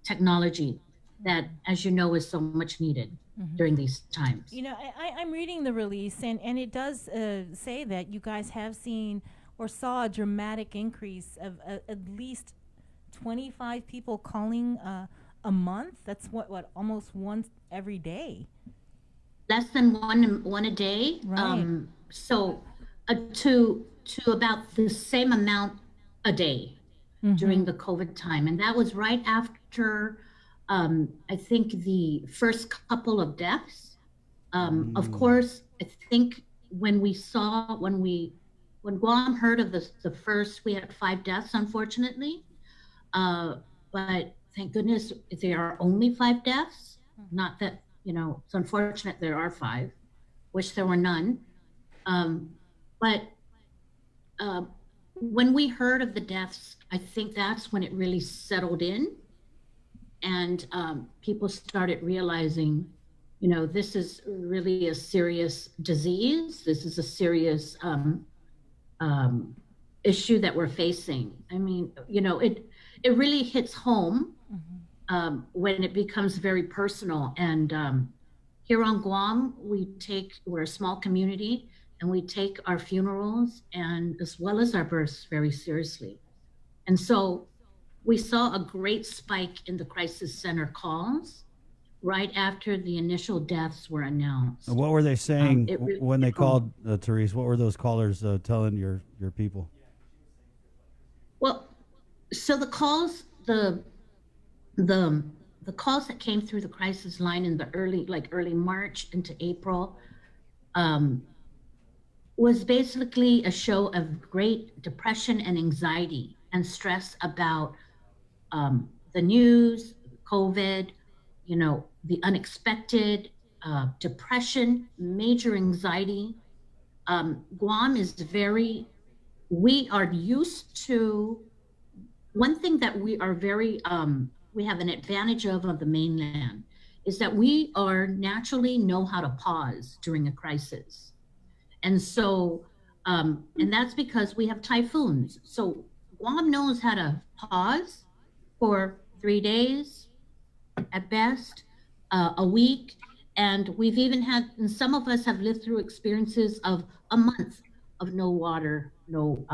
technology that, as you know, is so much needed during these times. You know, I'm reading the release, and it does say that you guys have seen or saw a dramatic increase of at least 25 people calling a month. That's what almost one every day. Less than one a day. Right. So to about the same amount a day during the COVID time. And that was right after I think the first couple of deaths. Of course, I think when Guam heard of the first, we had 5 deaths, unfortunately. But thank goodness there are only 5 deaths. Not that, it's unfortunate there are 5. Wish there were none. But when we heard of the deaths, I think that's when it really settled in. And people started realizing, this is really a serious disease. This is a serious issue that we're facing. I mean, it really hits home when it becomes very personal. And here on Guam, we're a small community, and we take our funerals and as well as our births very seriously. And so we saw a great spike in the crisis center calls right after the initial deaths were announced. What were they saying when they called, home. Therese? What were those callers telling your people? Well, so the calls, the calls that came through the crisis line in the early March into April was basically a show of great depression and anxiety and stress about the news, COVID, the unexpected, depression, major anxiety. Guam is we are used to, one thing that we are very, we have an advantage of the mainland is that we are naturally know how to pause during a crisis. And so, and that's because we have typhoons. So Guam knows how to pause for 3 days at best, a week. And we've even had, and some of us have lived through experiences of a month of no water, no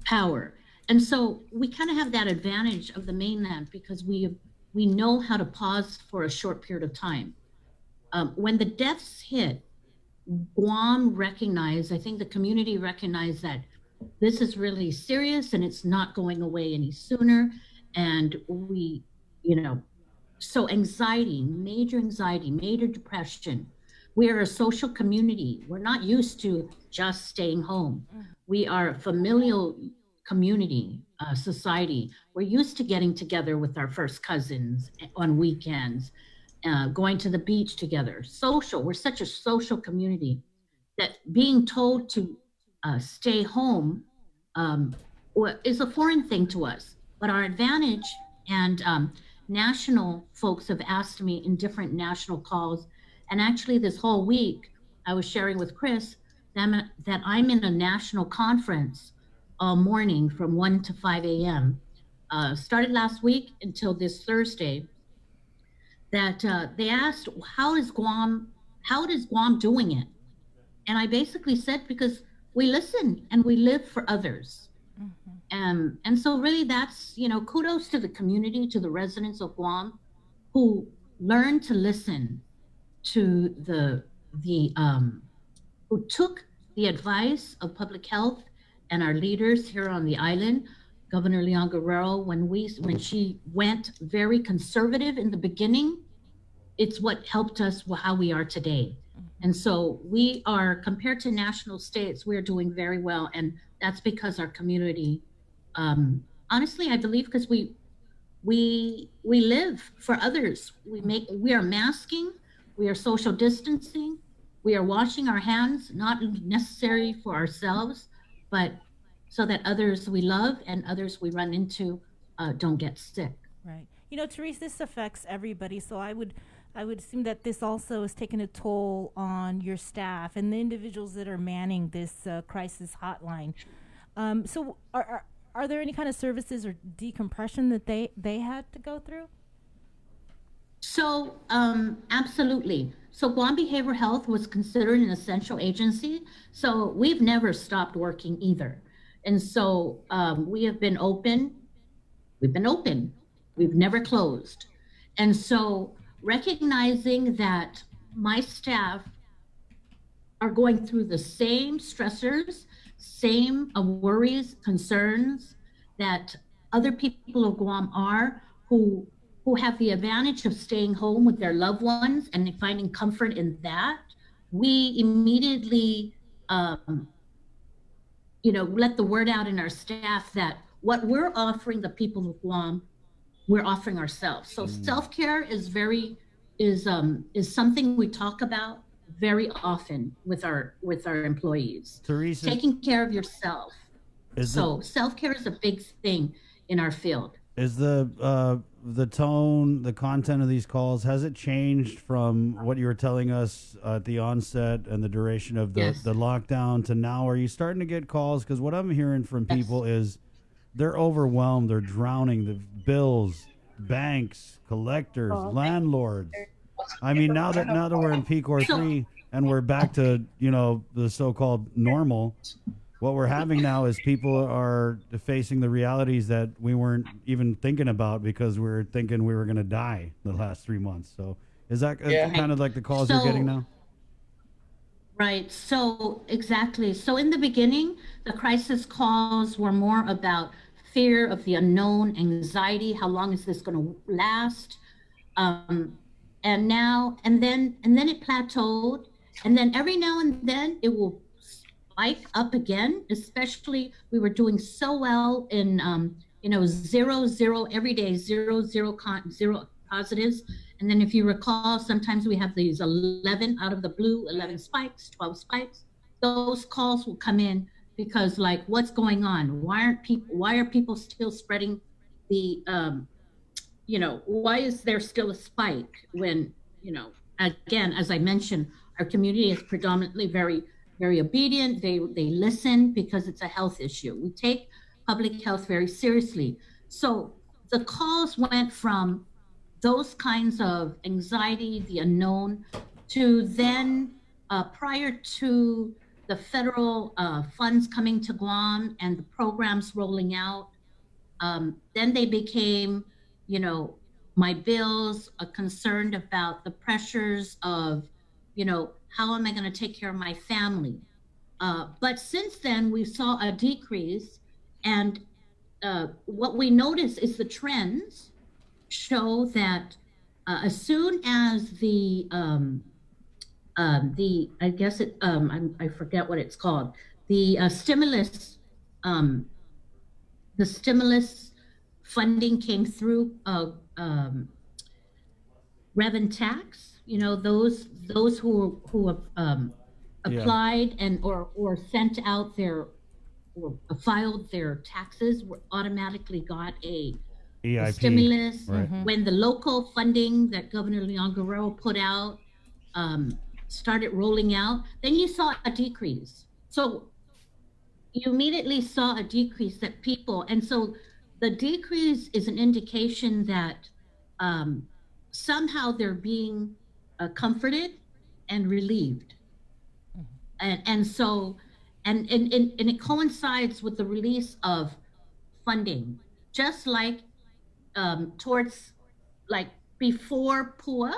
power. And so we kind of have that advantage of the mainland because we know how to pause for a short period of time. When the deaths hit, Guam recognized, I think the community recognized that this is really serious and it's not going away any sooner. And we, so anxiety, major depression. We are a social community. We're not used to just staying home. We are a familial community, society. We're used to getting together with our first cousins on weekends, going to the beach together. Social, we're such a social community that being told to stay home is a foreign thing to us. But our advantage, and national folks have asked me in different national calls, and actually this whole week, I was sharing with Chris that I'm in a national conference all morning from 1 to 5 a.m. Started last week until this Thursday, that they asked, how is Guam doing it? And I basically said, because we listen and we live for others. And so really that's, kudos to the community, to the residents of Guam who learned to listen to who took the advice of public health and our leaders here on the island, Governor Leon Guerrero, when she went very conservative in the beginning, it's what helped us how we are today. And so we are, compared to national states, we're doing very well. And that's because our community, honestly, I believe because we live for others. We are masking, we are social distancing, we are washing our hands, not necessary for ourselves, but so that others we love and others we run into don't get sick. Right. Therese, this affects everybody. So I would assume that this also is taking a toll on your staff and the individuals that are manning this crisis hotline. So are there any kind of services or decompression that they had to go through? So absolutely. So Guam Behavioral Health was considered an essential agency. So we've never stopped working either. And so we have been open. We've been open. We've never closed. And so recognizing that my staff are going through the same stressors, same worries, concerns that other people of Guam are, who have the advantage of staying home with their loved ones and finding comfort in that, we immediately let the word out in our staff that what we're offering the people of Guam, we're offering ourselves. So self-care is something we talk about very often with our employees. Teresa, taking care of yourself. So self-care is a big thing in our field. Is the tone, the content of these calls, has it changed from what you were telling us at the onset and the duration of the lockdown to now? Are you starting to get calls? Because what I'm hearing from people is they're overwhelmed, they're drowning, the bills, banks, collectors, landlords. I mean, now that we're in peak or 3 and we're back to, the so-called normal, what we're having now is people are facing the realities that we weren't even thinking about because we were thinking we were going to die the last 3 months. So is that kind of like the calls you're getting now? Right. So exactly. So in the beginning, the crisis calls were more about fear of the unknown, anxiety, how long is this going to last? And then it plateaued. And then every now and then it will spike up again, especially we were doing so well in, 0 every day, zero positives. And then if you recall, sometimes we have these 11 out of the blue, 11 spikes, 12 spikes. Those calls will come in because what's going on? Why are people still spreading the, why is there still a spike when, again, as I mentioned, our community is predominantly very, very obedient. They listen because it's a health issue. We take public health very seriously. So the calls went from those kinds of anxiety, the unknown, to then prior to the federal funds coming to Guam and the programs rolling out, Then they became, my bills, concerned about the pressures of, how am I going to take care of my family? But since then, we saw a decrease, and what we notice is the trends show that as soon as I guess I forget what it's called, the stimulus, the stimulus funding came through rev and tax. Those who have applied and or sent out their or filed their taxes automatically got a EIP. Stimulus. Right. When the local funding that Governor Leon Guerrero put out started rolling out, then you saw a decrease. So you immediately saw a decrease that people, and so the decrease is an indication that somehow they're being comforted and relieved. And so, and it coincides with the release of funding, just like towards, like before PUA,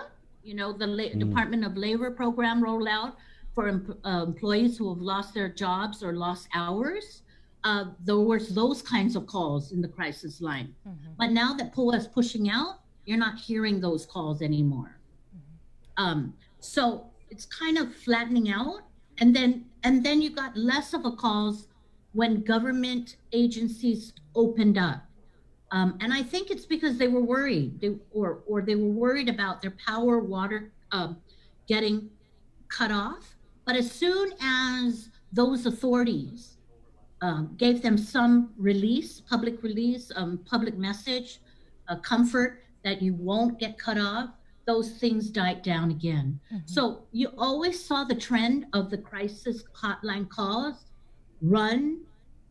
the Department of Labor program rolled out for employees who have lost their jobs or lost hours. There was those kinds of calls in the crisis line. But now that PUA is pushing out, you're not hearing those calls anymore. So it's kind of flattening out. And then you got less of a calls when government agencies opened up. And I think it's because they were worried, or they were worried about their power, water getting cut off. But as soon as those authorities gave them some release, public message, comfort that you won't get cut off, those things died down again. So you always saw the trend of the crisis hotline calls run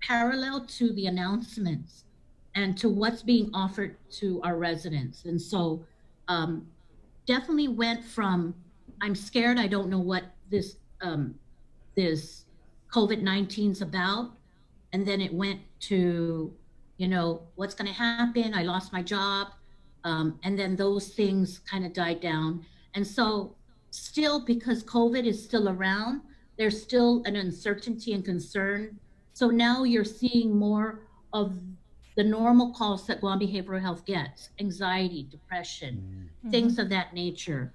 parallel to the announcements and to what's being offered to our residents. And so definitely went from, I'm scared, I don't know what this this COVID-19's about, and then it went to, what's gonna happen, I lost my job, and then those things kind of died down. And so still, because COVID is still around, there's still an uncertainty and concern. So now you're seeing more of the normal calls that Guam Behavioral Health gets: anxiety, depression, things of that nature,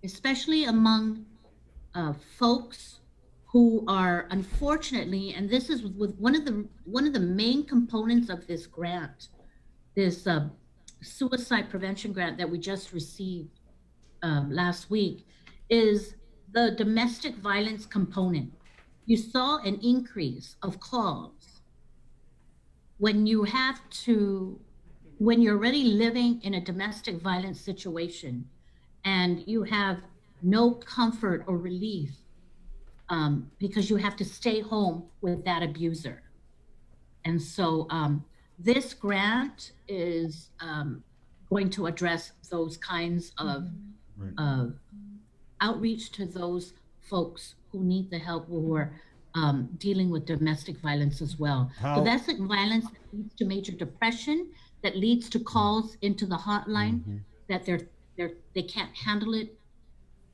especially among folks who are, unfortunately, and this is with one of the main components of this grant, this suicide prevention grant that we just received last week, is the domestic violence component. You saw an increase of calls when you're already living in a domestic violence situation and you have no comfort or relief because you have to stay home with that abuser. And so this grant is going to address those kinds of outreach to those folks who need the help, who are dealing with domestic violence as well. Domestic violence that leads to major depression, that leads to calls into the hotline that they can't handle it.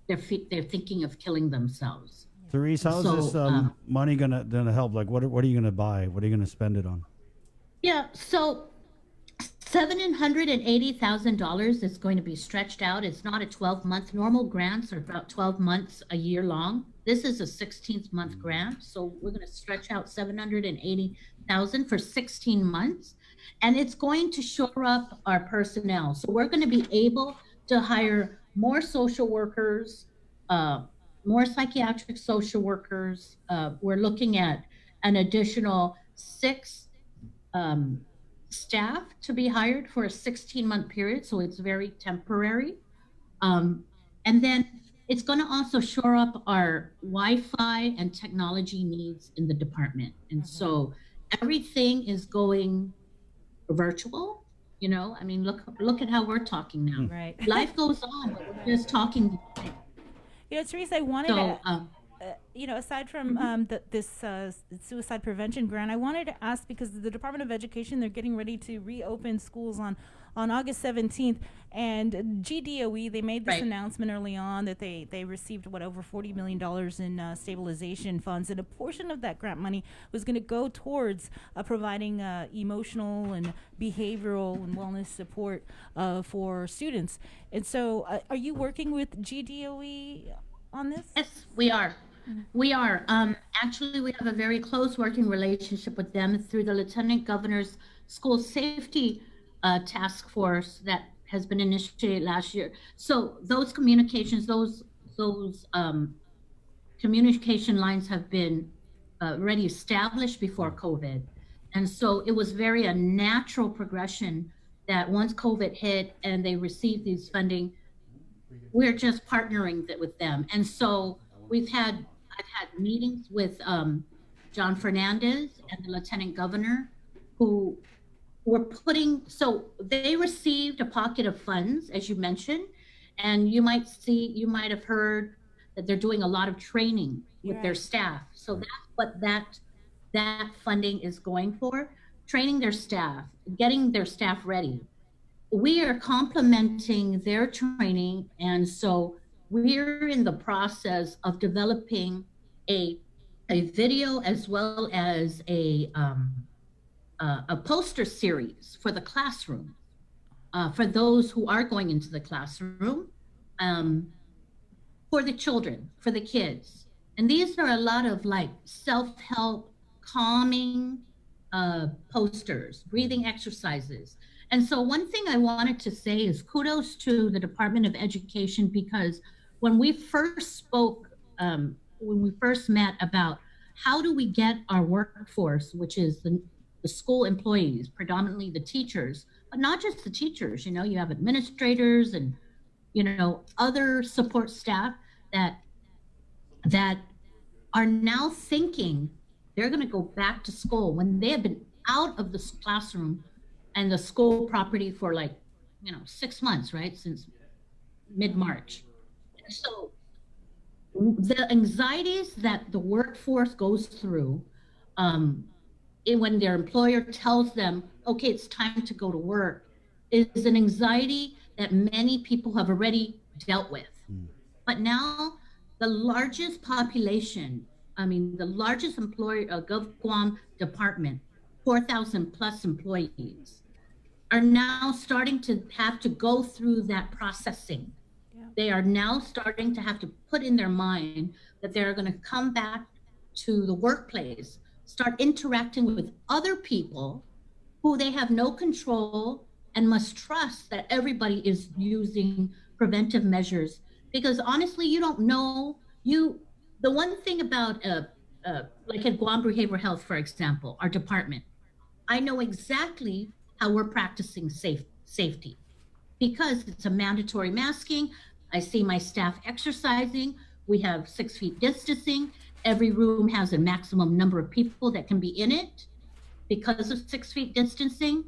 They're thinking of killing themselves. Therese, how is this money gonna help? Like, what are you gonna buy? What are you gonna spend it on? Yeah, so $780,000 is going to be stretched out. It's not a 12-month. Normal grants are about 12 months, a year long. This is a 16th-month grant, so we're going to stretch out $780,000 for 16 months, and it's going to shore up our personnel. So we're going to be able to hire more social workers, more psychiatric social workers. We're looking at an additional 6 staff to be hired for a 16-month period, so it's very temporary. And then it's going to also shore up our Wi-Fi and technology needs in the department. And so everything is going virtual. I mean, look at how we're talking now. Right. Life goes on, but we're just talking. Teresa, I wanted to aside from this suicide prevention grant, I wanted to ask, because the Department of Education, they're getting ready to reopen schools on August 17th, and GDOE, they made this announcement early on that they received over $40 million in stabilization funds, and a portion of that grant money was going to go towards providing emotional and behavioral and wellness support for students. And so are you working with GDOE on this? Yes, we are. We are. Actually, we have a very close working relationship with them through the Lieutenant Governor's School Safety Task Force that has been initiated last year. So those communications, those communication lines have been already established before COVID. And so it was very a natural progression that once COVID hit and they received these funding, we're just partnering with them. And so I've had meetings with John Fernandez and the Lieutenant Governor, who were so they received a pocket of funds, as you mentioned, and you might have heard that they're doing a lot of training with their staff. So that's what that funding is going for, training their staff, getting their staff ready. We are complementing their training, and so we're in the process of developing a video as well as a poster series for the classroom, for those who are going into the classroom, for the children, for the kids. And these are a lot of like self-help, calming posters, breathing exercises. And so one thing I wanted to say is kudos to the Department of Education, because when we first spoke, when we first met about how do we get our workforce, which is the school employees, predominantly the teachers, but not just the teachers, you have administrators and, other support staff that are now thinking they're going to go back to school when they have been out of the classroom and the school property for 6 months, right? Since mid-March. So the anxieties that the workforce goes through when their employer tells them, okay, it's time to go to work, is an anxiety that many people have already dealt with. But now the largest population, the largest employer, GovGuam department, 4,000 plus employees, are now starting to have to go through that processing. They are now starting to have to put in their mind that they're going to come back to the workplace, start interacting with other people who they have no control and must trust that everybody is using preventive measures. Because honestly, you don't know, the one thing about like at Guam Behavioral Health, for example, our department, I know exactly how we're practicing safety, because it's a mandatory masking. I see my staff exercising. We have 6 feet distancing. Every room has a maximum number of people that can be in it because of 6 feet distancing.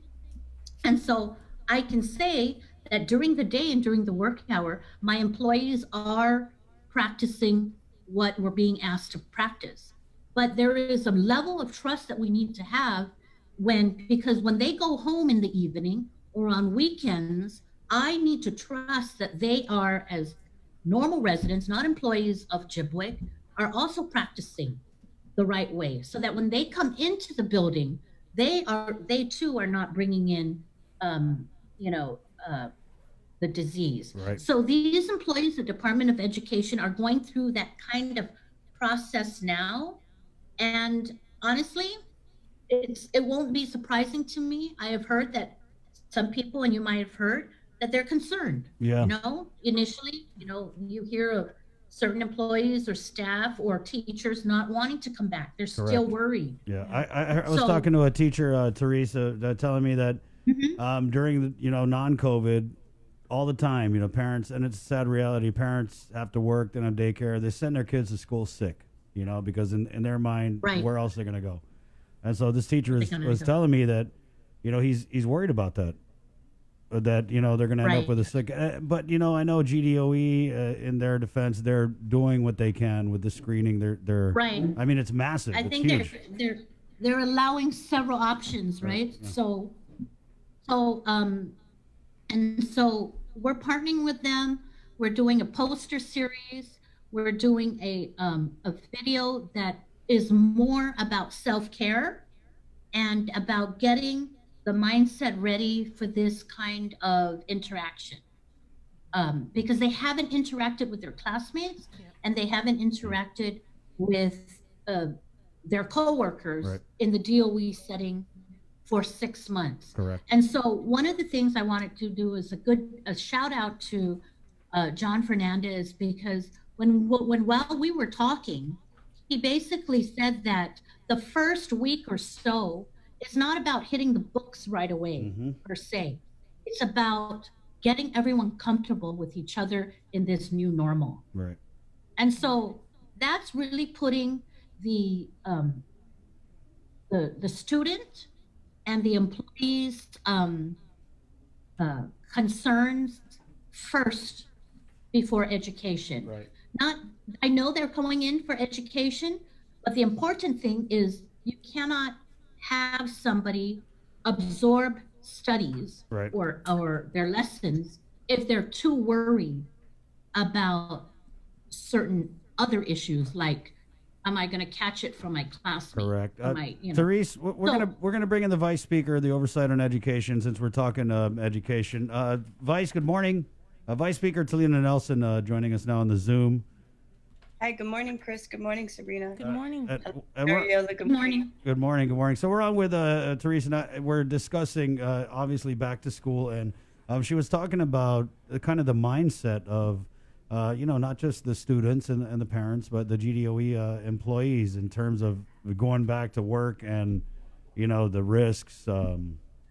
And so I can say that during the day and during the work hour, my employees are practicing what we're being asked to practice. But there is a level of trust that we need to have because when they go home in the evening or on weekends, I need to trust that they are, as normal residents, not employees of Jibwick, are also practicing the right way, so that when they come into the building, they too are not bringing in, the disease. Right. So these employees of the Department of Education are going through that kind of process now, and honestly, it won't be surprising to me. I have heard that some people, and you might have heard, that they're concerned. Yeah. Initially, you hear of certain employees or staff or teachers not wanting to come back. They're still worried. Yeah, I was talking to a teacher, Teresa, telling me that during the non-COVID, all the time, parents, and it's a sad reality, parents have to work, then have daycare, they send their kids to school sick, because in their mind, where else are they going to go? And so this teacher was telling me that, he's worried about that. that they're going to end up with a sick. But I know GDOE in their defense, they're doing what they can with the screening. They're Right. I mean, it's massive. I It's think huge. they're allowing several options, right? Yeah. And so we're partnering with them. We're doing a poster series. We're doing a video that is more about self-care and about getting the mindset ready for this kind of interaction. Because they haven't interacted with their classmates and they haven't interacted with their coworkers in the DOE setting for 6 months. Correct. And so one of the things I wanted to do is a shout out to John Fernandez, because while we were talking, he basically said that the first week or so is not about hitting the books right away per se. It's about getting everyone comfortable with each other in this new normal. Right. And so that's really putting the student and the employees' concerns first before education. Right. I know they're going in for education, but the important thing is you cannot have somebody absorb studies or their lessons if they're too worried about certain other issues, like, am I going to catch it from my classmate? Correct. You know. Therese, we're gonna bring in the vice speaker of the oversight on education, since we're talking education. Vice, good morning. Vice Speaker Talina Nelson joining us now on the Zoom. Hi, good morning, Chris. Good morning, Sabrina. Good morning. Ariola, good morning. Good morning. Good morning. So we're on with Teresa, and we're discussing obviously back to school, and she was talking about kind of the mindset of not just the students and the parents, but the GDOE employees in terms of going back to work and the risks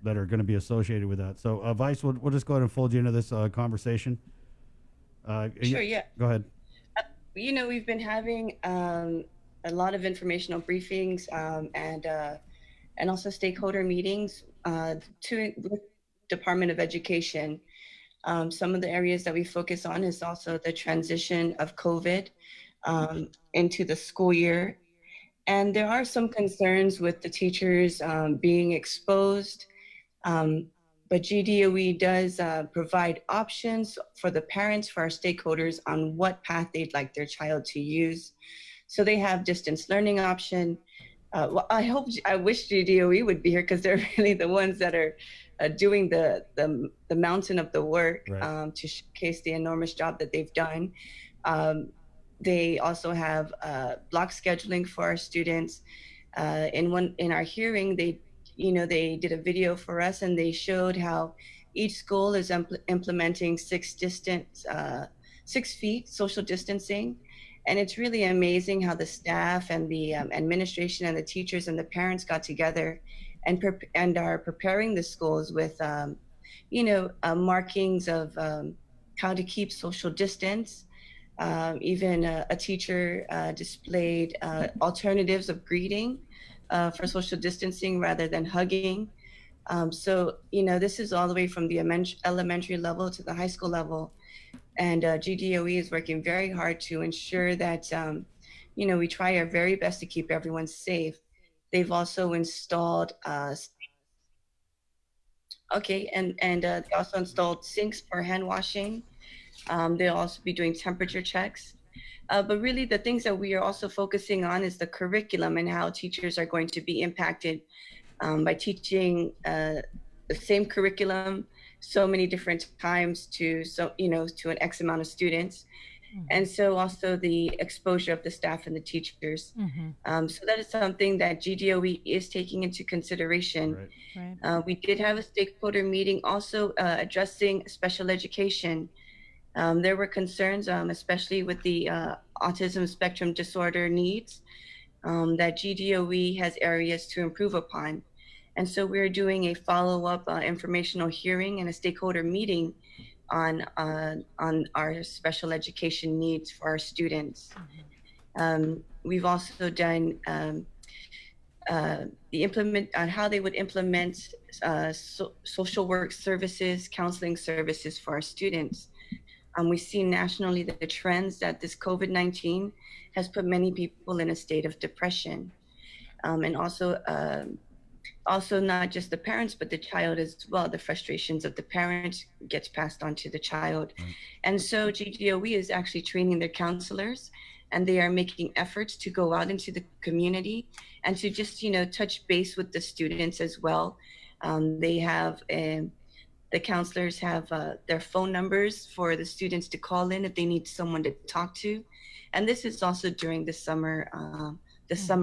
that are going to be associated with that. So Vice, we'll just go ahead and fold you into this conversation. Sure. Yeah. Go ahead. We've been having a lot of informational briefings and also stakeholder meetings with Department of Education. Some of the areas that we focus on is also the transition of COVID into the school year. And there are some concerns with the teachers being exposed, but GDOE does provide options for the parents, for our stakeholders, on what path they'd like their child to use. So they have distance learning option. I wish GDOE would be here, because they're really the ones that are doing the mountain of the work to showcase the enormous job that they've done. They also have block scheduling for our students. In our hearing, they did a video for us, and they showed how each school is implementing 6 feet social distancing. And it's really amazing how the staff and the administration and the teachers and the parents got together and are preparing the schools with, markings of how to keep social distance. Even a teacher displayed alternatives of greeting for social distancing rather than hugging. So this is all the way from the elementary level to the high school level. And GDOE is working very hard to ensure that, we try our very best to keep everyone safe. They've also installed, they also installed sinks for hand washing. They'll also be doing temperature checks. But really the things that we are also focusing on is the curriculum and how teachers are going to be impacted by teaching the same curriculum so many different times to an X amount of students. And so also the exposure of the staff and the teachers. So that is something that GDOE is taking into consideration. We did have a stakeholder meeting also addressing special education. There were concerns, especially with the autism spectrum disorder needs, that GDOE has areas to improve upon. And so we're doing a follow-up informational hearing and a stakeholder meeting on our special education needs for our students. We've also done how they would implement social work services, counseling services for our students. We've seen nationally the trends that this COVID-19 has put many people in a state of depression. And also not just the parents, but the child as well. The frustrations of the parents gets passed on to the child. And so GDOE is actually training their counselors, and they are making efforts to go out into the community and to just, touch base with the students as well. They have, the counselors have their phone numbers for the students to call in if they need someone to talk to. And this is also during the summer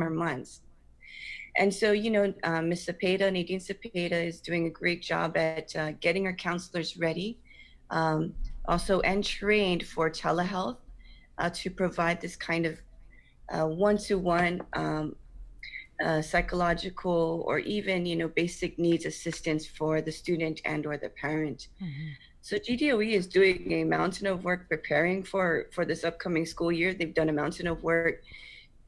months. And so, Ms. Cepeda, Nadine Cepeda, is doing a great job at getting her counselors ready, also and trained for telehealth to provide this kind of one-to-one psychological or even, basic needs assistance for the student and or the parent. So GDOE is doing a mountain of work preparing for this upcoming school year. They've done a mountain of work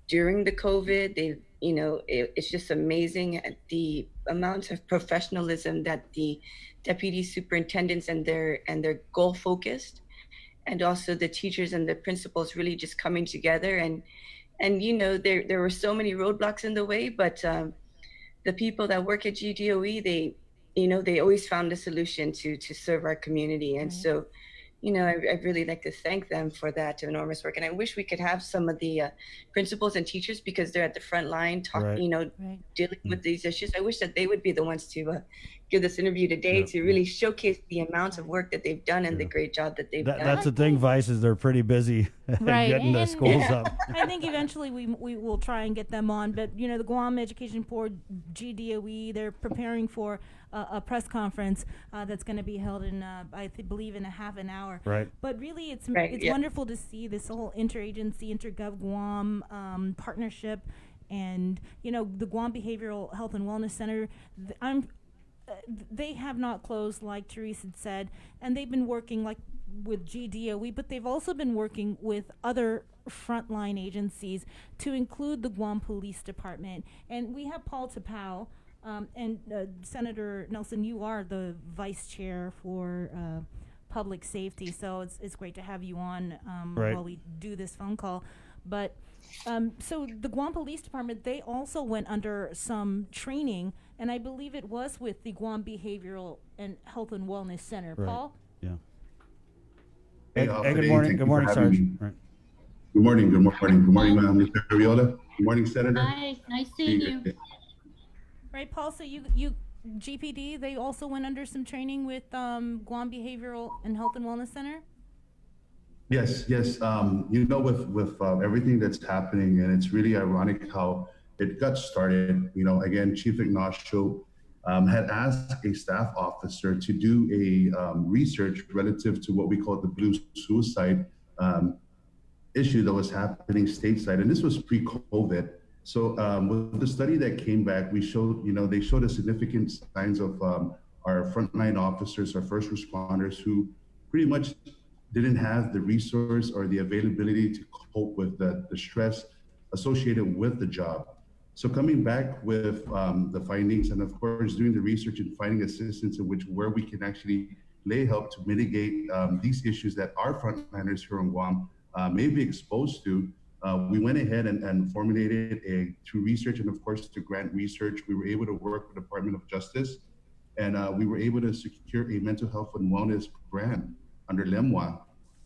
during the COVID. It's just amazing at the amount of professionalism that the deputy superintendents and their goal focused, and also the teachers and the principals really just coming together. And there were so many roadblocks in the way, but the people that work at GDOE, they always found a solution to serve our community. And so, I'd really like to thank them for that enormous work. And I wish we could have some of the principals and teachers, because they're at the front line, dealing with these issues. I wish that they would be the ones to give this interview today to really showcase the amount of work that they've done and the great job that they've done. That's the thing, Vice, is they're pretty busy getting the schools up. I think eventually we will try and get them on. But, the Guam Education Board, GDOE, they're preparing for a press conference that's going to be held in, I believe, in a half an hour. Right. But really, it's wonderful to see this whole interagency, Intergov Guam partnership, and the Guam Behavioral Health and Wellness Center. They have not closed, like Therese had said, and they've been working with GDOE, but they've also been working with other frontline agencies, to include the Guam Police Department. And we have Paul Tapau. And Senator Nelson, you are the vice chair for public safety, so it's great to have you on while we do this phone call. But so the Guam Police Department, they also went under some training, and I believe it was with the Guam Behavioral and Health and Wellness Center. Paul? Yeah. Hey, good morning. Good morning, Sarge. Right. Good morning, Mr. Ariola. Good morning, Senator. Hi, nice seeing you. Right, Paul, so you GPD, they also went under some training with Guam Behavioral and Health and Wellness Center? Yes. With everything that's happening, and it's really ironic how it got started. Again, Chief Ignacio had asked a staff officer to do a research relative to what we call the blue suicide issue that was happening stateside, and this was pre-COVID. So with the study that came back, they showed a significant signs of our frontline officers, our first responders, who pretty much didn't have the resource or the availability to cope with the stress associated with the job. So coming back with the findings, and of course doing the research and finding assistance in where we can actually lay help to mitigate these issues that our frontliners here in Guam may be exposed to. We went ahead and formulated through research and of course to grant research, we were able to work with the Department of Justice, and we were able to secure a mental health and wellness grant under LEMWA.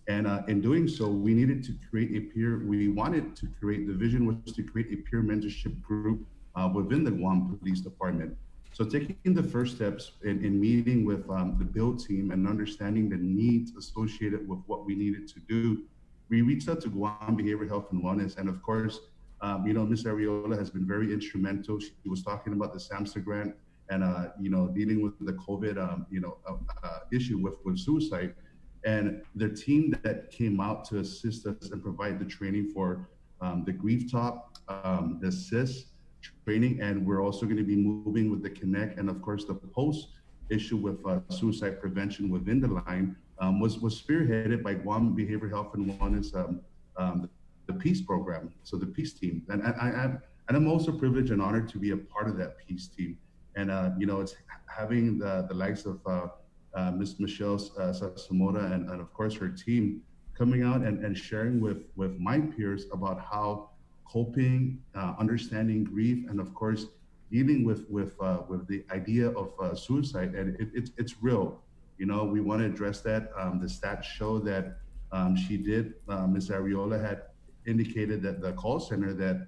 And in doing so, we wanted to create, the vision was to create a peer mentorship group within the Guam Police Department. So taking the first steps in meeting with the build team and understanding the needs associated with what we needed to do, we reached out to Guam Behavioral Health and Wellness, and of course, Ms. Ariola has been very instrumental. She was talking about the SAMHSA grant and dealing with the COVID issue with suicide, and the team that came out to assist us and provide the training for the Grief Talk, the CIS training, and we're also going to be moving with the Connect, and of course the post issue with suicide prevention within the line. Was spearheaded by Guam Behavioral Health and Wellness, the Peace Program, so the Peace Team. And I'm also privileged and honored to be a part of that Peace Team. And it's having the likes of Ms. Michelle Sasamora and of course her team coming out and sharing with my peers about how coping, understanding grief, and of course dealing with the idea of suicide, and it's real. You know, we want to address that. The stats show that she did. Ms. Ariola had indicated that the call center that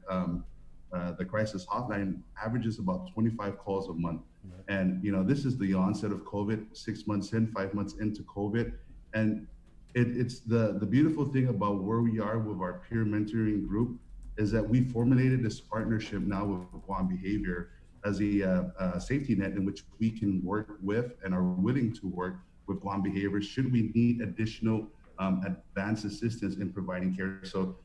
the crisis hotline averages about 25 calls a month. And, you know, this is the onset of COVID, 6 months in, 5 months into COVID. And it's the beautiful thing about where we are with our peer mentoring group is that we formulated this partnership now with Guam Behavior as a safety net in which we can work with and are willing to work with Guam Behavior should we need additional advanced assistance in providing care. So,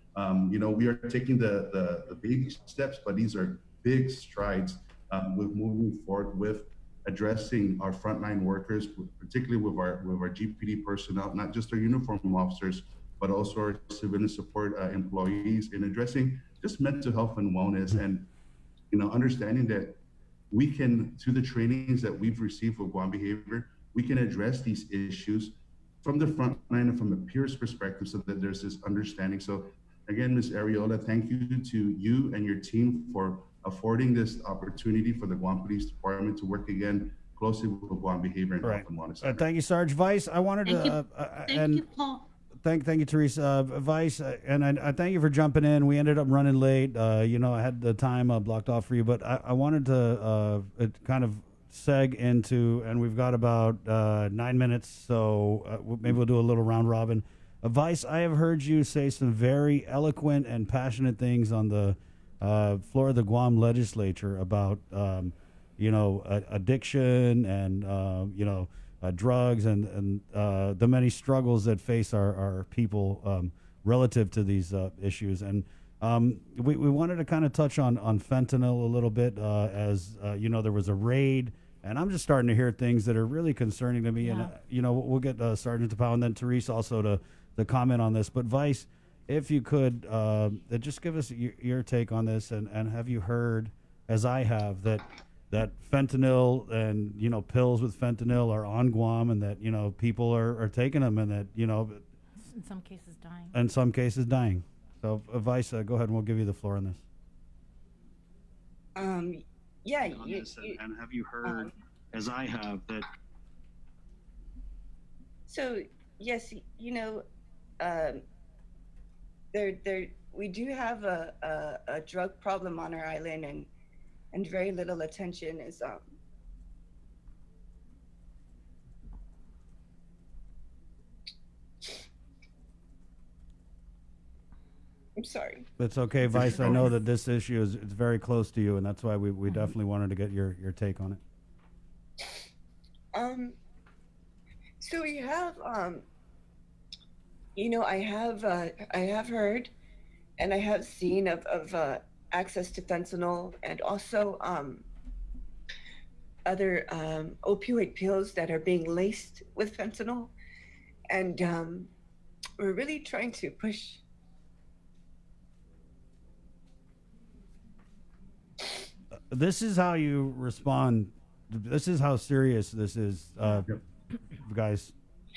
you know, we are taking the baby steps, but these are big strides with moving forward with addressing our frontline workers, particularly with our GPD personnel, not just our uniform officers, but also our civilian support employees, in addressing just mental health and wellness, and you know, understanding that we can, through the trainings that we've received with Guam Behavior, we can address these issues from the front line and from a peer's perspective, so that there's this understanding. So again, Ms. Ariola, thank you to you and your team for affording this opportunity for the Guam Police Department to work again closely with Guam Behavior and Health and Wellness. Thank you, Sarge. Vice, I wanted to Thank you, Paul. Thank you, Teresa. Vice, and I thank you for jumping in. We ended up running late. You know, I had the time blocked off for you, but I wanted to kind of seg into, and we've got about 9 minutes, so maybe we'll do a little round robin. Vice, I have heard you say some very eloquent and passionate things on the floor of the Guam legislature about, you know, addiction and, you know, drugs and the many struggles that face our people relative to these issues. And we wanted to kind of touch on fentanyl a little bit as, you know, there was a raid. And I'm just starting to hear things that are really concerning to me. Yeah. And, you know, we'll get Sergeant DePau and then Teresa also to comment on this. But Vice, if you could just give us your take on this, and have you heard, as I have, that fentanyl and, you know, pills with fentanyl are on Guam, and that, you know, people are taking them, and that, you know, in some cases dying. In some cases dying. So Vice, go ahead and we'll give you the floor on this. Yeah. And have you heard, as I have, that? So yes, you know, we do have a drug problem on our island, and very little attention is I'm sorry. It's okay, Vice. I know that this issue is very close to you, and that's why we definitely wanted to get your take on it. So we have, you know, I have heard, and I have seen of access to fentanyl, and also other opioid pills that are being laced with fentanyl, and we're really trying to push. This is how you respond. This is how serious this is, guys.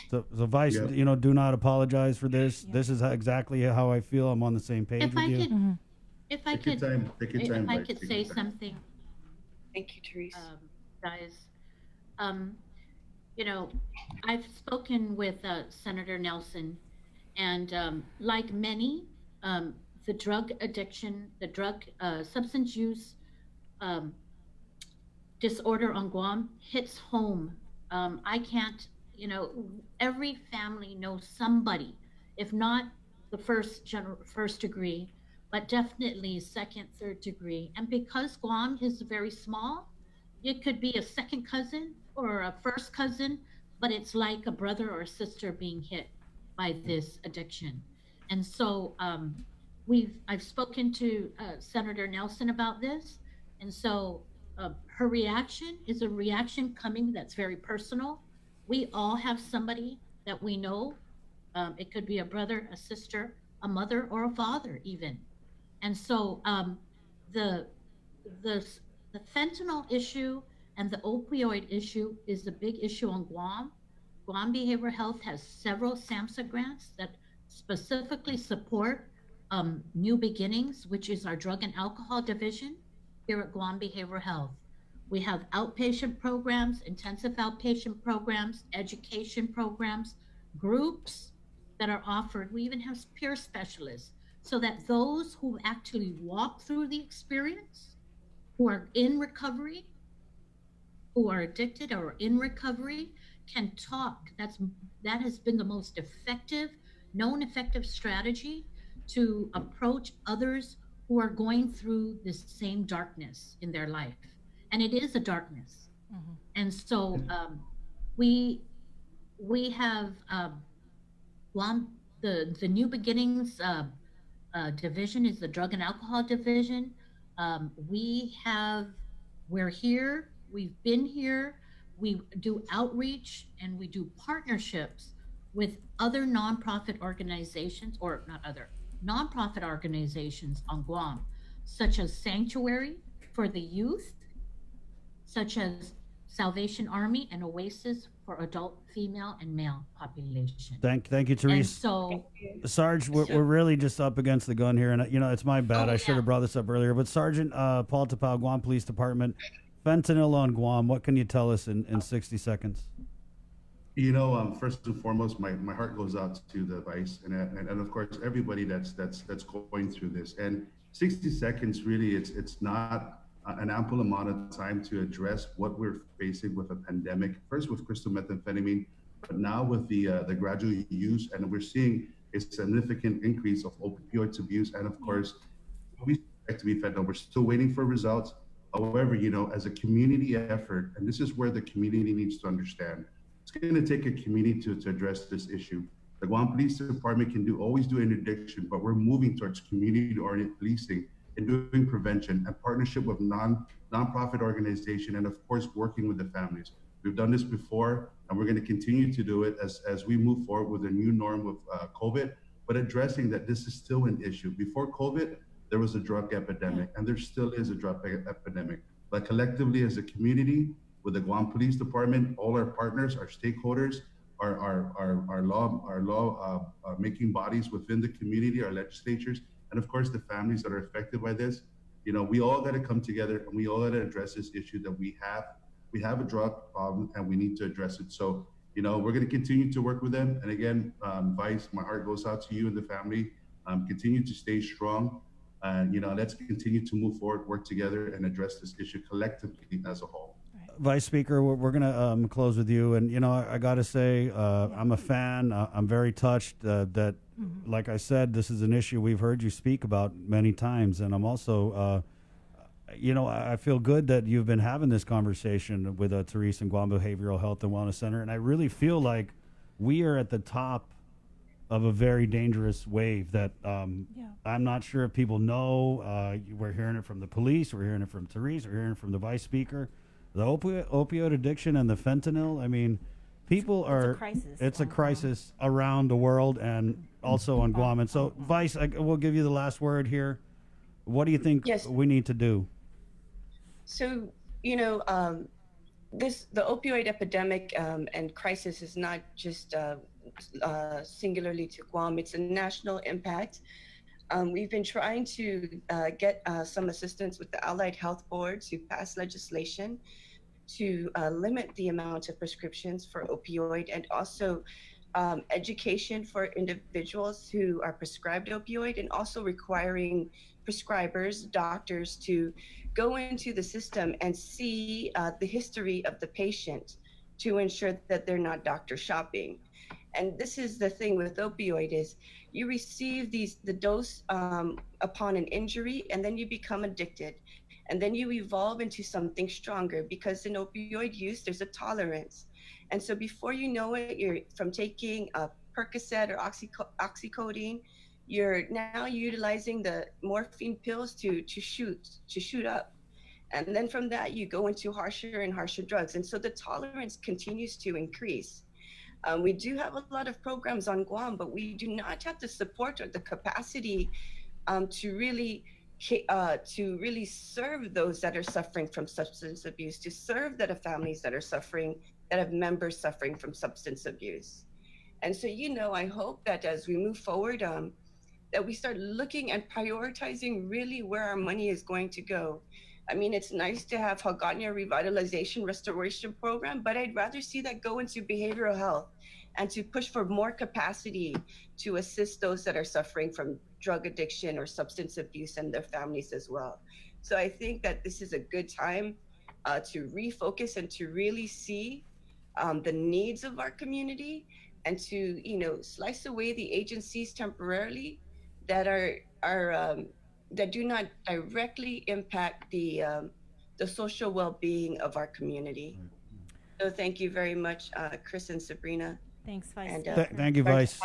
So Vice, you know, do not apologize for this. This is exactly how I feel. I'm on the same page with you. If I could say something. Thank you, Teresa. Guys, you know, I've spoken with Senator Nelson, and like many, the drug addiction, the drug substance use disorder on Guam hits home. I can't, you know, every family knows somebody, if not the first degree, but definitely second, third degree. And because Guam is very small, it could be a second cousin or a first cousin, but it's like a brother or a sister being hit by this addiction. And so I've spoken to Senator Nelson about this. And so her reaction is a reaction coming that's very personal. We all have somebody that we know. It could be a brother, a sister, a mother, or a father even. And so the fentanyl issue And the opioid issue is a big issue on Guam. Guam Behavioral Health has several SAMHSA grants that specifically support New Beginnings, which is our drug and alcohol division here at Guam Behavioral Health. We have outpatient programs, intensive outpatient programs, education programs, groups that are offered. We even have peer specialists so that those who actually walk through the experience, who are in recovery, who are addicted or in recovery, can talk. That has been the most known effective strategy to approach others who are going through this same darkness in their life. And it is a darkness. And so we have Guam, the New Beginnings division is the drug and alcohol division. We're here, we've been here, we do outreach and we do partnerships with other nonprofit organizations, or not other, nonprofit organizations on Guam, such as Sanctuary for the Youth, such as Salvation Army and Oasis for adult female and male population. Thank you, Therese. And so, Sarge, we're really just up against the gun here, and it's my bad. I should have brought this up earlier. But Sergeant Paul Tapao, Guam Police Department, fentanyl on Guam. What can you tell us in 60 seconds? First and foremost, my heart goes out to the vice and of course everybody that's going through this. And 60 seconds, really, it's not an ample amount of time to address what we're facing with a pandemic. First with crystal methamphetamine, but now with the gradual use, and we're seeing a significant increase of opioids abuse, and of course, we expect to be fentanyl. We're still waiting for results. However, as a community effort, and this is where the community needs to understand, it's going to take a community to address this issue. The Guam Police Department can always do interdiction, but we're moving towards community-oriented policing and doing prevention and partnership with nonprofit organization, and of course working with the families. We've done this before, and we're going to continue to do it as we move forward with a new norm with COVID, but addressing that this is still an issue. Before COVID, there was a drug epidemic, and there still is a drug epidemic. But collectively as a community, with the Guam Police Department, all our partners, our stakeholders, our law making bodies within the community, our legislatures, and of course the families that are affected by this, we all got to come together and we all got to address this issue that we have a drug problem and we need to address it. So, we're going to continue to work with them. And again, Vice, my heart goes out to you and the family. Continue to stay strong. And, let's continue to move forward, work together, and address this issue collectively as a whole. Vice Speaker, we're going to close with you. And, I got to say, I'm a fan. I'm very touched that, like I said, this is an issue we've heard you speak about many times. And I'm also, I feel good that you've been having this conversation with Therese and Guam Behavioral Health and Wellness Center. And I really feel like we are at the top of a very dangerous wave that I'm not sure if people know. We're hearing it from the police. We're hearing it from Therese. We're hearing it from the Vice Speaker. The opioid addiction and the fentanyl, I mean, people are... It's a crisis around the world and also on Guam. And so, Vice, we'll give you the last word here. What do you think we need to do? So, the opioid epidemic and crisis is not just singularly to Guam. It's a national impact. We've been trying to get some assistance with the Allied Health Board to pass legislation to limit the amount of prescriptions for opioid, and also education for individuals who are prescribed opioid, and also requiring prescribers, doctors, to go into the system and see the history of the patient to ensure that they're not doctor shopping. And this is the thing with opioid is you receive the dose upon an injury, and then you become addicted. And then you evolve into something stronger, because in opioid use, there's a tolerance. And so before you know it, you're from taking a Percocet or oxycodone, you're now utilizing the morphine pills to shoot up. And then from that, you go into harsher and harsher drugs. And so the tolerance continues to increase. We do have a lot of programs on Guam, but we do not have the support or the capacity to really to really serve those that are suffering from substance abuse, to serve that have families that are suffering, that have members suffering from substance abuse. And so, I hope that as we move forward, that we start looking and prioritizing really where our money is going to go. I mean, it's nice to have Hagåtña revitalization restoration program, but I'd rather see that go into behavioral health and to push for more capacity to assist those that are suffering from drug addiction or substance abuse and their families as well. So I think that this is a good time to refocus and to really see the needs of our community, and to slice away the agencies temporarily that that do not directly impact the social well-being of our community. So thank you very much, Chris and Sabrina. Thanks, Vice. And, Thank you, Vice.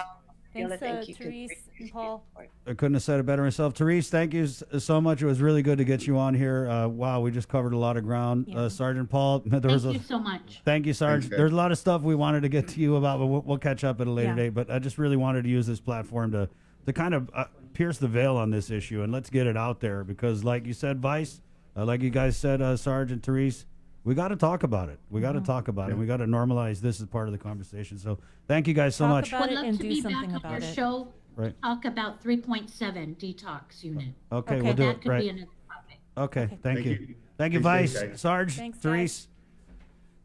Sheila, Thanks, thank you. Therese and Paul. I couldn't have said it better myself. Therese, thank you so much. It was really good to get you on here. Wow, we just covered a lot of ground. Yeah. Sergeant Paul, Thank you so much. Thank you, Sarge. Thanks, guys. There's a lot of stuff we wanted to get to you about, but we'll catch up at a later Yeah. date. But I just really wanted to use this platform to kind of pierce the veil on this issue, and let's get it out there, because like you said, Vice, like you guys said, Sarge and Therese, we got to talk about it. We got to talk about it. We got to normalize this as part of the conversation. So thank you guys so Talk much. about Would it love and to do be something back on about your it. show. Right. Talk about 3.7 detox unit. Okay, we'll do That it. could Right. be another topic. Okay, thank you. Thank you, Be Vice, safe, guys. Sarge, Thanks, guys. Therese.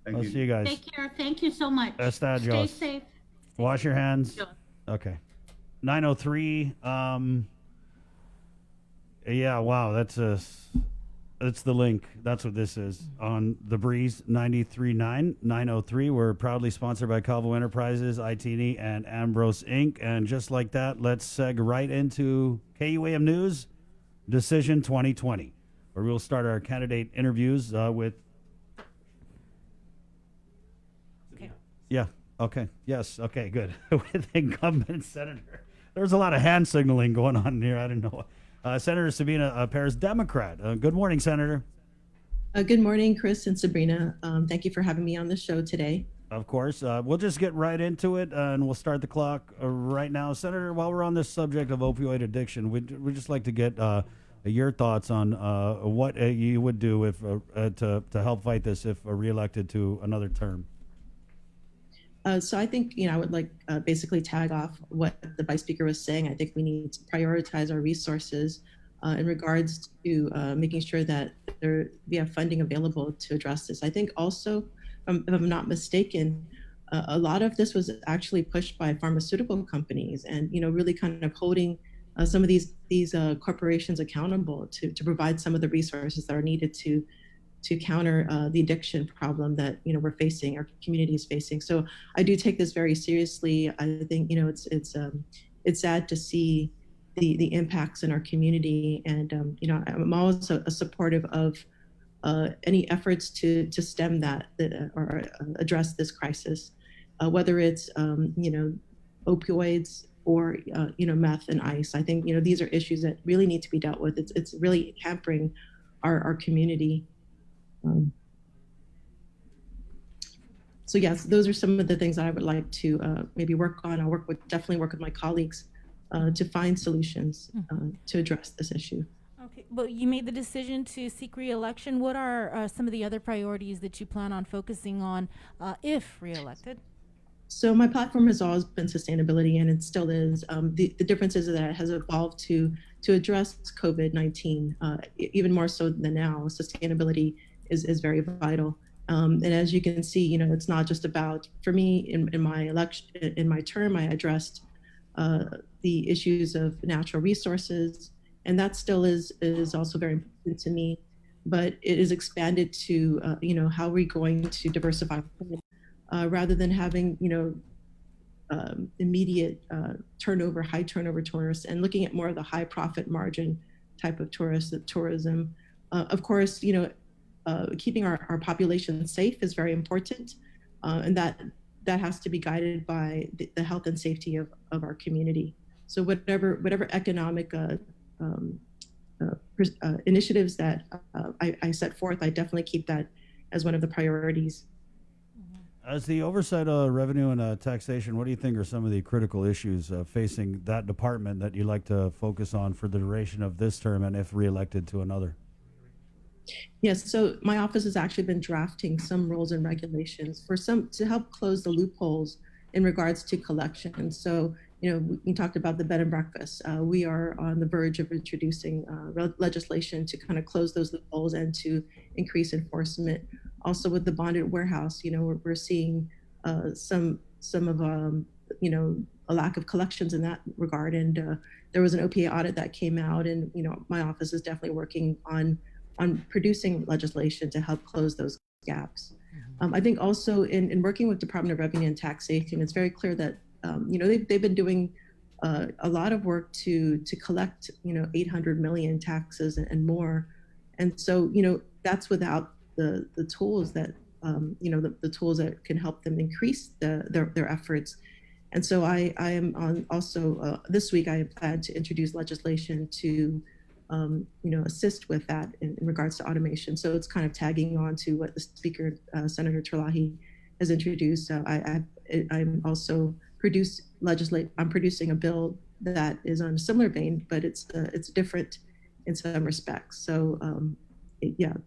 Thank I'll you. see you guys. Take care. Thank you so much. Estad, Stay Jos. safe. Wash your hands. Sure. Okay. 9:03. Yeah. Wow. That's the link. That's what this is on the Breeze 93.9 903. We're proudly sponsored by Calvo Enterprises, ITNE, and Ambrose Inc. And just like that, let's seg right into KUAM News Decision 2020, where we'll start our candidate interviews with. Okay. Yeah. Okay. Yes. Okay. Good. With incumbent senator. There's a lot of hand signaling going on here. I don't know. Senator Sabina Perez, Democrat. Good morning, Senator. Good morning, Chris and Sabrina. Thank you for having me on the show today. Of course. We'll just get right into it, and we'll start the clock right now. Senator, while we're on this subject of opioid addiction, we'd just like to get your thoughts on what you would do if to help fight this if reelected to another term. So I think, I would like basically tag off what the Vice Speaker was saying. I think we need to prioritize our resources in regards to making sure that we have funding available to address this. I think also, if I'm not mistaken, a lot of this was actually pushed by pharmaceutical companies, and really kind of holding some of these corporations accountable to provide some of the resources that are needed to counter the addiction problem that we're facing, our community is facing. So I do take this very seriously. I think it's sad to see the impacts in our community, and I'm always a supportive of any efforts to stem that or address this crisis, whether it's opioids or meth and ice. I think these are issues that really need to be dealt with. It's really hampering our community. So yes, those are some of the things that I would like to maybe work on. I'll definitely work with my colleagues to find solutions to address this issue. Okay, but you made the decision to seek re-election. What are some of the other priorities that you plan on focusing on if re-elected? So my platform has always been sustainability, and it still is. The difference is that it has evolved to address COVID-19, even more so than now. Sustainability is very vital. And as you can see, it's not just about, for me, in my election, in my term, I addressed the issues of natural resources, and that still is also very important to me. But it is expanded to, how are we going to diversify rather than having, immediate high turnover tourists, and looking at more of the high profit margin type of tourism. Of course, keeping our population safe is very important, and that has to be guided by the health and safety of our community. So whatever economic initiatives that I set forth, I definitely keep that as one of the priorities. As the oversight of revenue and taxation, what do you think are some of the critical issues facing that department that you'd like to focus on for the duration of this term and if reelected to another? Yes, so my office has actually been drafting some rules and regulations for some to help close the loopholes in regards to collection. So, we talked about the bed and breakfast. We are on the verge of introducing legislation to kind of close those loopholes and to increase enforcement. Also, with the bonded warehouse, we're seeing some of a lack of collections in that regard. And there was an OPA audit that came out, and my office is definitely working on producing legislation to help close those gaps. I think also in working with Department of Revenue and Taxation, it's very clear that they've been doing a lot of work to collect 800 million taxes and more, and so that's without the tools that the tools that can help them increase their efforts. And so I am on also this week I plan to introduce legislation to assist with that in regards to automation. So it's kind of tagging on to what the Speaker, Senator Terlahi, has introduced. I'm also I'm producing a bill that is on a similar vein, but it's different in some respects. So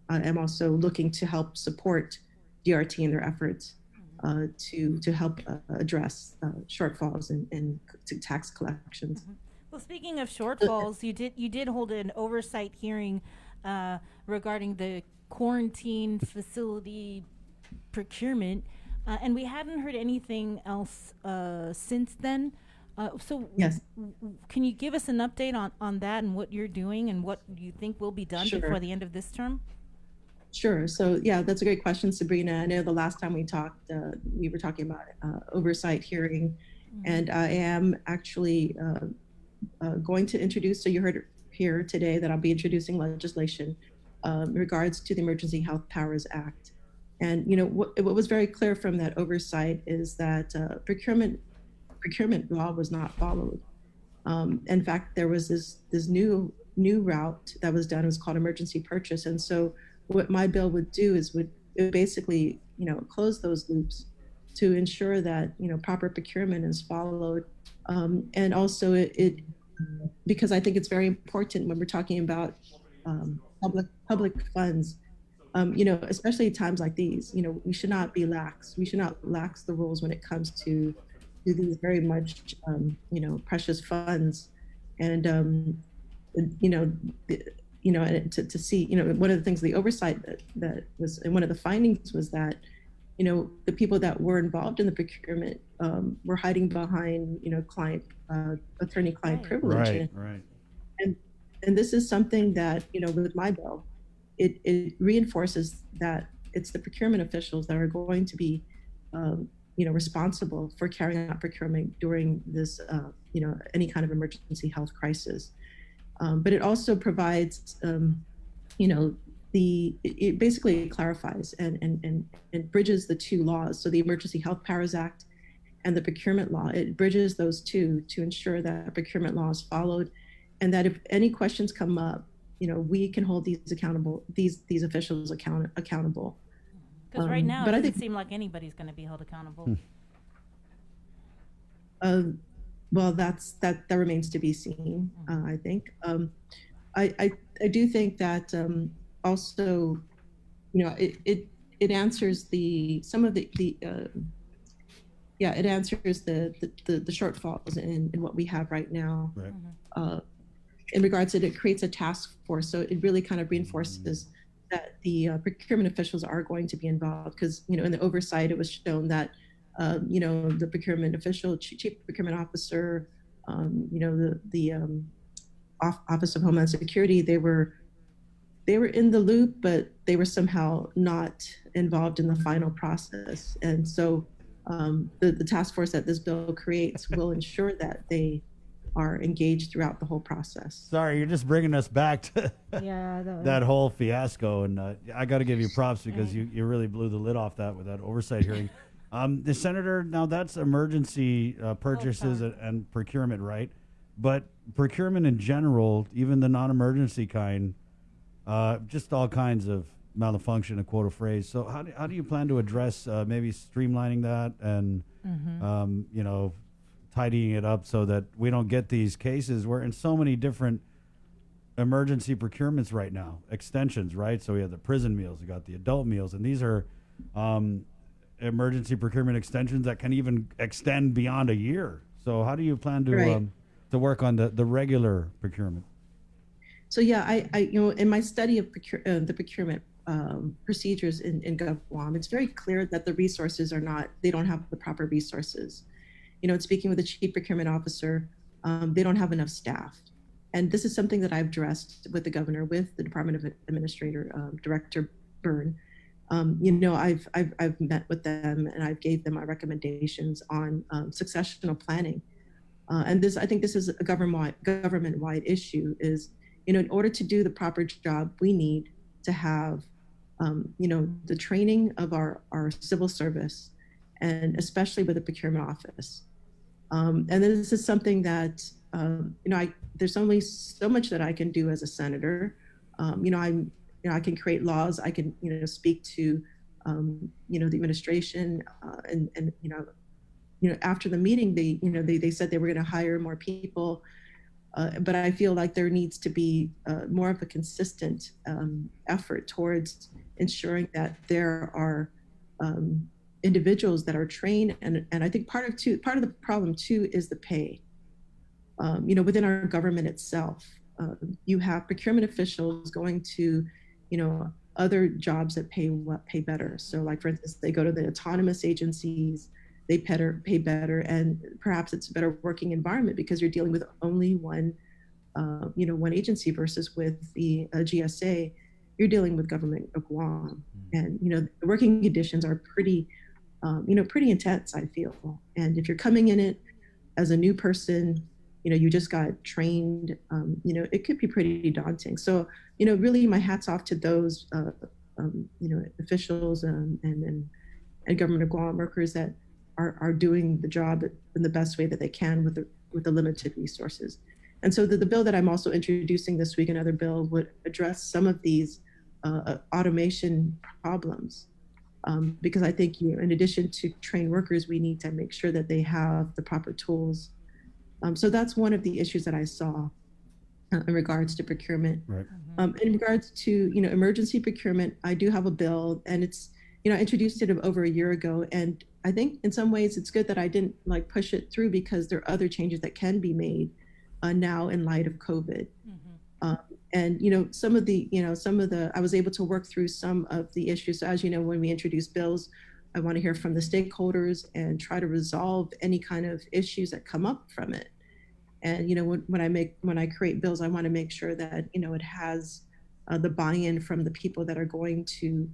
I am also looking to help support DRT in their efforts to help address shortfalls in tax collections. Well, speaking of shortfalls, you did hold an oversight hearing regarding the quarantine facility procurement, and we hadn't heard anything else since then. So yes, can you give us an update on that and what you're doing and what you think will be done before the end of this term? Sure. So yeah, that's a great question, Sabrina. I know the last time we talked, we were talking about oversight hearing, and I am actually going to introduce, so you heard here today that I'll be introducing legislation in regards to the Emergency Health Powers Act. And what was very clear from that oversight is that procurement law was not followed. In fact, there was this new route that was done. It was called emergency purchase. And so what my bill would do is would basically close those loops to ensure that proper procurement is followed. And also it because I think it's very important when we're talking about public funds, especially at times like these, we should not be lax. We should not lax the rules when it comes to these very much, precious funds. And, to see, one of the things, the oversight that was, and one of the findings was that, the people that were involved in the procurement were hiding behind, attorney-client privilege. Right. And this is something that, with my bill, it reinforces that it's the procurement officials that are going to be, responsible for carrying out procurement during this, any kind of emergency health crisis. But it also provides, it basically clarifies and bridges the two laws. So the Emergency Health Powers Act and the procurement law, it bridges those two to ensure that procurement law is followed, and that if any questions come up, we can hold these officials accountable. Because right now, it doesn't seem like anybody's going to be held accountable. Well, that remains to be seen. I think. I do think that also, it answers it answers the shortfalls in what we have right now. Right. In regards to it creates a task force, so it really kind of reinforces that the procurement officials are going to be involved, because in the oversight it was shown that the procurement official, chief procurement officer, the Office of Homeland Security, they were in the loop, but they were somehow not involved in the final process. And so the task force that this bill creates will ensure that they are engaged throughout the whole process. Sorry, you're just bringing us back to that whole fiasco, and I got to give you props because you really blew the lid off that with that oversight hearing. The senator, now that's emergency purchases and procurement, right? But procurement in general, even the non-emergency kind, just all kinds of malfunction, a quote a phrase. So how do you plan to address maybe streamlining that and you know, tidying it up so that we don't get these cases where in so many different emergency procurements right now, extensions, right? So we have the prison meals, we got the adult meals, and these are emergency procurement extensions that can even extend beyond a year. So how do you plan to work on the regular procurement? So yeah, I you know, in my study of the procurement procedures in GovGuam, it's very clear that the resources they don't have the proper resources. You know, speaking with the chief procurement officer, they don't have enough staff. And this is something that I've addressed with the governor, with the Department of Administrator, Director Byrne. You know, I've met with them and I've gave them my recommendations on successional planning. And I think this is a government-wide issue is, you know, in order to do the proper job, we need to have, you know, the training of our civil service, and especially with the procurement office. And then this is something that, you know, there's only so much that I can do as a senator. You know, I can create laws. I can, you know, speak to, you know, the administration, and you know, after the meeting, they said they were going to hire more people, but I feel like there needs to be more of a consistent effort towards ensuring that there are individuals that are trained, and I think part of the problem too is the pay. You know, within our government itself, you have procurement officials going to, you know, other jobs that pay better. So like, for instance, they go to the autonomous agencies, they pay better, and perhaps it's a better working environment because you're dealing with only one, you know, one agency versus with the GSA, you're dealing with government of Guam. And, you know, the working conditions are pretty, you know, pretty intense, I feel. And if you're coming in it as a new person, you know, you just got trained, you know, it could be pretty daunting. So, you know, really my hat's off to those, you know, officials and government of Guam workers that are doing the job in the best way that they can with the limited resources. And so the bill that I'm also introducing this week, another bill, would address some of these automation problems. Because I think, you know, in addition to trained workers, we need to make sure that they have the proper tools. So that's one of the issues that I saw in regards to procurement. Right. In regards to, you know, emergency procurement, I do have a bill, and it's, you know, I introduced it over a year ago, and I think in some ways it's good that I didn't like push it through because there are other changes that can be made now in light of COVID. And, you know, some of the, I was able to work through some of the issues. So as you know, when we introduce bills, I want to hear from the stakeholders and try to resolve any kind of issues that come up from it. And, you know, when I create bills, I want to make sure that, you know, it has the buy-in from the people that are going to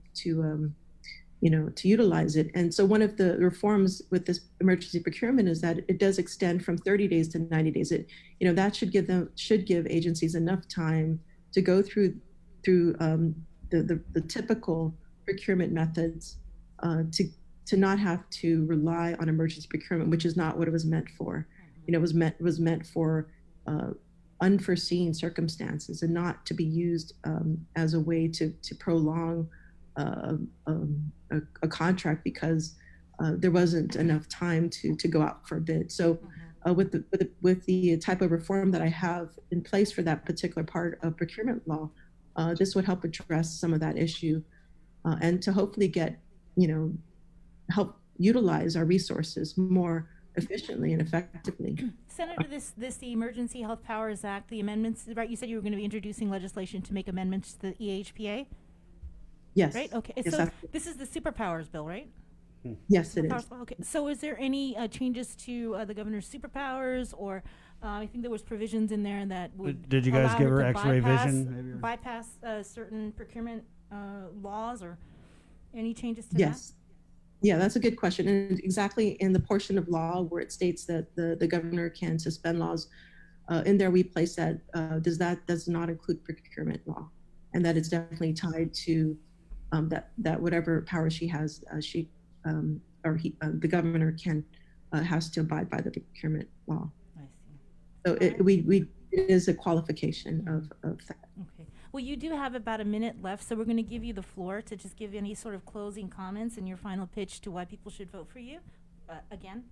you know, to utilize it. And so one of the reforms with this emergency procurement is that it does extend from 30 days to 90 days. It, you know, that should give agencies enough time to go through the typical procurement methods to not have to rely on emergency procurement, which is not what it was meant for. You know, it was meant for unforeseen circumstances and not to be used as a way to prolong a contract because there wasn't enough time to go out for a bid. So with the type of reform that I have in place for that particular part of procurement law, this would help address some of that issue and to hopefully get, you know, help utilize our resources more efficiently and effectively. Senator, the Emergency Health Powers Act, the amendments, right? You said you were going to be introducing legislation to make amendments to the EHPA? Yes. Right? Okay. Yes, so this is the superpowers bill, right? Yes, it is. Okay. So is there any changes to the governor's superpowers, or I think there was provisions in there that would Did you guys allow give her to X-ray vision? bypass certain procurement laws, or any changes to Yes. Yeah, that's a good question. And exactly in the portion of law where it states that the governor can suspend laws, in there we place that does not include procurement law, and that it's definitely tied to that whatever power she has, the governor has to abide by the procurement law. I see. So it is a qualification of that. Okay. Well, you do have about a minute left, so we're going to give you the floor to just give any sort of closing comments and your final pitch to why people should vote for you. Again.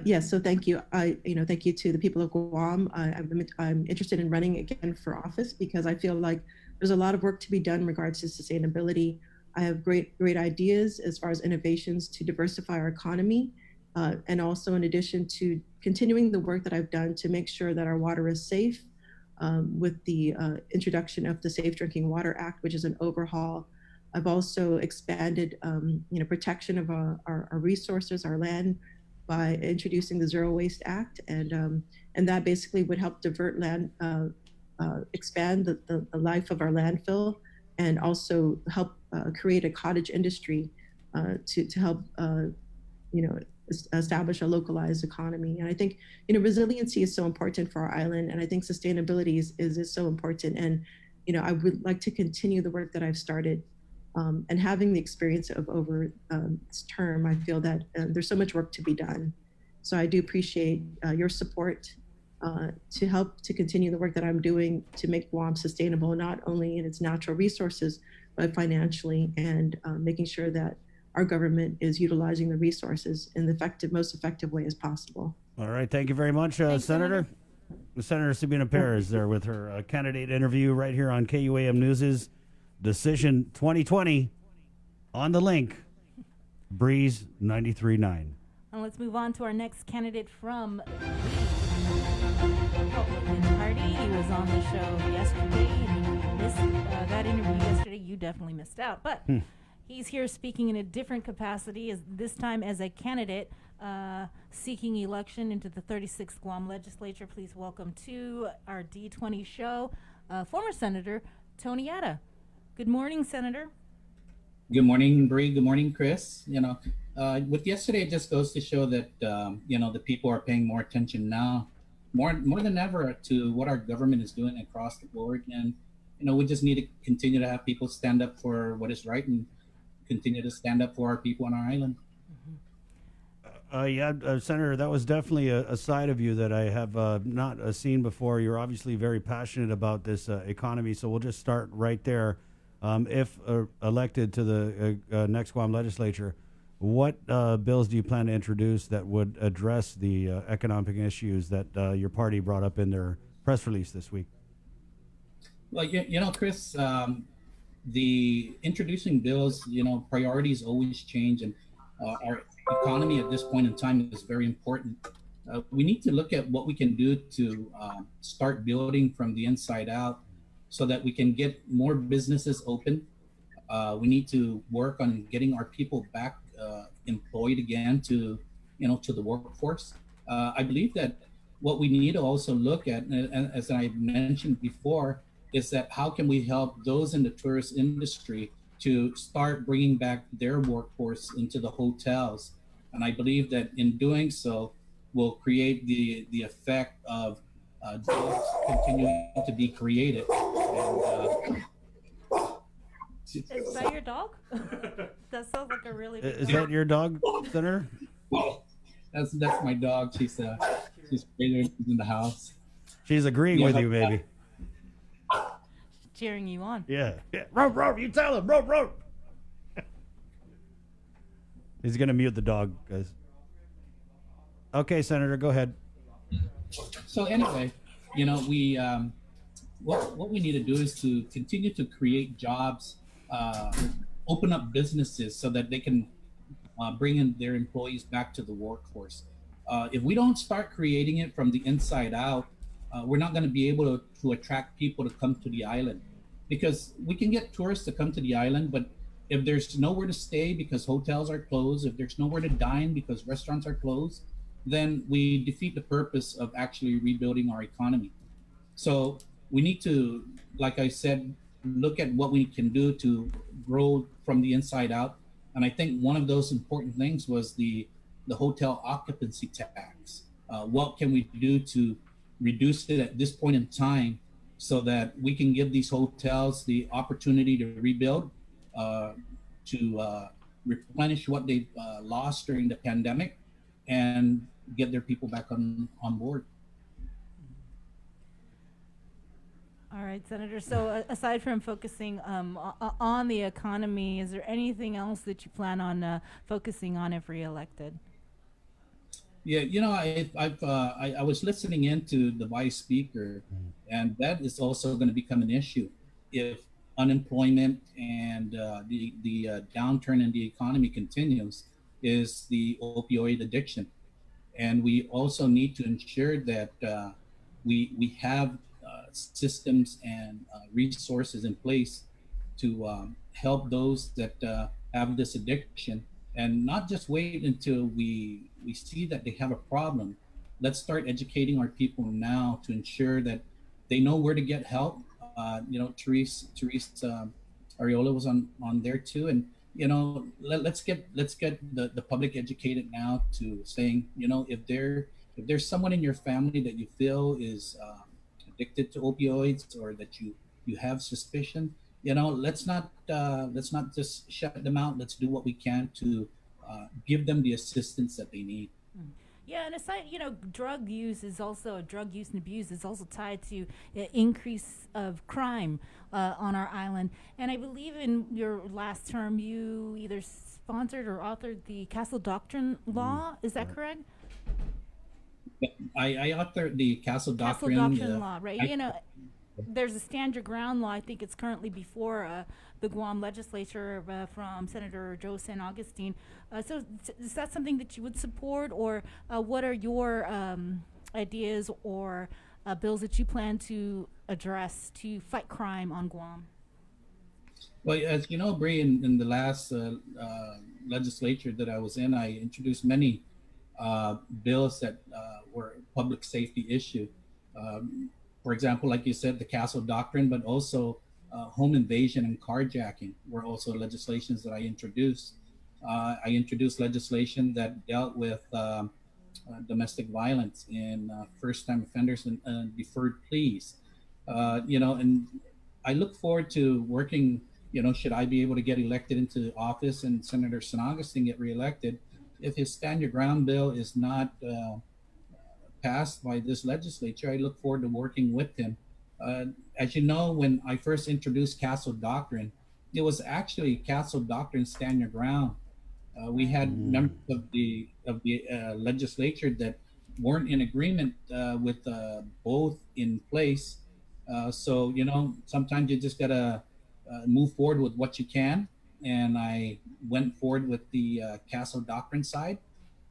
Yes, so thank you. Thank you to the people of Guam. I'm interested in running again for office because I feel like there's a lot of work to be done in regards to sustainability. I have great ideas as far as innovations to diversify our economy, and also in addition to continuing the work that I've done to make sure that our water is safe, with the introduction of the Safe Drinking Water Act, which is an overhaul. I've also expanded, protection of our resources, our land, by introducing the Zero Waste Act, and that basically would help divert land, expand the life of our landfill, and also help create a cottage industry to help establish a localized economy. And I think resiliency is so important for our island, and I think sustainability is so important. And I would like to continue the work that I've started. And having the experience of over this term, I feel that there's so much work to be done. So I do appreciate your support to help to continue the work that I'm doing to make Guam sustainable, not only in its natural resources, but financially, and making sure that our government is utilizing the resources in the most effective way as possible. All right. Thank you very much, Senator. Senator Sabina Perez there with her candidate interview right here on KUAM News' Decision 2020 on the link, Breeze 93.9. And let's move on to our next candidate from the Republican Party. He was on the show yesterday, and you missed that interview yesterday. You definitely missed out. But he's here speaking in a different capacity, this time as a candidate seeking election into the 36th Guam legislature. Please welcome to our D20 show, former Senator Tony Atta. Good morning, Senator. Good morning, Bree. Good morning, Chris. With yesterday, it just goes to show that, the people are paying more attention now, more than ever, to what our government is doing across the board. And, we just need to continue to have people stand up for what is right and continue to stand up for our people on our island. Senator, that was definitely a side of you that I have not seen before. You're obviously very passionate about this economy, so we'll just start right there. If elected to the next Guam legislature, what bills do you plan to introduce that would address the economic issues that your party brought up in their press release this week? Well, Chris, the introducing bills, priorities always change, and our economy at this point in time is very important. We need to look at what we can do to start building from the inside out, so that we can get more businesses open. We need to work on getting our people back employed again to the workforce. I believe that what we need to also look at, and as I mentioned before, is that how can we help those in the tourist industry to start bringing back their workforce into the hotels. And I believe that in doing so, we'll create the effect of jobs continuing to be created. And, is that your dog? That sounds like a really big Is that your dog, Senator? That's my dog. She's in the house. She's agreeing with you, baby. Cheering you on. Yeah. Rope, you tell him. Rope. He's going to mute the dog, guys. Okay, Senator, go ahead. So anyway, we what we need to do is to continue to create jobs, open up businesses so that they can bring in their employees back to the workforce. If we don't start creating it from the inside out, we're not going to be able to attract people to come to the island, because we can get tourists to come to the island, but if there's nowhere to stay because hotels are closed, if there's nowhere to dine because restaurants are closed, then we defeat the purpose of actually rebuilding our economy. So we need to, like I said, look at what we can do to grow from the inside out. And I think one of those important things was the hotel occupancy tax. What can we do to reduce it at this point in time so that we can give these hotels the opportunity to rebuild, to replenish what they lost during the pandemic, and get their people back on board. All right, Senator. So aside from focusing on the economy, is there anything else that you plan on focusing on if reelected? Yeah, I was listening into the vice speaker, and that is also going to become an issue if unemployment and the downturn in the economy continues. Is the opioid addiction, and we also need to ensure that we have systems and resources in place to help those that have this addiction, and not just wait until we see that they have a problem. Let's start educating our people now to ensure that they know where to get help. Therese Ariola was on there too, and let's get the public educated now to saying, if there's someone in your family that you feel is addicted to opioids, or that you have suspicion, let's not just shut them out. Let's do what we can to give them the assistance that they need. Yeah, and aside, drug use and abuse is also tied to increase of crime on our island. And I believe in your last term, you either sponsored or authored the Castle Doctrine law. Is that correct? I authored the Castle Doctrine law, right? There's a stand your ground law. I think it's currently before the Guam legislature from Senator Joe San Augustine. So is that something that you would support, or what are your ideas or bills that you plan to address to fight crime on Guam? Well, as you know, Bree, in the last legislature that I was in, I introduced many bills that were public safety issue. For example, like you said, the Castle Doctrine, but also home invasion and carjacking were also legislations that I introduced. I introduced legislation that dealt with domestic violence in first-time offenders and deferred pleas. And I look forward to working, should I be able to get elected into office and Senator San Augustine get reelected, if his Stand Your Ground bill is not passed by this legislature, I look forward to working with him. As you know, when I first introduced Castle Doctrine, it was actually Castle Doctrine Stand Your Ground. We had members of the legislature that weren't in agreement with both in place. So sometimes you just gotta move forward with what you can. And I went forward with the Castle Doctrine side,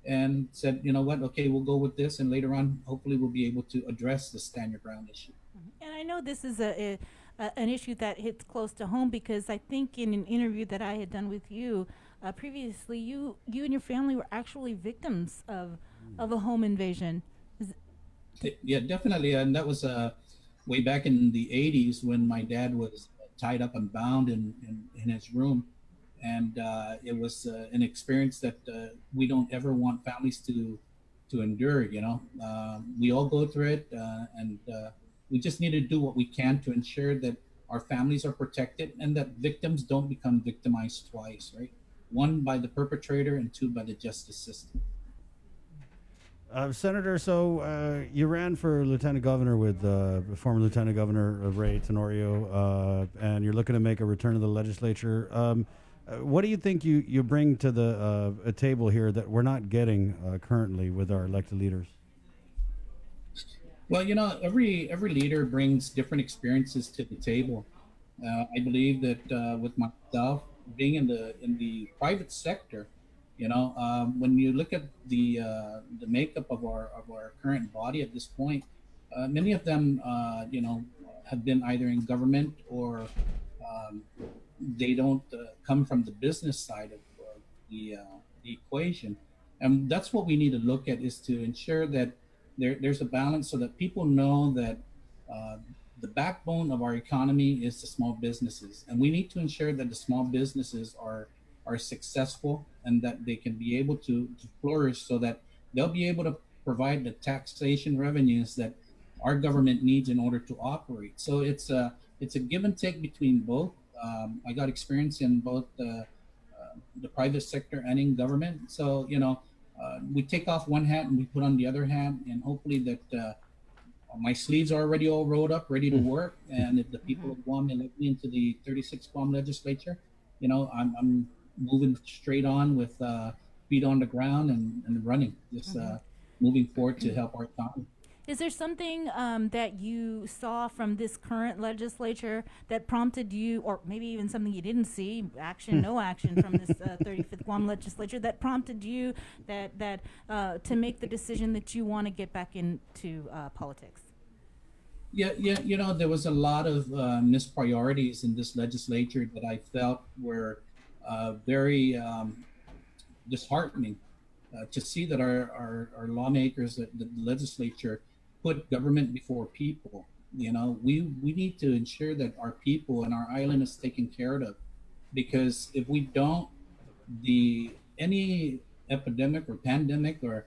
and said, you know what, okay, we'll go with this, and later on, hopefully we'll be able to address the Stand Your Ground issue. And I know this is an issue that hits close to home, because I think in an interview that I had done with you previously, you and your family were actually victims of a home invasion. Yeah, definitely, and that was way back in the 80s when my dad was tied up and bound in his room. And it was an experience that we don't ever want families to endure. We all go through it, and we just need to do what we can to ensure that our families are protected and that victims don't become victimized twice, right? One by the perpetrator and two by the justice system. Senator, so you ran for lieutenant governor with former Lieutenant Governor Ray Tenorio, and you're looking to make a return to the legislature. What do you think you bring to the a table here that we're not getting currently with our elected leaders? Well, every leader brings different experiences to the table. I believe that with myself being in the private sector, when you look at the makeup of our current body at this point, many of them have been either in government or they don't come from the business side of the equation. And that's what we need to look at, is to ensure that there's a balance so that people know that the backbone of our economy is the small businesses. And we need to ensure that the small businesses are successful and that they can be able to flourish, so that they'll be able to provide the taxation revenues that our government needs in order to operate. So it's a give and take between both. I got experience in both the private sector and in government. So, we take off one hat and we put on the other hat, and hopefully that my sleeves are already all rolled up, ready to work. And if the people of Guam elect me into the 36th Guam legislature, I'm moving straight on with feet on the ground and running, just moving forward to help our economy. Is there something that you saw from this current legislature that prompted you, or maybe even something you didn't see, no action from this 35th Guam legislature, that prompted you that to make the decision that you want to get back into politics? Yeah, there was a lot of missed priorities in this legislature that I felt were very disheartening to see that our lawmakers, the legislature, put government before people. We need to ensure that our people and our island is taken care of, because if we don't, any epidemic or pandemic or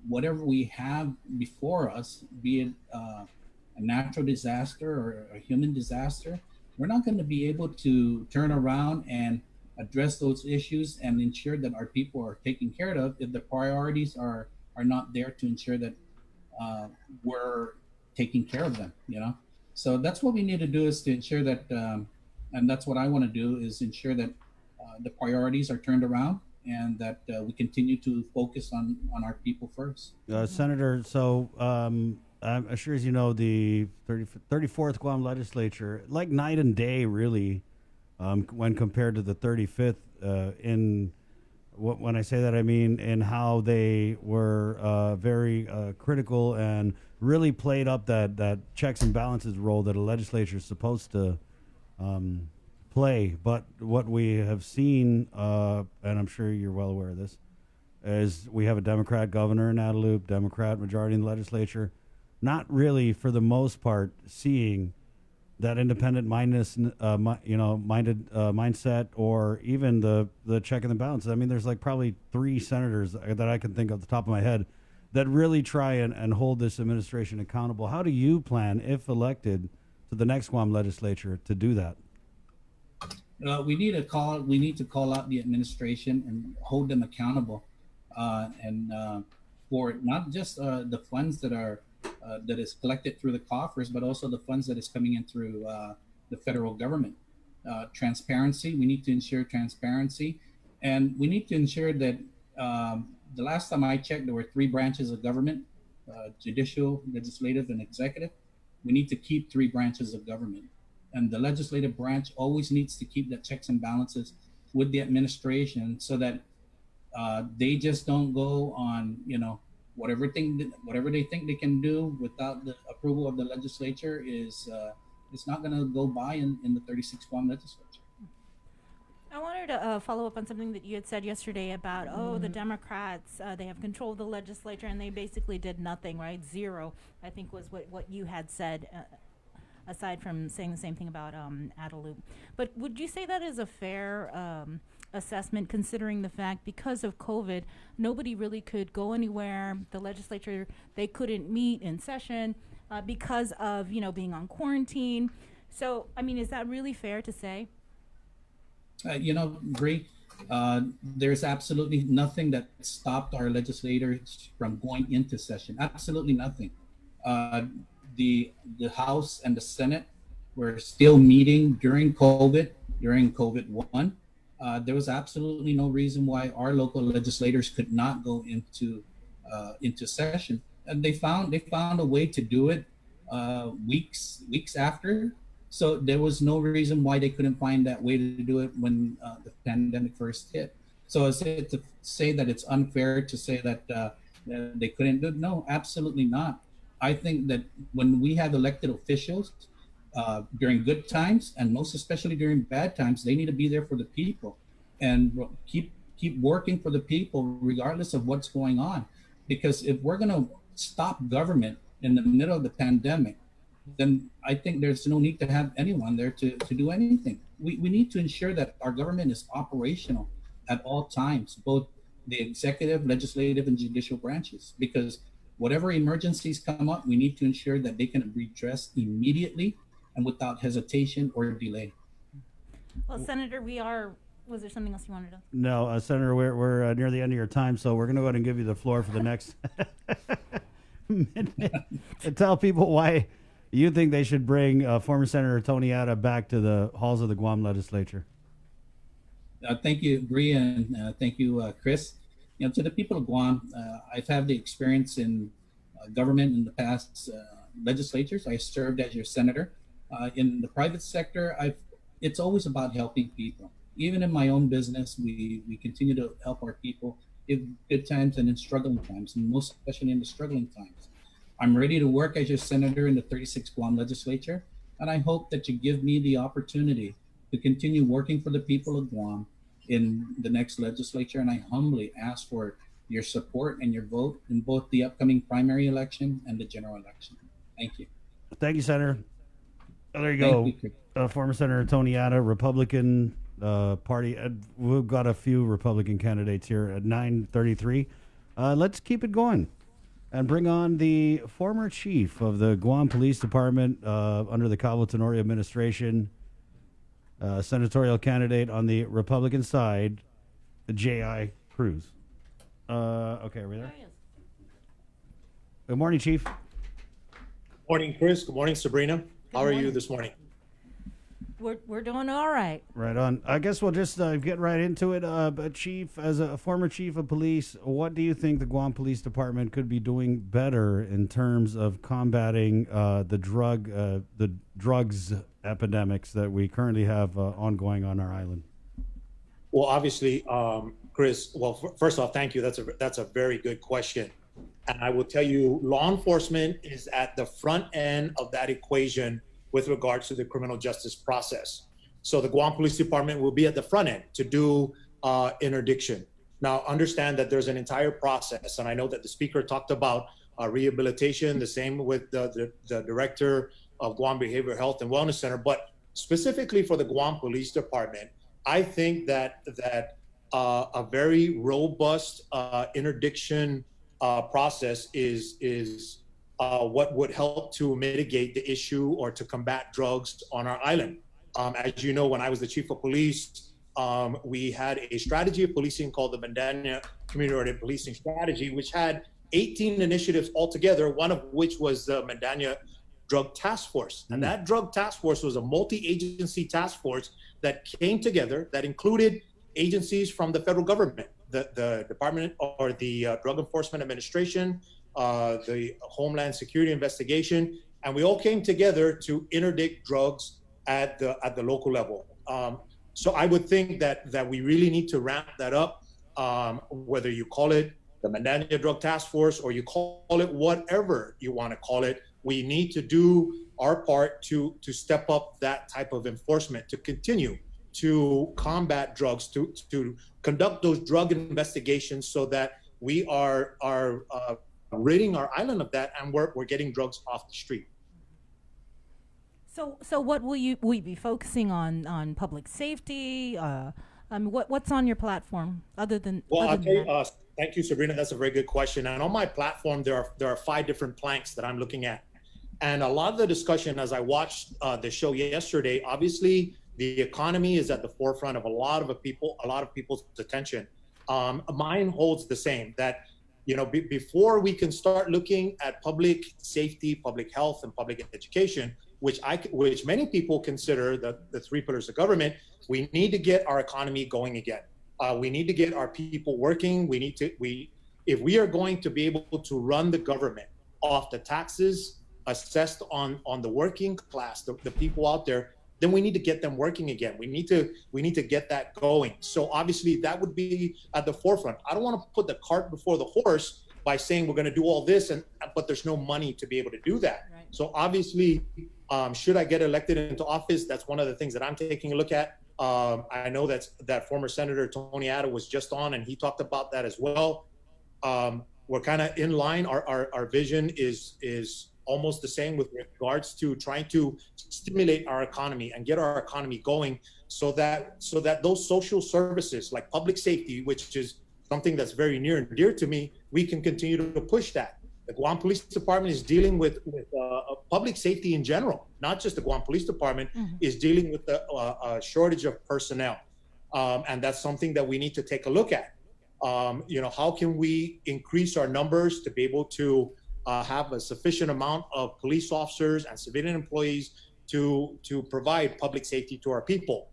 whatever we have before us, be it a natural disaster or a human disaster, we're not going to be able to turn around and address those issues and ensure that our people are taken care of if the priorities are not there to ensure that we're taking care of them. So that's what we need to do, is to ensure that and that's what I want to do, is ensure that the priorities are turned around and that we continue to focus on our people first. Senator, so I'm sure as you know, the 34th Guam legislature, like night and day really, when compared to the 35th, when I say that, I mean in how they were very critical and really played up that checks and balances role that a legislature is supposed to play. But what we have seen, and I'm sure you're well aware of this, is we have a Democrat governor in Guadalupe, Democrat majority in the legislature, not really for the most part seeing that independent mindset or even the check and the balance. I mean, there's like probably 3 senators that I can think of off the top of my head that really try and hold this administration accountable. How do you plan, if elected to the next Guam legislature, to do that? We need to call out the administration and hold them accountable, for not just the funds that is collected through the coffers, but also the funds that is coming in through the federal government. Transparency, we need to ensure transparency, and we need to ensure that the last time I checked, there were 3 branches of government, judicial, legislative, and executive. We need to keep 3 branches of government, and the legislative branch always needs to keep the checks and balances with the administration, so that they just don't go on, whatever they think they can do without the approval of the legislature is it's not going to go by in the 36th Guam legislature. I wanted to follow up on something that you had said yesterday about, the Democrats, they have control of the legislature and they basically did nothing, right? Zero, I think was what you had said, aside from saying the same thing about Guadalupe. But would you say that is a fair assessment, considering the fact, because of COVID, nobody really could go anywhere? The legislature, they couldn't meet in session because of, being on quarantine. So, I mean, is that really fair to say? Great. There's absolutely nothing that stopped our legislators from going into session. Absolutely nothing. The House and the Senate were still meeting during COVID-1. There was absolutely no reason why our local legislators could not go into session, and they found a way to do it weeks after. So there was no reason why they couldn't find that way to do it when the pandemic first hit. So is it to say that it's unfair to say that they couldn't do it? No, absolutely not. I think that when we have elected officials, during good times and most especially during bad times, they need to be there for the people and keep working for the people regardless of what's going on. Because if we're going to stop government in the middle of the pandemic, then I think there's no need to have anyone there to do anything. We need to ensure that our government is operational at all times, both the executive, legislative, and judicial branches, because whatever emergencies come up, we need to ensure that they can be addressed immediately and without hesitation or delay. Well, Senator, was there something else you wanted to? No, Senator, we're near the end of your time, so we're going to go ahead and give you the floor for the next And tell people why you think they should bring former Senator Tony Ada back to the halls of the Guam legislature. Thank you, Bree, and thank you, Chris. To the people of Guam, I've had the experience in government in the past legislatures. I served as your senator. In the private sector, it's always about helping people. Even in my own business, we continue to help our people in good times and in struggling times, and most especially in the struggling times. I'm ready to work as your senator in the 36th Guam legislature, and I hope that you give me the opportunity to continue working for the people of Guam in the next legislature, and I humbly ask for your support and your vote in both the upcoming primary election and the general election. Thank you. Thank you, Senator. Oh, there you Thank go. Former Senator Tony Ada, Republican Party. We've got a few Republican candidates here at 9:33. Let's keep it going and bring on the former chief of the Guam Police Department under the Cabo Tenorio administration, senatorial candidate on the Republican side, J.I. Cruz. Okay, are we there? Good morning, Chief. Morning, Chris. Good morning, Sabrina. How are you this morning? We're doing all right. Right on. I guess we'll just get right into it. But Chief, as a former chief of police, what do you think the Guam Police Department could be doing better in terms of combating the drugs epidemics that we currently have ongoing on our island? Well, obviously, Chris. Well, first off, thank you. That's a very good question, and I will tell you, law enforcement is at the front end of that equation with regards to the criminal justice process. So the Guam Police Department will be at the front end to do interdiction. Now, understand that there's an entire process, and I know that the speaker talked about rehabilitation, the same with the director of Guam Behavioral Health and Wellness Center, but specifically for the Guam Police Department, I think that a very robust interdiction process is what would help to mitigate the issue or to combat drugs on our island. As you know, when I was the chief of police, we had a strategy of policing called the Mandania Community-Oriented Policing Strategy, which had 18 initiatives altogether, one of which was the Mandania Drug Task Force. And that Drug Task Force was a multi-agency task force that came together, that included agencies from the federal government, the Department or the Drug Enforcement Administration, the Homeland Security Investigation, and we all came together to interdict drugs at the local level. So I would think that we really need to ramp that up, whether you call it the Mandania Drug Task Force or you call it whatever you want to call it. We need to do our part to step up that type of enforcement, to continue to combat drugs, to conduct those drug investigations so that we are ridding our island of that, and we're getting drugs off the street. So what will we be focusing on public safety? What's on your platform other than? Well, I'll tell you, thank you, Sabrina. That's a very good question. And on my platform, there are 5 different planks that I'm looking at, and a lot of the discussion as I watched the show yesterday, obviously the economy is at the forefront of a lot of people's attention. Mine holds the same, that before we can start looking at public safety, public health, and public education, which many people consider the 3 pillars of government, we need to get our economy going again. We need to get our people working. If we are going to be able to run the government off the taxes assessed on the working class, the people out there, then we need to get them working again. We need to get that going. So obviously that would be at the forefront. I don't want to put the cart before the horse by saying we're going to do all this, but there's no money to be able to do that. Right. So obviously, should I get elected into office, that's one of the things that I'm taking a look at. I know that former Senator Tony Ada was just on, and he talked about that as well. We're kind of in line. Our vision is almost the same with regards to trying to stimulate our economy and get our economy going, so that those social services like public safety, which is something that's very near and dear to me, we can continue to push that. The Guam Police Department is dealing with public safety in general, not just the Guam Police Department, is dealing with a shortage of personnel. And that's something that we need to take a look at. How can we increase our numbers to be able to have a sufficient amount of police officers and civilian employees to provide public safety to our people.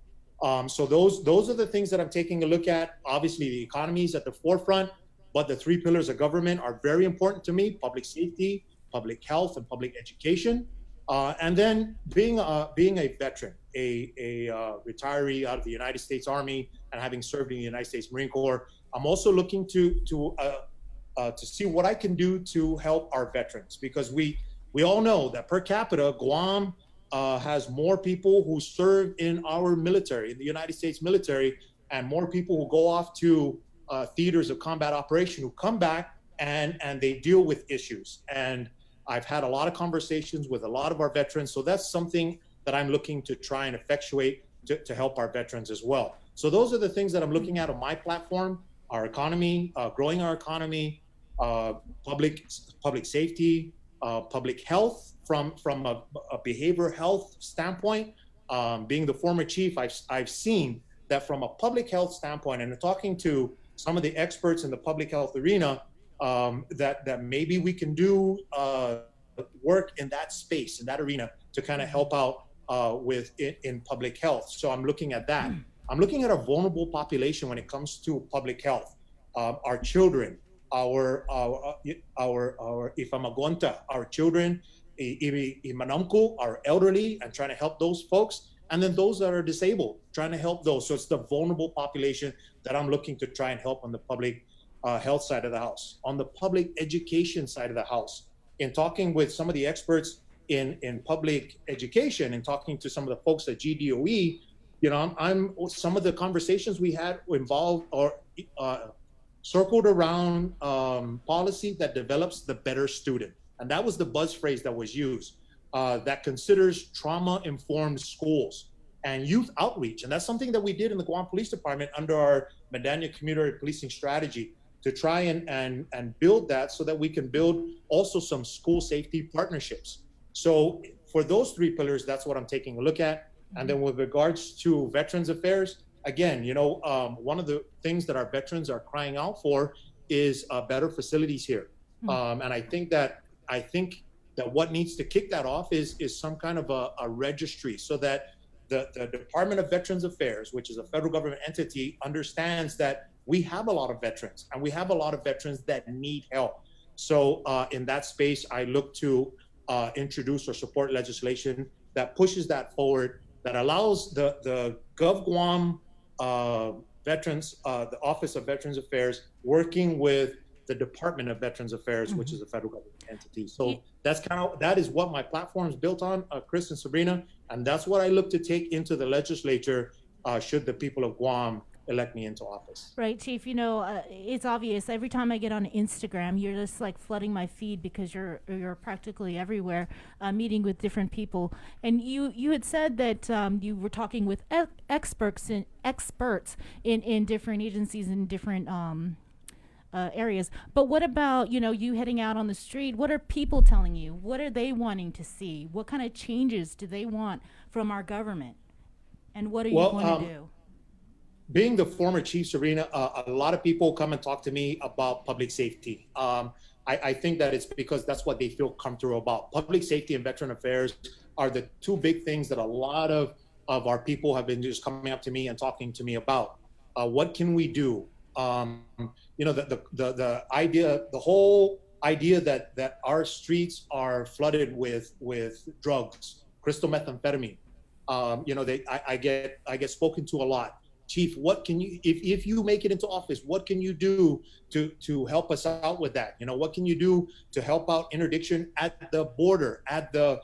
So those are the things that I'm taking a look at. Obviously, the economy is at the forefront, but the three pillars of government are very important to me: public safety, public health, and public education. And then being a veteran, a retiree out of the United States Army, and having served in the United States Marine Corps, I'm also looking to see what I can do to help our veterans, because we all know that per capita, Guam has more people who serve in our military, in the United States military, and more people who go off to theaters of combat operation who come back and they deal with issues. And I've had a lot of conversations with a lot of our veterans, so that's something that I'm looking to try and effectuate to help our veterans as well. So those are the things that I'm looking at on my platform: our economy, growing our economy, public safety, public health from a behavioral health standpoint. Being the former chief, I've seen that from a public health standpoint, and talking to some of the experts in the public health arena, that maybe we can do work in that space, in that arena, to kind of help out with it in public health. So I'm looking at that. I'm looking at a vulnerable population when it comes to public health. Our children, our ifamagonta, our children, imanamku, our elderly, and trying to help those folks. And then those that are disabled, trying to help those. So it's the vulnerable population that I'm looking to try and help on the public health side of the house. On the public education side of the house, in talking with some of the experts in public education and talking to some of the folks at GDOE, you know, some of the conversations we had involved or circled around policy that develops the better student. And that was the buzz phrase that was used, that considers trauma-informed schools and youth outreach. And that's something that we did in the Guam Police Department under our Medania Community Policing Strategy, to try and build that so that we can build also some school safety partnerships. So for those three pillars, that's what I'm taking a look at. And then with regards to Veterans Affairs, again, you know, one of the things that our veterans are crying out for is better facilities here. And I think that what needs to kick that off is some kind of a registry, so that the Department of Veterans Affairs, which is a federal government entity, understands that we have a lot of veterans, and we have a lot of veterans that need help. So in that space, I look to introduce or support legislation that pushes that forward, that allows the GovGuam veterans, the Office of Veterans Affairs, working with the Department of Veterans Affairs, which is a federal government entity. So that is what my platform is built on, Chris and Sabrina, and that's what I look to take into the legislature should the people of Guam elect me into office. Right, Chief. You know, it's obvious. Every time I get on Instagram, you're just like flooding my feed, because you're practically everywhere, meeting with different people. And you had said that you were talking with experts in different agencies in different areas. But what about, you know, you heading out on the street? What are people telling you? What are they wanting to see? What kind of changes do they want from our government? And what are you going to do? Being the former chief, Serena, a lot of people come and talk to me about public safety. I think that it's because that's what they feel comfortable about. Public safety and veteran affairs are the two big things that a lot of our people have been just coming up to me and talking to me about. What can we do? You know, the idea, the whole idea that our streets are flooded with drugs, crystal methamphetamine. You know, I get spoken to a lot. Chief, what can you, if you make it into office, what can you do to help us out with that? You know, what can you do to help out interdiction at the border, at the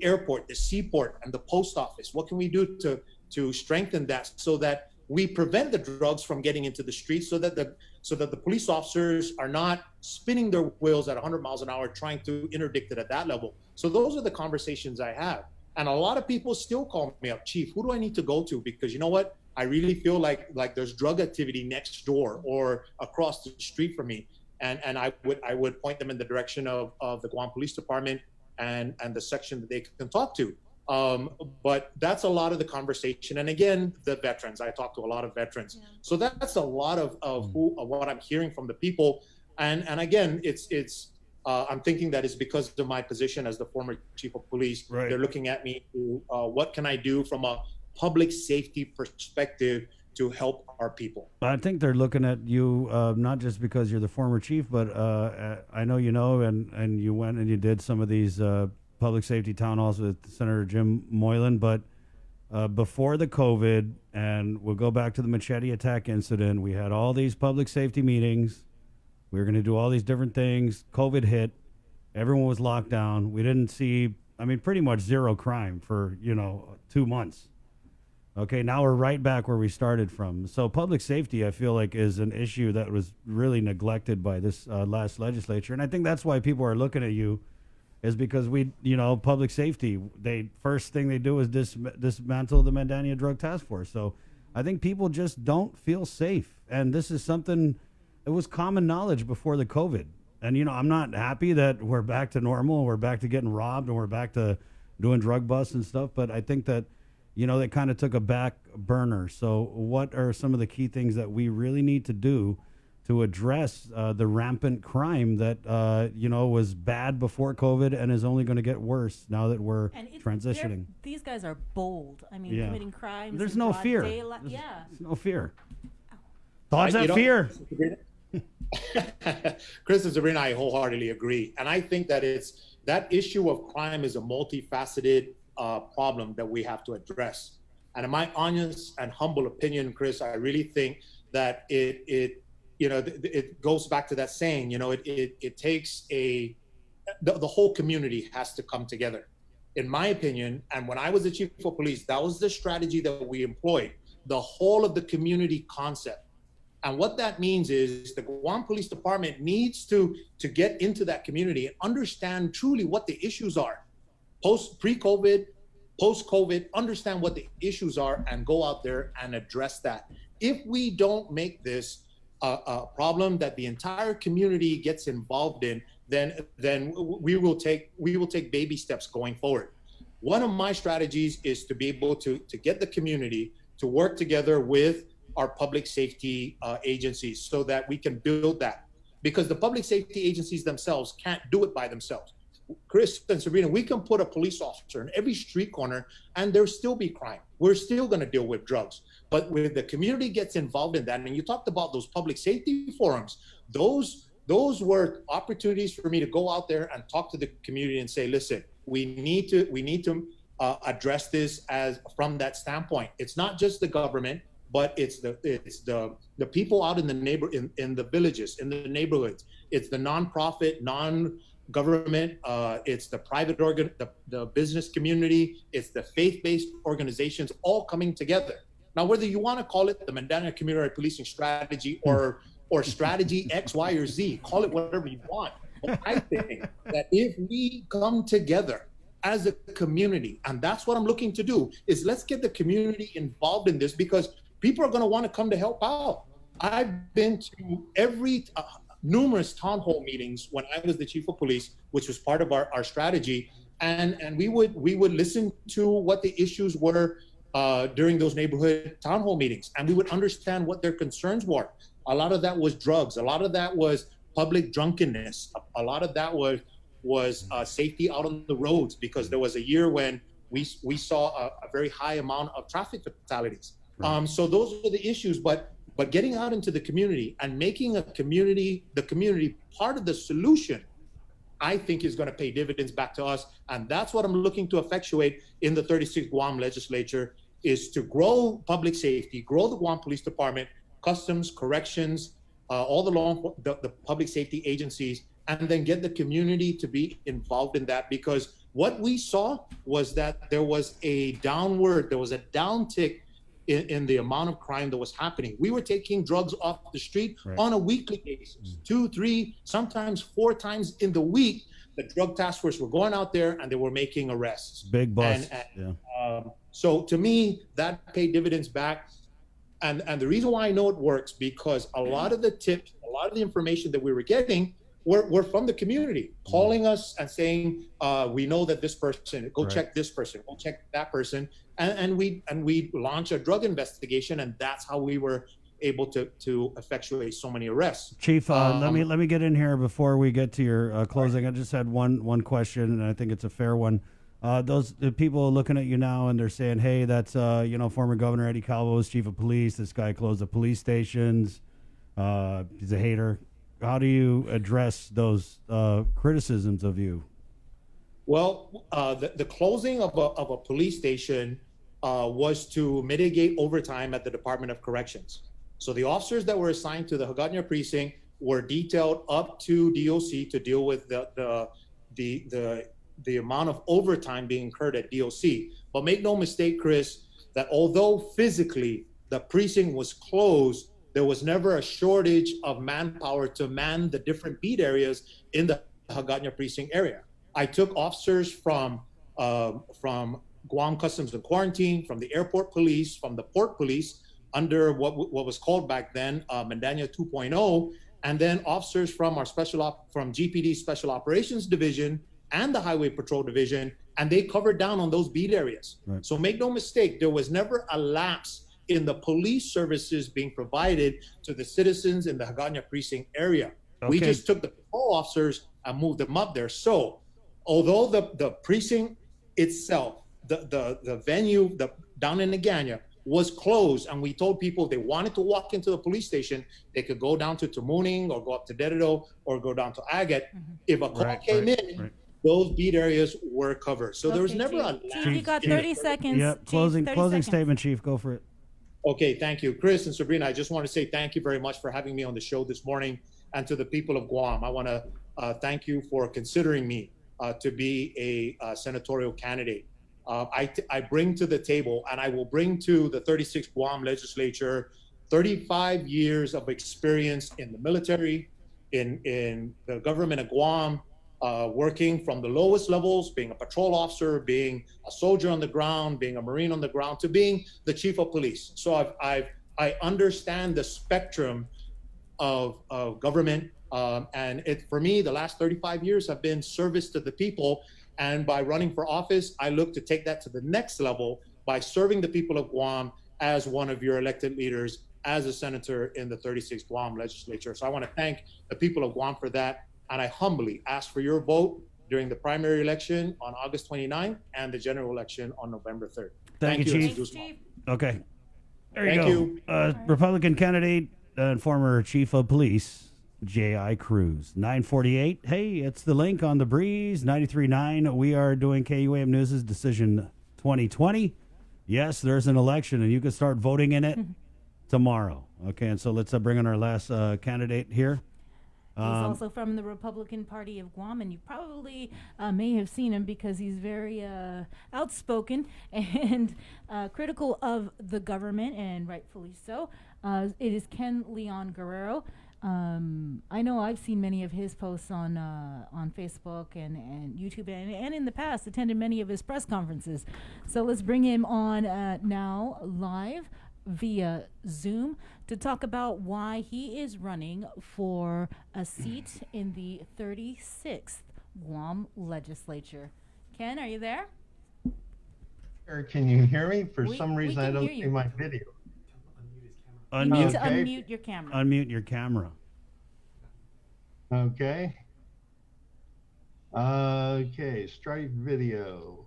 airport, the seaport, and the post office? What can we do to strengthen that so that we prevent the drugs from getting into the streets, so that the police officers are not spinning their wheels at 100 miles an hour trying to interdict it at that level? So those are the conversations I have. And a lot of people still call me up, Chief, who do I need to go to? Because you know what? I really feel like there's drug activity next door or across the street from me. And I would point them in the direction of the Guam Police Department and the section that they can talk to. But that's a lot of the conversation. And again, the veterans, I talk to a lot of veterans. Yeah. So that's a lot of what I'm hearing from the people. And again, it's I'm thinking that it's because of my position as the former chief of police. Right. They're looking at me to what can I do from a public safety perspective to help our people. I think they're looking at you not just because you're the former chief, but I know you know, and you went and you did some of these public safety town halls with Senator Jim Moylan. But before the COVID, and we'll go back to the machete attack incident, we had all these public safety meetings. We were going to do all these different things. COVID hit. Everyone was locked down. We didn't see, I mean, pretty much zero crime for, 2 months. Okay, now we're right back where we started from. So public safety, I feel like, is an issue that was really neglected by this last legislature. And I think that's why people are looking at you, is because public safety, first thing they do is dismantle the Mandania Drug Task Force. So I think people just don't feel safe. And this is something, it was common knowledge before the COVID. And, I'm not happy that we're back to normal, we're back to getting robbed, and we're back to doing drug busts and stuff. But I think that, they kind of took a back burner. So what are some of the key things that we really need to do to address the rampant crime that, was bad before COVID and is only going to get worse now that we're transitioning? These guys are bold. I mean, committing crimes. There's no fear. There's no fear. Thoughts of fear. Chris and Sabrina, I wholeheartedly agree. And I think that that issue of crime is a multifaceted problem that we have to address. And in my honest and humble opinion, Chris, I really think that it goes back to that saying, it takes the whole community has to come together. In my opinion, and when I was the chief of police, that was the strategy that we employed, the whole of the community concept. And what that means is the Guam Police Department needs to get into that community and understand truly what the issues are. Pre-COVID, post-COVID, understand what the issues are and go out there and address that. If we don't make this a problem that the entire community gets involved in, then we will take baby steps going forward. One of my strategies is to be able to get the community to work together with our public safety agencies so that we can build that. Because the public safety agencies themselves can't do it by themselves. Chris and Sabrina, we can put a police officer in every street corner and there still be crime. We're still going to deal with drugs. But when the community gets involved in that, and you talked about those public safety forums, those were opportunities for me to go out there and talk to the community and say, listen, we need to address this from that standpoint. It's not just the government, but it's the people out in the in the villages, in the neighborhoods. It's the nonprofit, non-government, it's the private the business community, it's the faith-based organizations all coming together. Now, whether you want to call it the Mandania Community Policing Strategy or strategy X, Y, or Z, call it whatever you want. But I think that if we come together as a community, and that's what I'm looking to do, is let's get the community involved in this, because people are going to want to come to help out. I've been to numerous town hall meetings when I was the chief of police, which was part of our strategy, and we would listen to what the issues were during those neighborhood town hall meetings, and we would understand what their concerns were. A lot of that was drugs. A lot of that was public drunkenness. A lot of that was safety out on the roads, because there was a year when we saw a very high amount of traffic fatalities. Right. So those are the issues, but getting out into the community and making the community part of the solution, I think is going to pay dividends back to us. And that's what I'm looking to effectuate in the 36th Guam legislature, is to grow public safety, grow the Guam Police Department, customs, corrections, all the public safety agencies, and then get the community to be involved in that. Because what we saw was that there was a downtick in the amount of crime that was happening. We were taking drugs off the street on a weekly basis, 2, 3, sometimes 4 times in the week. The drug task force were going out there and they were making arrests. Big bust. So to me, that paid dividends back. And the reason why I know it works, because a lot of the tips, a lot of the information that we were getting were from the community, calling us and saying, we know that this person, go check this person, go check that person. And we launched a drug investigation, and that's how we were able to effectuate so many arrests. Chief, let me get in here before we get to your closing. I just had one question, and I think it's a fair one. The people looking at you now, and they're saying, "Hey, that's former Governor Eddie Calvo's chief of police. This guy closed the police stations. He's a hater." How do you address those criticisms of you? Well, the closing of a police station was to mitigate overtime at the Department of Corrections. So the officers that were assigned to the Hagåtña precinct were detailed up to DOC to deal with the amount of overtime being incurred at DOC. But make no mistake, Chris, that although physically the precinct was closed, there was never a shortage of manpower to man the different beat areas in the Hagåtña precinct area. I took officers from Guam Customs and Quarantine, from the airport police, from the port police, under what was called back then Mandania 2.0, and then officers from our from GPD Special Operations Division and the Highway Patrol Division, and they covered down on those beat areas. Right. So make no mistake, there was never a lapse in the police services being provided to the citizens in the Hagåtña precinct area. Okay. We just took the patrol officers and moved them up there. So although the precinct itself, the venue down in Hagåtña was closed, and we told people they wanted to walk into the police station, they could go down to Tamuning or go up to Guerrero or go down to Agate. If a call came in, those beat areas were covered. So there was never a... Chief, you got 30 seconds. Yep, closing statement, Chief. Go for it. Okay, thank you. Chris and Sabrina, I just want to say thank you very much for having me on the show this morning. And to the people of Guam, I want to thank you for considering me to be a senatorial candidate. I bring to the table, and I will bring to the 36th Guam legislature 35 years of experience in the military, in the government of Guam, working from the lowest levels, being a patrol officer, being a soldier on the ground, being a Marine on the ground, to being the chief of police. So I understand the spectrum of government, and for me, the last 35 years have been service to the people. And by running for office, I look to take that to the next level by serving the people of Guam as one of your elected leaders, as a senator in the 36th Guam legislature. So I want to thank the people of Guam for that. And I humbly ask for your vote during the primary election on August 29th and the general election on November 3rd. Thank you, Chief. Okay. There you go. Thank you. Republican candidate and former chief of police, J.I. Cruz. 948. Hey, it's the link on the breeze. 93.9. We are doing KUAM News' Decision 2020. Yes, there's an election, and you can start voting in it tomorrow. Okay, and so let's bring in our last candidate here. He's also from the Republican Party of Guam, and you probably may have seen him because he's very outspoken and critical of the government, and rightfully so. It is Ken Leon Guerrero. I know I've seen many of his posts on Facebook and YouTube, and in the past attended many of his press conferences. So let's bring him on now live via Zoom to talk about why he is running for a seat in the 36th Guam legislature. Ken, are you there? Can you hear me? For some reason, I don't see my video. You need to unmute your camera. Unmute your camera. Okay. Okay, strike video.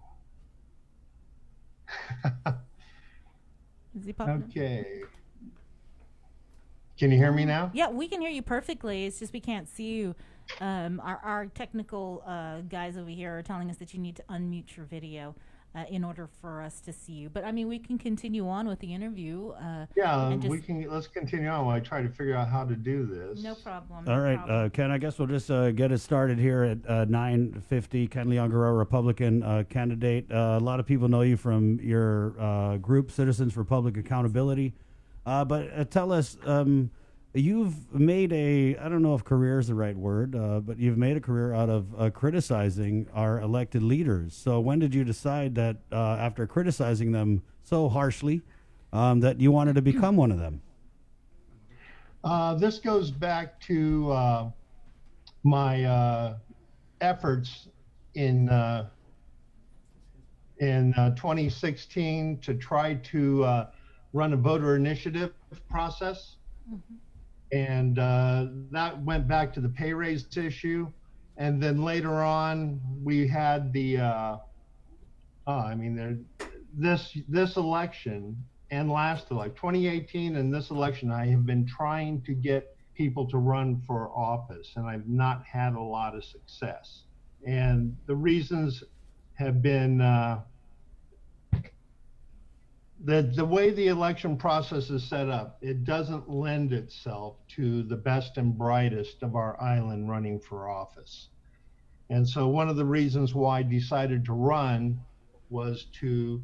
Is he popping? Okay. Can you hear me now? Yeah, we can hear you perfectly. It's just we can't see you. Our technical guys over here are telling us that you need to unmute your video in order for us to see you. But I mean, we can continue on with the interview. Let's continue on while I try to figure out how to do this. No problem. All right, Ken, I guess we'll just get it started here at 9:50. Ken Leon Guerrero, Republican candidate. A lot of people know you from your group, Citizens for Public Accountability. But tell us, you've made I don't know if career is the right word, but you've made a career out of criticizing our elected leaders. So when did you decide that after criticizing them so harshly that you wanted to become one of them? This goes back to my efforts in 2016 to try to run a voter initiative process. And that went back to the pay raise issue. And then later on, we had the, this election and last election, 2018 and this election, I have been trying to get people to run for office, and I've not had a lot of success. And the reasons have been the way the election process is set up, it doesn't lend itself to the best and brightest of our island running for office. And so one of the reasons why I decided to run was to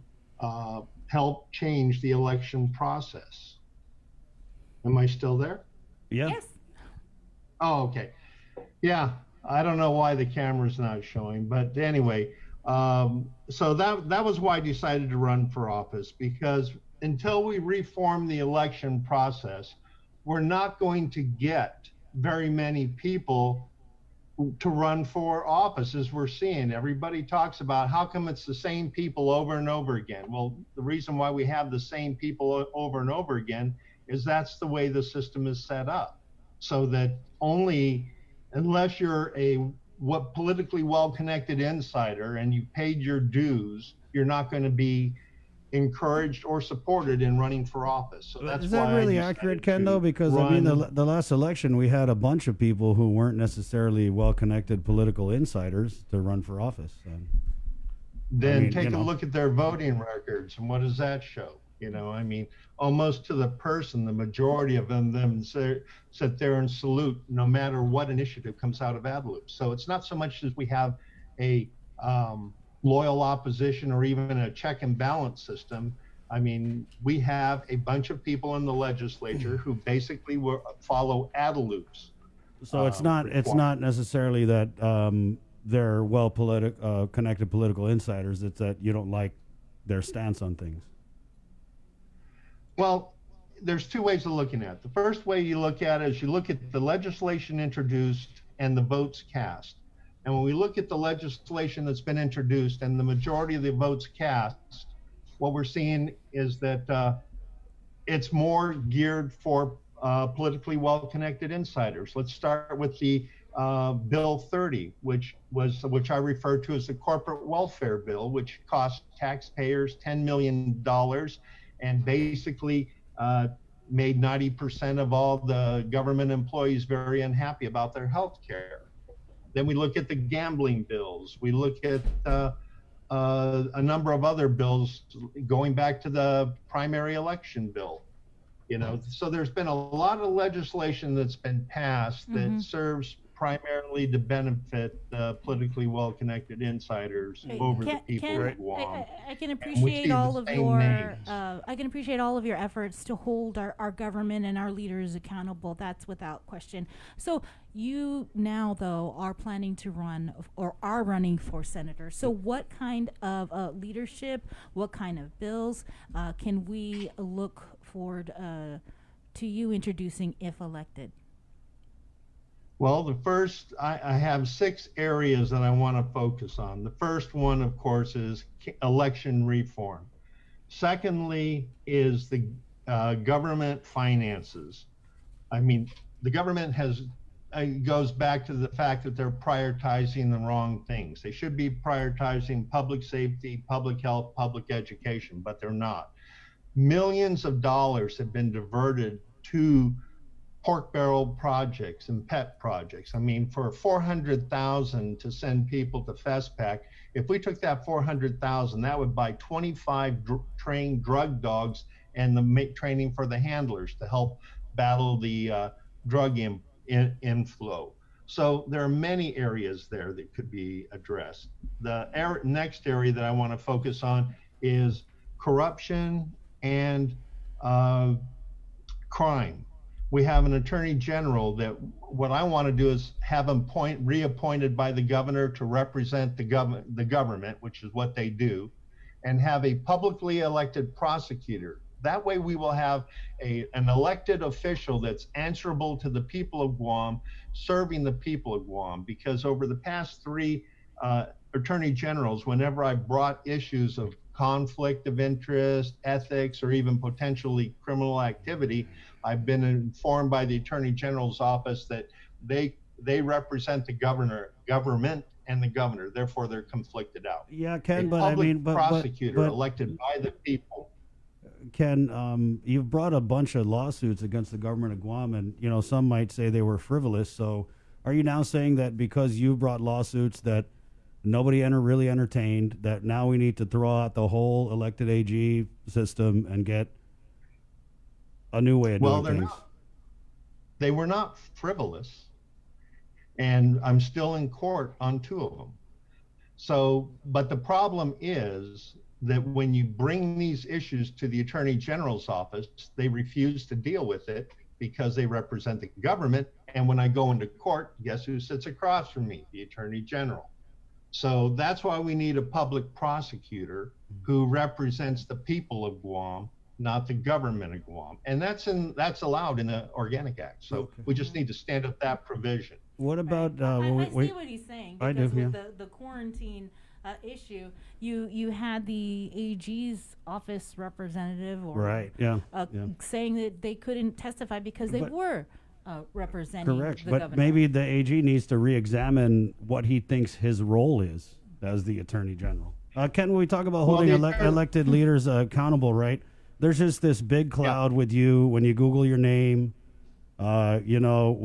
help change the election process. Am I still there? Yeah. Yes. Oh, okay. Yeah, I don't know why the camera's not showing, but anyway, so that was why I decided to run for office, because until we reform the election process, we're not going to get very many people to run for office. As we're seeing, everybody talks about how come it's the same people over and over again. Well, the reason why we have the same people over and over again is that's the way the system is set up, so that only unless you're a politically well-connected insider and you paid your dues, you're not going to be encouraged or supported in running for office. So that's Is that really accurate, Ken, though? Because I mean, the last election, we had a bunch of people who weren't necessarily well-connected political insiders to run for office. Then take a look at their voting records, and what does that show? You know, I mean, almost to the person, the majority of them sit there and salute no matter what initiative comes out of Adelup. So it's not so much as we have a loyal opposition or even a check and balance system. I mean, we have a bunch of people in the legislature who basically follow Adelup's. So it's not necessarily that they're connected political insiders. It's that you don't like their stance on things. Well, there's two ways of looking at it. The first way you look at it is you look at the legislation introduced and the votes cast. And when we look at the legislation that's been introduced and the majority of the votes cast, what we're seeing is that it's more geared for politically well-connected insiders. Let's start with the Bill 30, which I refer to as the corporate welfare bill, which cost taxpayers $10 million and basically made 90% of all the government employees very unhappy about their health care. Then we look at the gambling bills. We look at a number of other bills going back to the primary election bill. You know, so there's been a lot of legislation that's been passed that serves primarily to benefit politically well-connected insiders over the people of Guam. I can appreciate all of your efforts to hold our government and our leaders accountable. That's without question. So you now, though, are planning to run or are running for senator. So what kind of leadership, what kind of bills can we look forward to you introducing if elected? Well, the first, I have 6 areas that I want to focus on. The first one, of course, is election reform. Secondly is the government finances. I mean, the government goes back to the fact that they're prioritizing the wrong things. They should be prioritizing public safety, public health, public education, but they're not. Millions of dollars have been diverted to pork barrel projects and pet projects. I mean, for $400,000 to send people to FESPAC, if we took that $400,000, that would buy 25 trained drug dogs and the training for the handlers to help battle the drug inflow. So there are many areas there that could be addressed. The next area that I want to focus on is corruption and crime. We have an attorney general that what I want to do is have him reappointed by the governor to represent the government, which is what they do, and have a publicly elected prosecutor. That way we will have an elected official that's answerable to the people of Guam, serving the people of Guam, because over the past 3 attorney generals, whenever I brought issues of conflict of interest, ethics, or even potentially criminal activity. I've been informed by the Attorney General's office that they represent the government and the governor. Therefore, they're conflicted out. Yeah, Ken, A but I public mean, prosecutor elected by the people. Ken, you've brought a bunch of lawsuits against the government of Guam, and some might say they were frivolous. So, are you now saying that because you brought lawsuits that nobody really entertained, that now we need to throw out the whole elected AG system and get a new way of doing things? They were not frivolous, and I'm still in court on 2 of them. So, but the problem is that when you bring these issues to the Attorney General's office, they refuse to deal with it because they represent the government. And when I go into court, guess who sits across from me? The Attorney General. So that's why we need a public prosecutor who represents the people of Guam, not the government of Guam. And that's allowed in the Organic Act. So we just need to stand up that provision. What about? I see what he's saying. I Because do, with the quarantine issue, you had the AG's office representative or saying that they couldn't testify because they were representing Correct, the but governor. maybe the AG needs to re-examine what he thinks his role is as the Attorney General. Ken, when we talk about holding elected leaders accountable, right? There's just this big cloud with you when you Google your name. We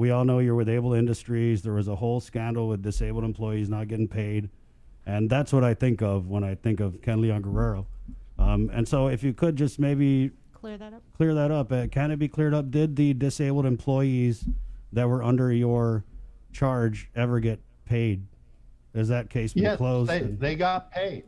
all know you're with Able Industries. There was a whole scandal with disabled employees not getting paid. And that's what I think of when I think of Ken Leon Guerrero. And so if you could just maybe clear that up. Can it be cleared up? Did the disabled employees that were under your charge ever get paid? Is that case been closed? Yes, they got paid.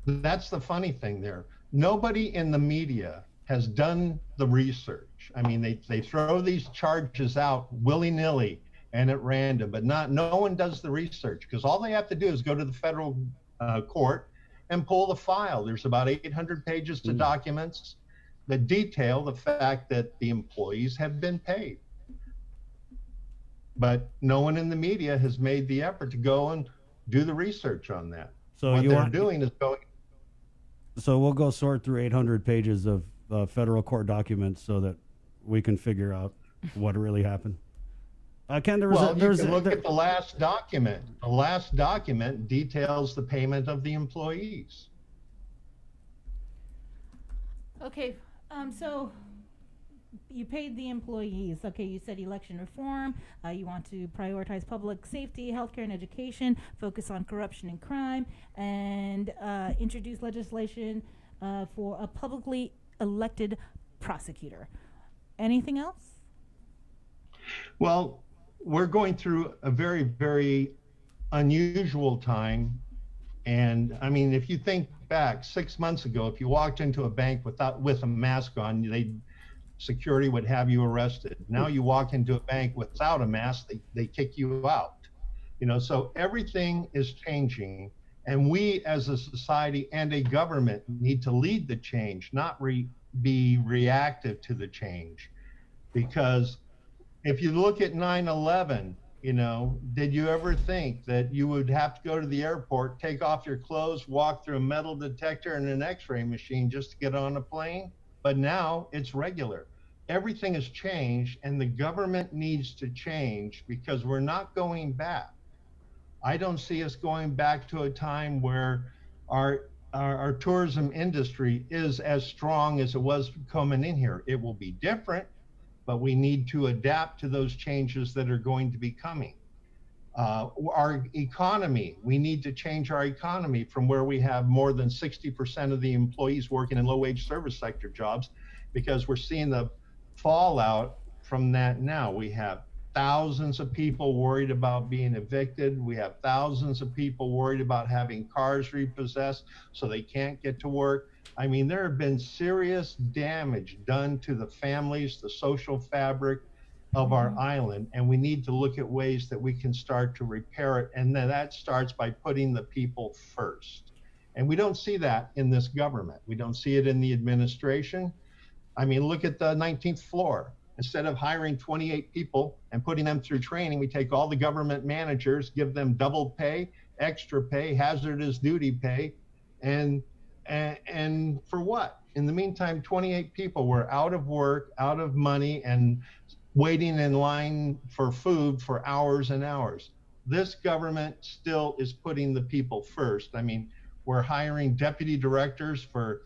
That's the funny thing there. Nobody in the media has done the research. I mean, they throw these charges out willy-nilly and at random, but no one does the research, because all they have to do is go to the federal court and pull the file. There's about 800 pages of documents that detail the fact that the employees have been paid. But no one in the media has made the effort to go and do the research on that. So what they're doing is going. So we'll go sort through 800 pages of federal court documents so that we can figure out what really happened. Ken, You can look at the last document. The last document details the payment of the employees. Okay, so you paid the employees. Okay, you said election reform. You want to prioritize public safety, healthcare, and education, focus on corruption and crime, and introduce legislation for a publicly elected prosecutor. Anything else? Well, we're going through a very, very unusual time. And I mean, if you think back 6 months ago, if you walked into a bank with a mask on, security would have you arrested. Now you walk into a bank without a mask, they kick you out. So everything is changing, and we as a society and a government need to lead the change, not be reactive to the change. Because if you look at 9/11, did you ever think that you would have to go to the airport, take off your clothes, walk through a metal detector and an x-ray machine just to get on a plane? But now it's regular. Everything has changed, and the government needs to change, because we're not going back. I don't see us going back to a time where our tourism industry is as strong as it was coming in here. It will be different, but we need to adapt to those changes that are going to be coming. Our economy, we need to change our economy from where we have more than 60% of the employees working in low-wage service sector jobs, because we're seeing the fallout from that now. We have thousands of people worried about being evicted. We have thousands of people worried about having cars repossessed so they can't get to work. I mean, there have been serious damage done to the families, the social fabric of our island, and we need to look at ways that we can start to repair it. And then that starts by putting the people first. And we don't see that in this government. We don't see it in the administration. I mean, look at the 19th floor. Instead of hiring 28 people and putting them through training, we take all the government managers, give them double pay, extra pay, hazardous duty pay, and And for what? In the meantime, 28 people were out of work, out of money, and waiting in line for food for hours and hours. This government still is putting the people first. I mean, we're hiring deputy directors for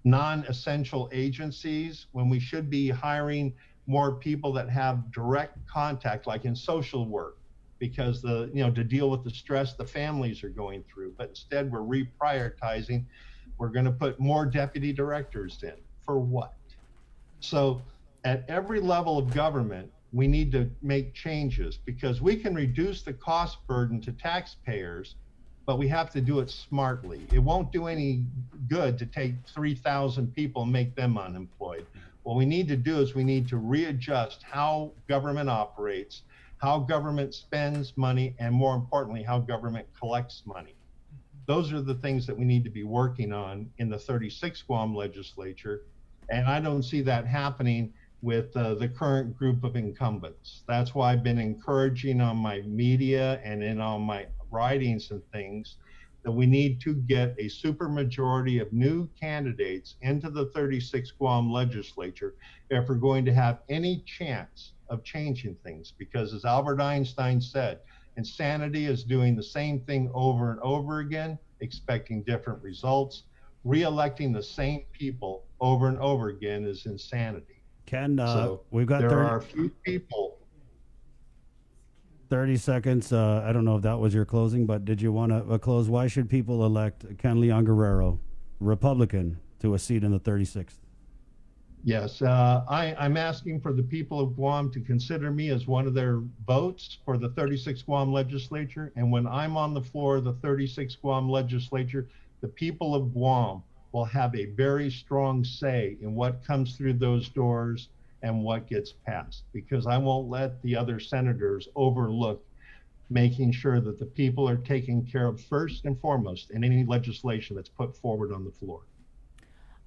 non-essential agencies when we should be hiring more people that have direct contact, like in social work, because to deal with the stress the families are going through. But instead, we're reprioritizing. We're going to put more deputy directors in. For what? So at every level of government, we need to make changes, because we can reduce the cost burden to taxpayers, but we have to do it smartly. It won't do any good to take 3,000 people and make them unemployed. What we need to do is we need to readjust how government operates, how government spends money, and more importantly, how government collects money. Those are the things that we need to be working on in the 36th Guam legislature. And I don't see that happening with the current group of incumbents. That's why I've been encouraging on my media and in all my writings and things that we need to get a supermajority of new candidates into the 36th Guam legislature if we're going to have any chance of changing things. Because as Albert Einstein said, insanity is doing the same thing over and over again, expecting different results. Re-electing the same people over and over again is insanity. Ken, So we've got there 30, are a few people. 30 seconds. I don't know if that was your closing, but did you want to close? Why should people elect Ken Leon Guerrero, Republican, to a seat in the 36th? Yes, I'm asking for the people of Guam to consider me as one of their votes for the 36th Guam legislature. And when I'm on the floor of the 36th Guam legislature, the people of Guam will have a very strong say in what comes through those doors and what gets passed, because I won't let the other senators overlook making sure that the people are taken care of first and foremost in any legislation that's put forward on the floor.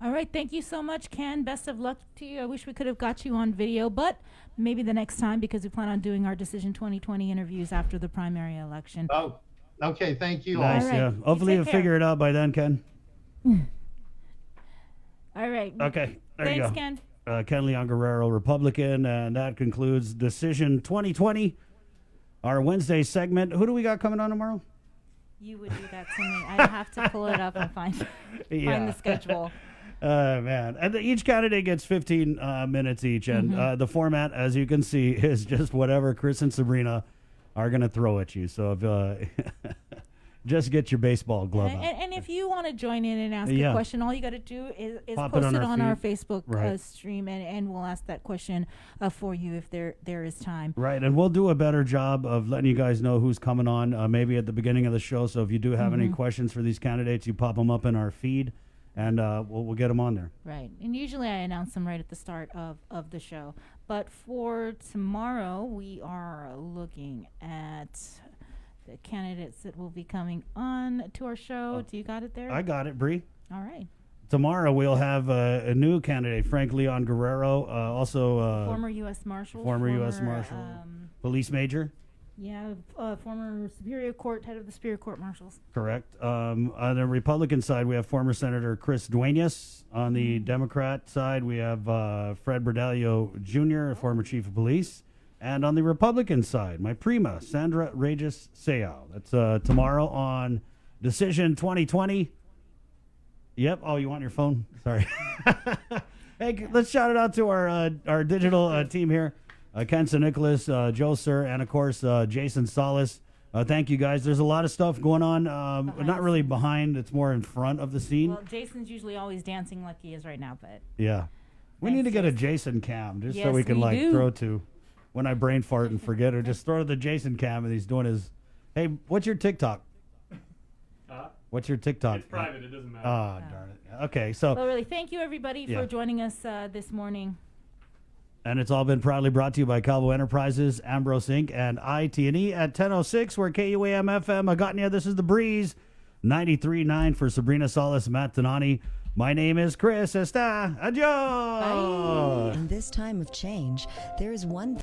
All right, thank you so much, Ken. Best of luck to you. I wish we could have got you on video, but maybe the next time, because we plan on doing our Decision 2020 interviews after the primary election. Oh, okay, thank you. Nice, right. yeah. Hopefully you'll figure it out by then, Ken. All right. Okay, there Thanks, you go. Ken. Ken Leon Guerrero, Republican, and that concludes Decision 2020, our Wednesday segment. Who do we got coming on tomorrow? You would do that to me. I'd have to pull it up and find the schedule. Man. And each candidate gets 15 minutes each. And the format, as you can see, is just whatever Chris and Sabrina are going to throw at you. So if, just get your baseball glove out. And if you want to join in and ask a question, all you got to do is post it on our Facebook stream, and we'll ask that question for you if there is time. Right, and we'll do a better job of letting you guys know who's coming on maybe at the beginning of the show. So if you do have any questions for these candidates, you pop them up in our feed, and we'll get them on there. Right, and usually I announce them right at the start of the show. But for tomorrow, we are looking at the candidates that will be coming on to our show. Do you got it there? I got it, Bree. All right. Tomorrow we'll have a new candidate, Frank Leon Guerrero, also former U.S. Marshal. Former U.S. Marshal. Police major. Yeah, former Superior Court, head of the Superior Court Marshals. Correct. On the Republican side, we have former Senator Chris Duenas. On the Democrat side, we have Fred Berdalio Jr., former Chief of Police. And on the Republican side, my prima, Sandra Regis Seau. That's tomorrow on Decision 2020. Yep. Oh, you want your phone? Sorry. Hey, let's shout it out to our digital team here. Ken St. Nicholas, Joe Sir, and of course, Jason Salas. Thank you, guys. There's a lot of stuff going on. Not really behind. It's more in front of the scene. Well, Jason's usually always dancing like he is right now, but... Yeah. We need to get a Jason cam just so we can throw to... When I brain fart and forget, or just throw to the Jason cam and he's doing his, hey, what's your TikTok? What's your TikTok? It's private. It doesn't matter. Oh, darn it. Okay, so. Well, really, thank you, everybody, for joining us this morning. And it's all been proudly brought to you by Calvo Enterprises, Ambrose Inc., and ITNE at 10:06. We're KUAM-FM. Agatnia, this is The Breeze. 93.9 for Sabrina Salas, Matt Tanani. My name is Chris. Adios. In this time of change, there is one...